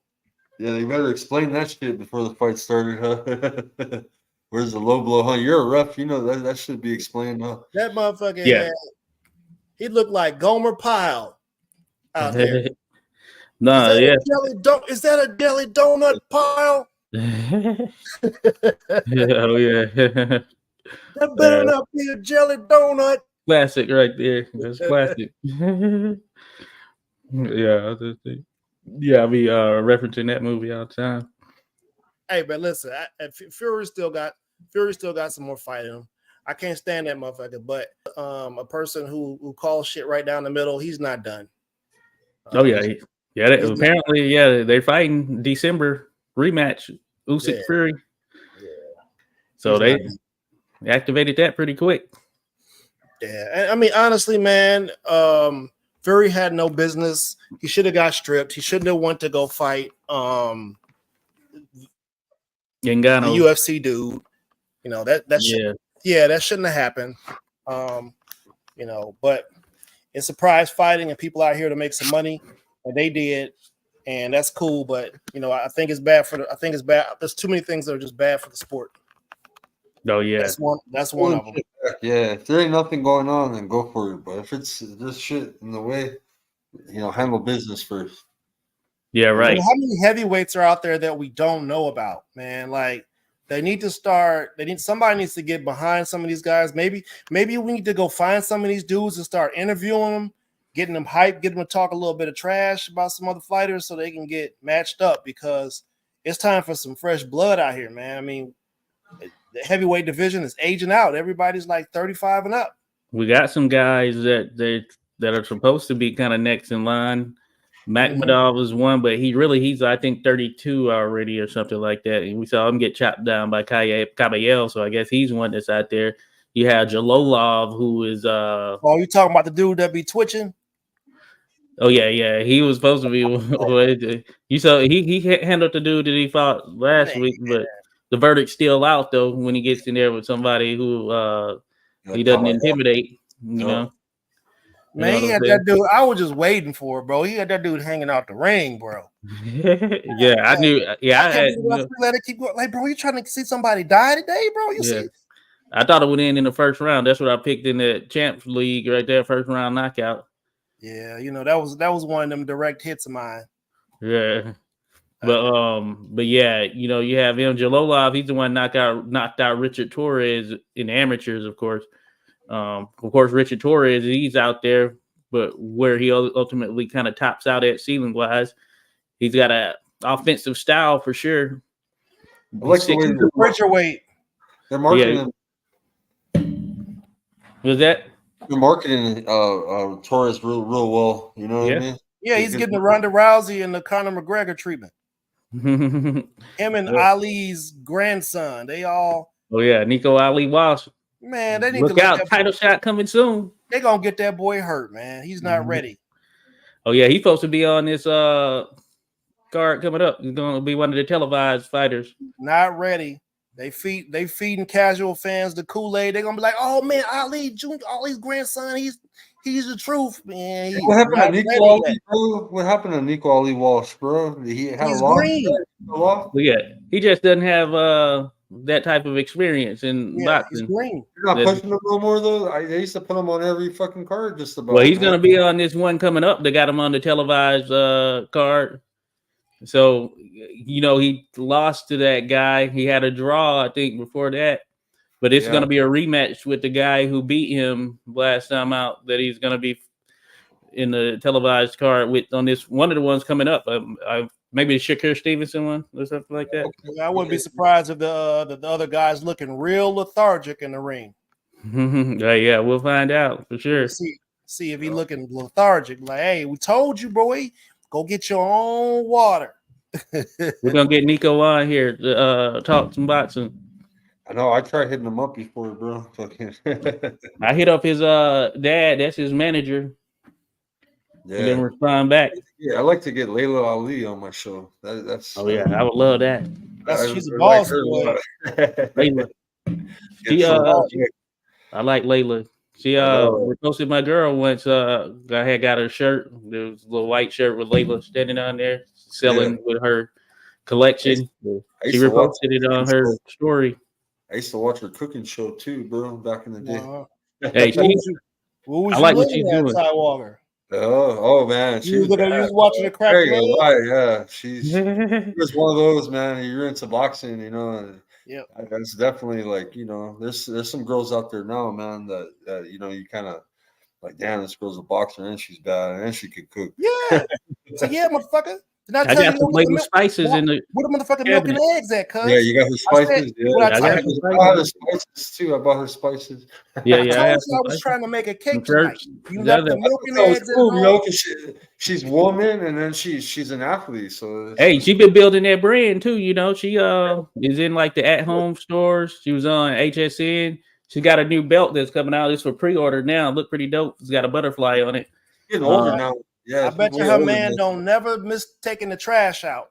Yeah, they better explain that shit before the fight started, huh? Where's the low blow, huh? You're a ref, that should be explained, huh? That motherfucker, he looked like Gomer Pyle out there. No, is that a deli donut pile? Oh yeah. That better not be a jelly donut. Classic right there. That's classic. Yeah, I just think. Yeah, I'll be referencing that movie all the time. Hey, but listen, Fury still got some more fight in him. I can't stand that motherfucker. But a person who calls shit right down the middle, he's not done. Apparently, they're fighting December rematch Usyk Fury. Yeah. So they activated that pretty quick. Yeah, I mean, honestly, man, Fury had no business. He should have got stripped. He shouldn't have went to go fight the UFC dude. You know, that shouldn't have happened. But it's surprise fighting and people out here to make some money, and they did, and that's cool. But I think it's bad There's too many things that are just bad for the sport. Oh yeah, that's one of them. Yeah, if there ain't nothing going on, then go for it. But if it's this shit in the way, handle business first. Yeah, right. How many heavyweights are out there that we don't know about, man? Like somebody needs to get behind some of these guys. Maybe we need to go find some of these dudes and start interviewing them, getting them hyped, getting them to talk a little bit of trash about some other fighters so they can get matched up, because it's time for some fresh blood out here, man. I mean, the heavyweight division is aging out. Everybody's like 35 and up. We got some guys that are supposed to be kind of next in line. Makhmudov is one, but he's I think 32 already or something like that. And we saw him get chopped down by Caballero, so I guess he's one that's out there. You have Jalolov, who is you talking about the dude that be twitching? Oh yeah. He was supposed to be. You saw he handled the dude that he fought last week, but the verdict's still out though when he gets in there with somebody who he doesn't intimidate. Man, he had that dude. I was just waiting for it, bro. He had that dude hanging out the ring, bro. Yeah, I knew. Yeah, let it keep going. Like, bro, you trying to see somebody die today, bro? See? I thought it would end in the first round. That's what I picked in the Champs League right there, first round knockout. Yeah, that was one of them direct hits of mine. Yeah, but yeah, you have him, Jalolov. He's the one knocked out Richard Torres in amateurs, of course. Of course, Richard Torres, he's out there, but where he ultimately kind of tops out at ceiling wise, he's got an offensive style for sure. I like the way weight. They're marketing. Was that? They're marketing Torres real well. You know what I mean? Yeah, he's getting the Ronda Rousey and the Conor McGregor treatment. Him and Ali's grandson, they all. Oh yeah, Nico Ali Walsh. Man, they need look to out! Title shot coming soon. They're gonna get that boy hurt, man. He's not ready. Oh yeah, he's supposed to be on this card coming up. He's gonna be one of the televised fighters. Not ready. They feeding casual fans the Kool-Aid. They're gonna be like, "Oh man, Ali's grandson. He's the truth, man." What happened to Nico Ali, bro? What happened to Nico Ali Walsh, bro? He had he's green. Yeah, he just doesn't have that type of experience in boxing. He's green. You're not pushing him no more though. They used to put him on every fucking card just about. Well, he's gonna be on this one coming up. They got him on the televised card. So he lost to that guy. He had a draw, I think, before that. But it's gonna be a rematch with the guy who beat him last time out. That he's gonna be in the televised card on this one of the ones coming up. Maybe the Shakur Stevenson one or something like that. I wouldn't be surprised if the other guy's looking real lethargic in the ring. Yeah, we'll find out for sure. See if he's looking lethargic. Like, hey, we told you, boy, go get your own water. We're gonna get Nico on here to talk some boxing. I know. I tried hitting him up before, bro. I hit up his dad. That's his manager. Yeah. He didn't respond back. Yeah, I like to get Layla Ali on my show. That's. Oh yeah, I would love that. She's a boss. Layla. I like Layla. She reposted my girl once. I had got her shirt. There was a little white shirt with Layla standing on there selling with her collection. She reposted it on her story. I used to watch her cooking show too, bro, back in the day. Hey, I like what she's doing. Walker? Oh man, she was watching the crack. Yeah, she was one of those, man. You're into boxing, Yeah, that's definitely like there's some girls out there now, man, that you kind of like, damn, this girl's a boxer and she's bad and she could cook. Yeah, so yeah, motherfucker. Did I got some flavor spices in the. Where the motherfucking milk and eggs at, cuz? Yeah, you got her spices. I got her spices too. I bought her spices. Yeah. I told you I was trying to make a cake tonight. You left the milk and eggs at cool, home. you know, 'cause she's woman and then she's an athlete. So hey, she been building that brand too. You know, she is in like the at-home stores. She was on HSN. She got a new belt that's coming out. It's for pre-order now. Look pretty dope. It's got a butterfly on it. Getting older now. Yeah, I bet you her man don't never miss taking the trash out.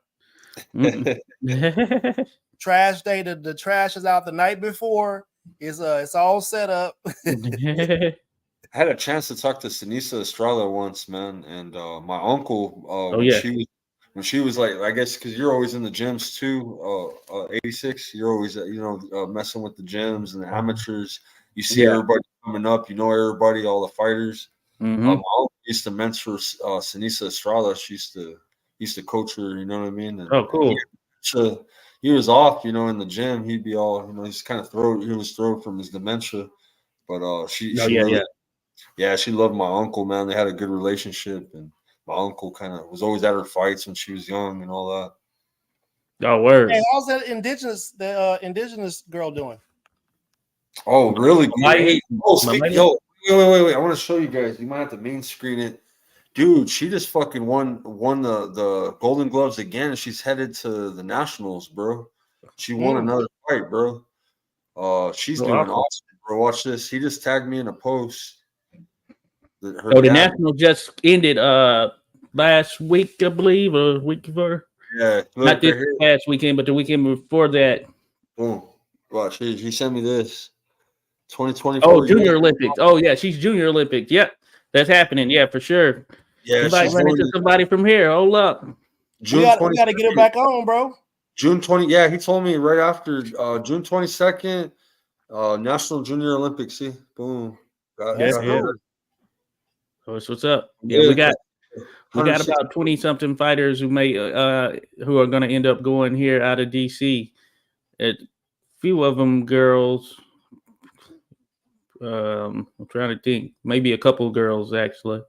Trash day, the trash is out the night before. It's all set up. I had a chance to talk to Sinisa Estrella once, man, and my uncle. When she was like, I guess because you're always in the gyms too. 86, you're always messing with the gyms and the amateurs. You see everybody coming up. You know everybody, all the fighters. My uncle used to mentor Sinisa Estrella. She used to coach her. You know what I mean? And, cool. He was off, in the gym. He'd be all, he's kind of he was thrown from his dementia. But she loved my uncle, man. They had a good relationship, and my uncle kind of was always at her fights when she was young and all that. Oh, word. Hey, how's that indigenous girl doing? Oh, really? Wait. I want to show you guys. You might have to main screen it. Dude, she just fucking won the Golden Gloves again, and she's headed to the Nationals, bro. She won another fight, bro. She's doing awesome, bro. Watch this. He just tagged me in a post. The Nationals just ended last week, I believe, or a week before. Yeah, not this past weekend, but the weekend before that. Boom. Watch. He sent me this. 2024. Oh, Junior Olympics. Oh, yeah, she's Junior Olympics. Yep, that's happening. Yeah, for sure. Yeah, somebody run into somebody from here. Hold up. We got to get her back on, bro. June 20. Yeah, he told me right after June 22nd, National Junior Olympics. See, boom. Got what's up? Yeah, we got about 20-something fighters who who are going to end up going here out of DC. A few of them girls. I'm trying to think. Maybe a couple girls actually.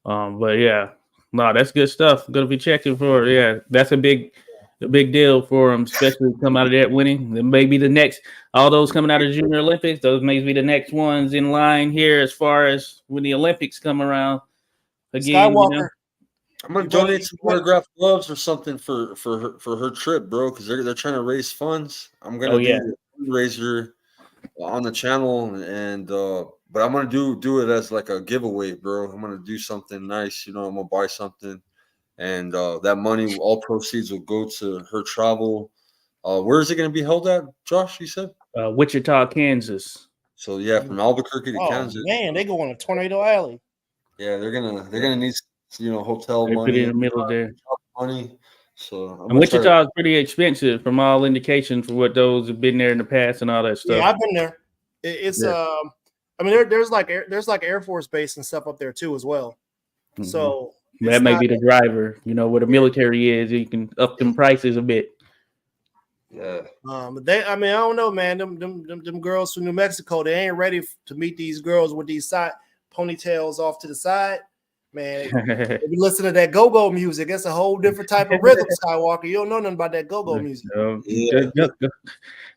But yeah, no, that's good stuff. I'm gonna be checking for it. Yeah, that's a big deal for them, especially come out of that winning. Then maybe the next, all those coming out of Junior Olympics, those may be the next ones in line here as far as when the Olympics come around again. Skywalker. I'm gonna donate some autographed gloves or something for her trip, bro, because they're trying to raise funds. I'm gonna do a fundraiser on the channel, and but I'm gonna do it as like a giveaway, bro. I'm gonna do something nice, I'm gonna buy something, and that money, all proceeds will go to her travel. Where is it gonna be held at, Josh? You said Wichita, Kansas. So yeah, from Albuquerque to Kansas. Man, they go on a tornado alley. Yeah, they're gonna need hotel they money. Put it in the middle there. Money. So and Wichita is pretty expensive from all indications for what those have been there in the past and all that stuff. Yeah, I've been there. It's I mean, there's like Air Force Base and stuff up there too as well. Mm-hmm. So that may be the driver. Where the military is, you can up them prices a bit. Yeah. I don't know, man. Them girls from New Mexico, they ain't ready to meet these girls with these side ponytails off to the side. Man, if you listen to that go-go music, it's a whole different type of rhythm, Skywalker. You don't know nothing about that go-go music.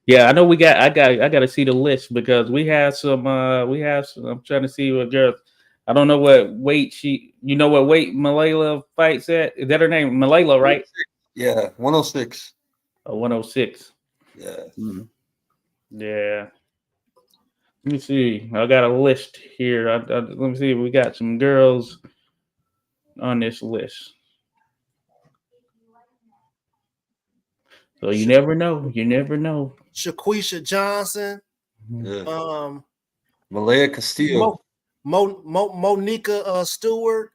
Yeah, I know I got to see the list because we have some. I'm trying to see what girls. I don't know what weight what weight Malayla fights at. Is that her name? Malayla, right? Yeah, 106. 106. Yeah. Mm-hmm. Yeah. Let me see. I got a list here. Let me see if we got some girls on this list. So you never know. Shaquisha Johnson. Yeah. Malaya Castillo. Monica Stewart.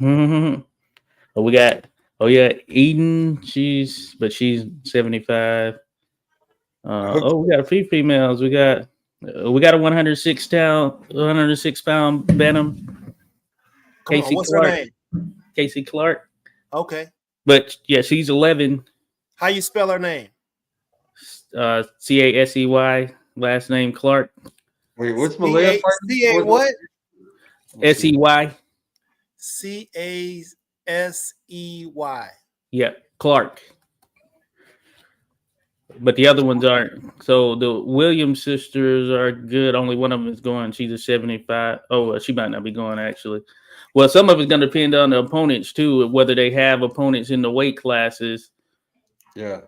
Mm-hmm. We got Eden. She's 75. We got a few females. We got a 106 pound Bantam. Casey Clark. Okay. But yeah, she's 11. How you spell her name? Casey. Last name Clark. Wait, what's Malaya? C-A what? SEY. C-A S-E-Y. Yeah, Clark. But the other ones aren't. So the Williams sisters are good. Only one of them is going. She's a 75. Oh, she might not be going actually. Well, some of it's going to depend on the opponents too, whether they have opponents in the weight classes. Yeah.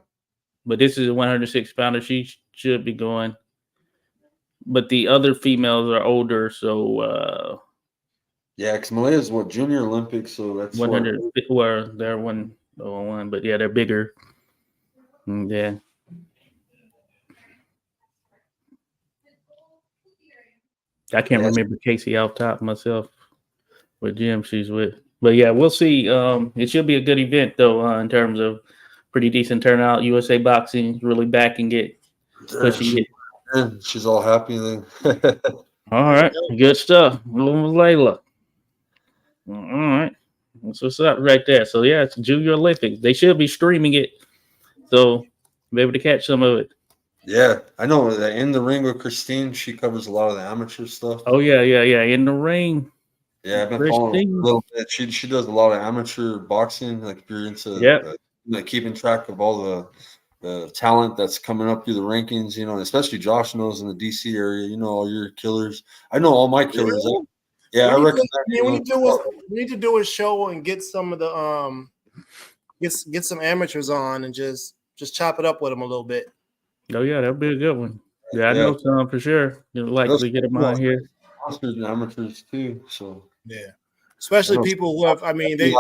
But this is a 106 pounder. She should be going. But the other females are older, so yeah, because Malaya's what, Junior Olympics, so that's 100. Well, they're 101, but yeah, they're bigger. Yeah. I can't remember Casey off top myself. What gym she's with, but yeah, we'll see. It should be a good event though, in terms of pretty decent turnout. USA Boxing really backing it, pushing it. She's all happy then. All right, good stuff, Layla. All right, that's what's up right there. So yeah, it's Junior Olympics. They should be streaming it, so be able to catch some of it. Yeah, I know that In the Ring with Christine. She covers a lot of the amateur stuff. Oh yeah. In the ring. Yeah, I've been following her a little bit. She does a lot of amateur boxing. Like if you're into like keeping track of all the talent that's coming up through the rankings, especially Josh knows in the DC area. All your killers. I know all my killers. Yeah, I reckon. We need to do a show and get some of the get some amateurs on and just chop it up with them a little bit. Oh yeah, that'd be a good one. Yeah, I know some for sure. You'd like to get them on here. Amateurs too, so yeah, especially people who have. I mean, they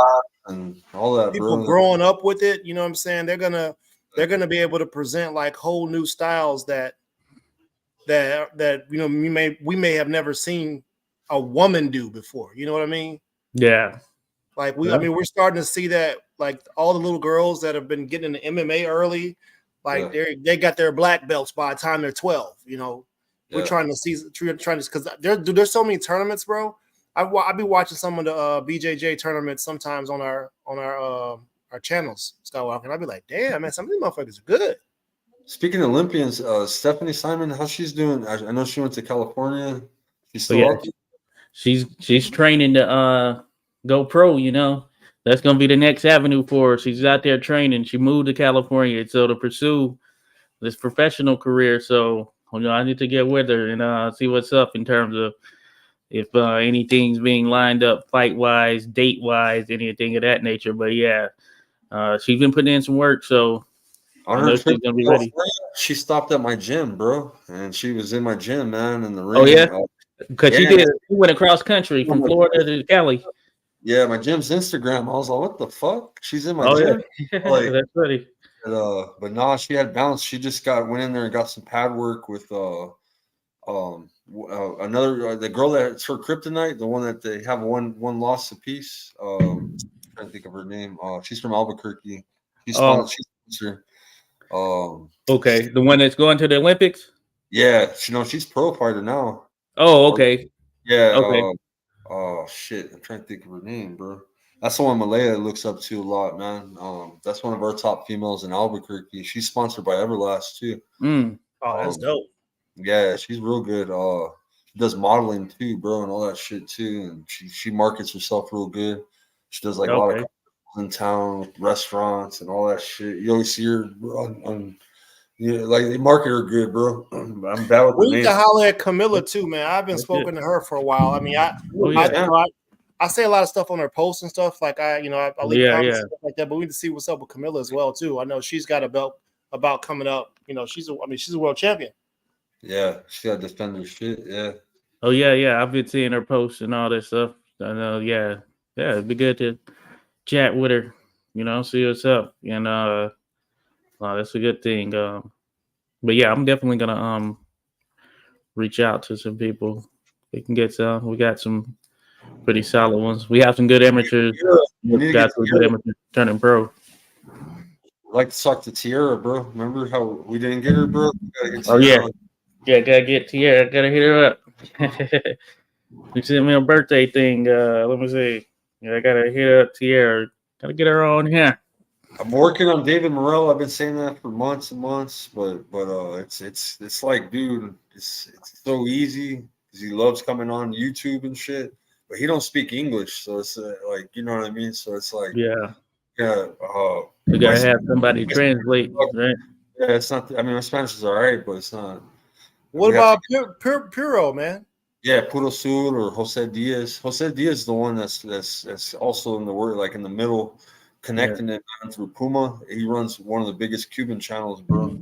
and all that people growing up with it. You know what I'm saying? They're gonna be able to present like whole new styles that we may have never seen a woman do before. You know what I mean? Yeah. Like we're starting to see that. Like all the little girls that have been getting into MMA early, like they got their black belts by the time they're 12. We're trying to because there's so many tournaments, bro. I be watching some of the BJJ tournaments sometimes on our channels, Skywalker, and I'd be like, damn, man, some of these motherfuckers are good. Speaking of Olympians, Stephanie Simon, how she's doing? I know she went to California. She's still she's training to go pro. That's gonna be the next avenue for her. She's out there training. She moved to California to pursue this professional career. So I need to get with her and see what's up in terms of if anything's being lined up fight wise, date wise, anything of that nature. But yeah, she's been putting in some work, so I know she's gonna be ready. She stopped at my gym, bro, and she was in my gym, man, in the ring. Oh yeah, because she went across country from Florida to Cali. Yeah, my gym's Instagram. I was like, what the fuck? She's in my gym. Yeah. Like, that's funny. But no, she had bounce. She just went in there and got some pad work with another the girl that's for Kryptonite, the one that they have one loss apiece. I'm trying to think of her name. She's from Albuquerque. She's sponsor. Okay, the one that's going to the Olympics. Yeah, she's pro fighter now. Oh, okay. Yeah. Okay. Oh shit! I'm trying to think of her name, bro. That's the one Malaya looks up to a lot, man. That's one of our top females in Albuquerque. She's sponsored by Everlast too. Mm. Oh, that's dope. Yeah, she's real good. She does modeling too, bro, and all that shit too. And she markets herself real good. She does like a lot of in town with restaurants and all that shit. You always see her on like they market her good, bro. I'm bad with we need to holler at Camilla too, man. I've been spoken to her for a while. I mean, I say a lot of stuff on her posts and stuff. Like I leave comments and stuff like that. But we need to see what's up with Camilla as well too. I know she's got a belt about coming up. She's a world champion. Yeah, she got to defend her shit. Yeah. Oh yeah. I've been seeing her posts and all that stuff. I know. Yeah. It'd be good to chat with her. See what's up. And that's a good thing. But yeah, I'm definitely gonna reach out to some people. We can get some. We got some pretty solid ones. We have some good amateurs. We got some good amateurs turning pro. I'd like to talk to Tierra, bro. Remember how we didn't get her, bro? Oh yeah. Yeah, gotta get Tierra. Gotta hit her up. You sent me a birthday thing. Let me see. Yeah, I gotta hit up Tierra. Gotta get her on here. I'm working on David Morrell. I've been saying that for months and months, but it's like, dude, it's so easy because he loves coming on YouTube and shit. but he don't speak English, so it's like, you know what I mean. So it's like, yeah, yeah, you gotta have somebody translate, right? yeah, it's not. I mean, my Spanish is all right, but it's not. What about Puro, man? Yeah, Puro Sur or Jose Diaz. Jose Diaz is the one that's also in the word, like in the middle, connecting it through Puma. He runs one of the biggest Cuban channels, bro.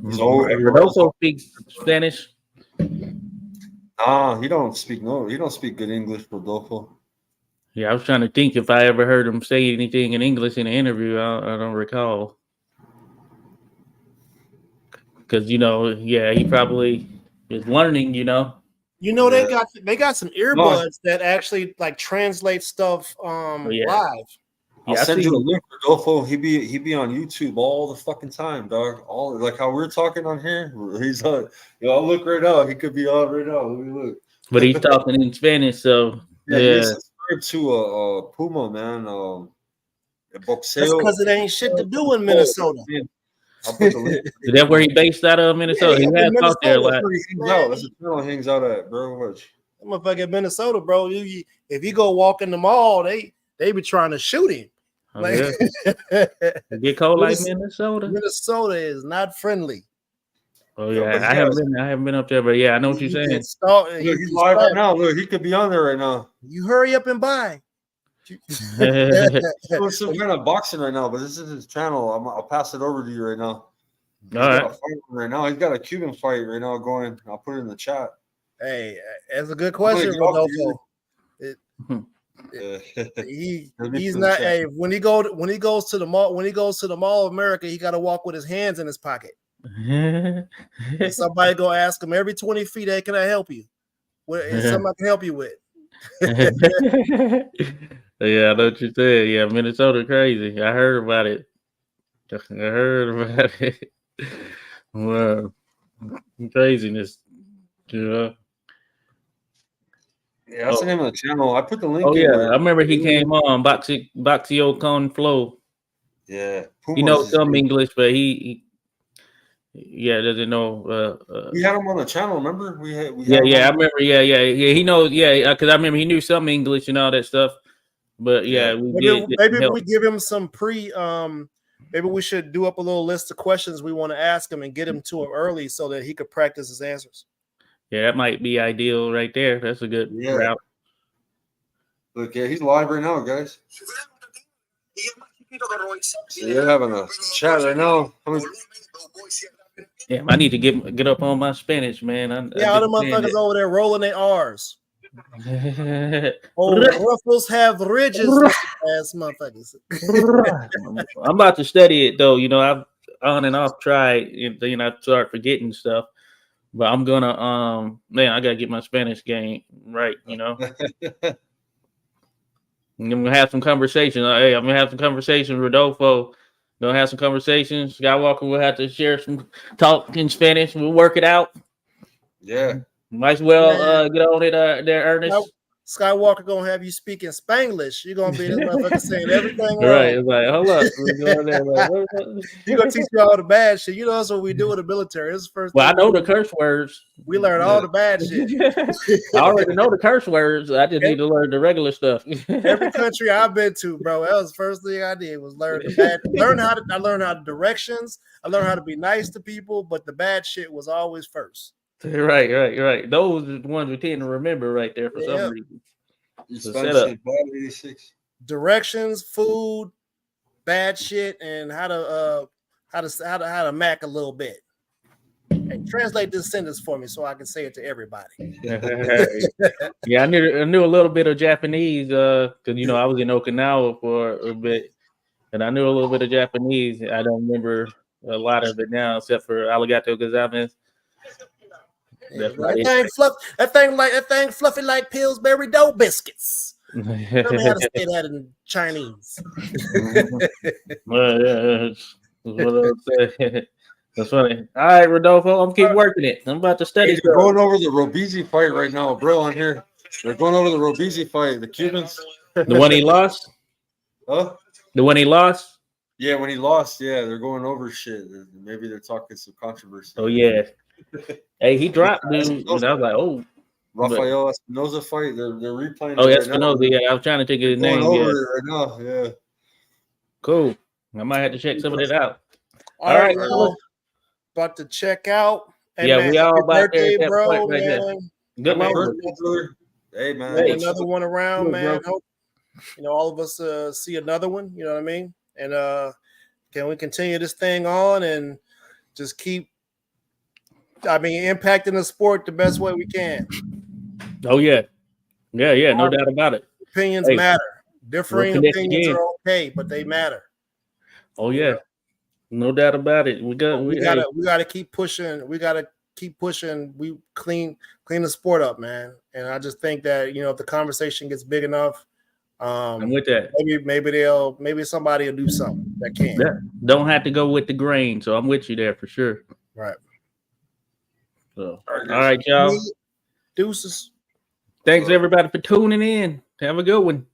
He's old. Rodolfo speaks Spanish. Nah, he don't speak good English, Rodolfo. Yeah, I was trying to think if I ever heard him say anything in English in an interview. I don't recall. Because he probably is learning. They got some earbuds that actually like translate stuff live. I'll send you a link, Rodolfo. He be on YouTube all the fucking time, dog. All like how we're talking on here. He's on. I'll look right now. He could be on right now. Let me look. But he's talking in Spanish, so He's subscribed to Puma, man. That's because it ain't shit to do in Minnesota. I'll put the link. Is that where he based out of, Minnesota? Yeah, he has out there a lot. That's the channel he hangs out at, bro. Watch. I'm motherfucking Minnesota, bro. If you go walk in the mall, they be trying to shoot him. Oh, yeah. Get cold like Minnesota. Minnesota is not friendly. Oh yeah, I haven't been up there, but yeah, I know what you're saying. He's live right now. Look, he could be on there right now. You hurry up and buy. Doing some kind of boxing right now, but this is his channel. I'll pass it over to you right now. He's got a fight right now. He's got a Cuban fight right now going. I'll put it in the chat. Hey, that's a good question, Rodolfo. He's not. Hey, when he goes to the Mall of America, he got to walk with his hands in his pocket. Somebody go ask him every 20 feet, hey, can I help you? What something I can help you with? Yeah, I know what you said. Yeah, Minnesota crazy. I heard about it. Wow, craziness. Yeah, that's the name of the channel. I put the link. Oh yeah, I remember he came on Boxio Con Flow. Yeah, he knows some English, but he doesn't know. We had him on the channel. Remember? We had I remember. Yeah. He knows. Yeah, because I remember he knew some English and all that stuff. But maybe we give him some maybe we should do up a little list of questions we want to ask him and get him to him early so that he could practice his answers. Yeah, that might be ideal right there. That's a good route. Look, he's live right now, guys. So you're having a chat right now. Yeah, I need to get up on my Spanish, man. All the motherfuckers over there rolling their R's. Ruffles have ridges, ass motherfuckers. I'm about to study it though. I've on and off tried, I start forgetting stuff. But I'm gonna I gotta get my Spanish game right, I'm gonna have some conversations. Hey, I'm gonna have some conversations, Rodolfo. Gonna have some conversations. Skywalker will have to share some talk in Spanish. We'll work it out. Yeah. Might as well get on it there, Ernest. Skywalker gonna have you speaking Spanglish. You're gonna be this motherfucker saying everything wrong. Right. It's like, hold up. You're gonna teach you all the bad shit. That's what we do in the military. This is the first I know the curse words. We learn all the bad shit. I already know the curse words. I just need to learn the regular stuff. Every country I've been to, bro, that was the first thing I did was learn the bad. I learned how to directions. I learned how to be nice to people, but the bad shit was always first. Right. Those are the ones we tend to remember right there for some reason. Directions, food, bad shit, and how to Mac a little bit. Hey, translate this sentence for me so I can say it to everybody. Yeah, I knew a little bit of Japanese because I was in Okinawa for a bit, and I knew a little bit of Japanese. I don't remember a lot of it now, except for arigato gozaimasu. That thing fluffy like Pillsbury dough biscuits. Tell me how to say that in Chinese. That's funny. All right, Rodolfo, I'm keep working it. I'm about to study. They're going over the Robeisy fight right now, bro. On here, they're going over the Robeisy fight. The Cubans. The one he lost. Huh? The one he lost. Yeah, when he lost. Yeah, they're going over shit. Maybe they're talking some controversy. Oh yeah. Hey, he dropped dude. And I was like, oh. Rafael Espinoza fight. They're replaying. Oh, it Espinoza. right now. Yeah, I was trying to think of his Going name. over Yeah, it right now. Yeah. cool. I might have to check some of that out. All right, well, about to check out. Hey, yeah, man, we all happy about there birthday, at that bro, point right man. there. Good Happy luck. birthday, brother. Hey, man. Hey, another one around, Good, man. bro. Hope all of us see another one. You know what I mean? And can we continue this thing on and just keep, impacting the sport the best way we can? Oh yeah, no doubt about it. Opinions matter. Differing opinions again. are okay, but they matter. Oh yeah, no doubt about it. We gotta keep pushing. We gotta keep pushing. We clean the sport up, man. And I just think that if the conversation gets big enough, I'm with that. Maybe somebody will do something that can. Yeah. Don't have to go with the grain. So I'm with you there for sure. Right. So all right, y'all. Deuces. Thanks everybody for tuning in. Have a good one.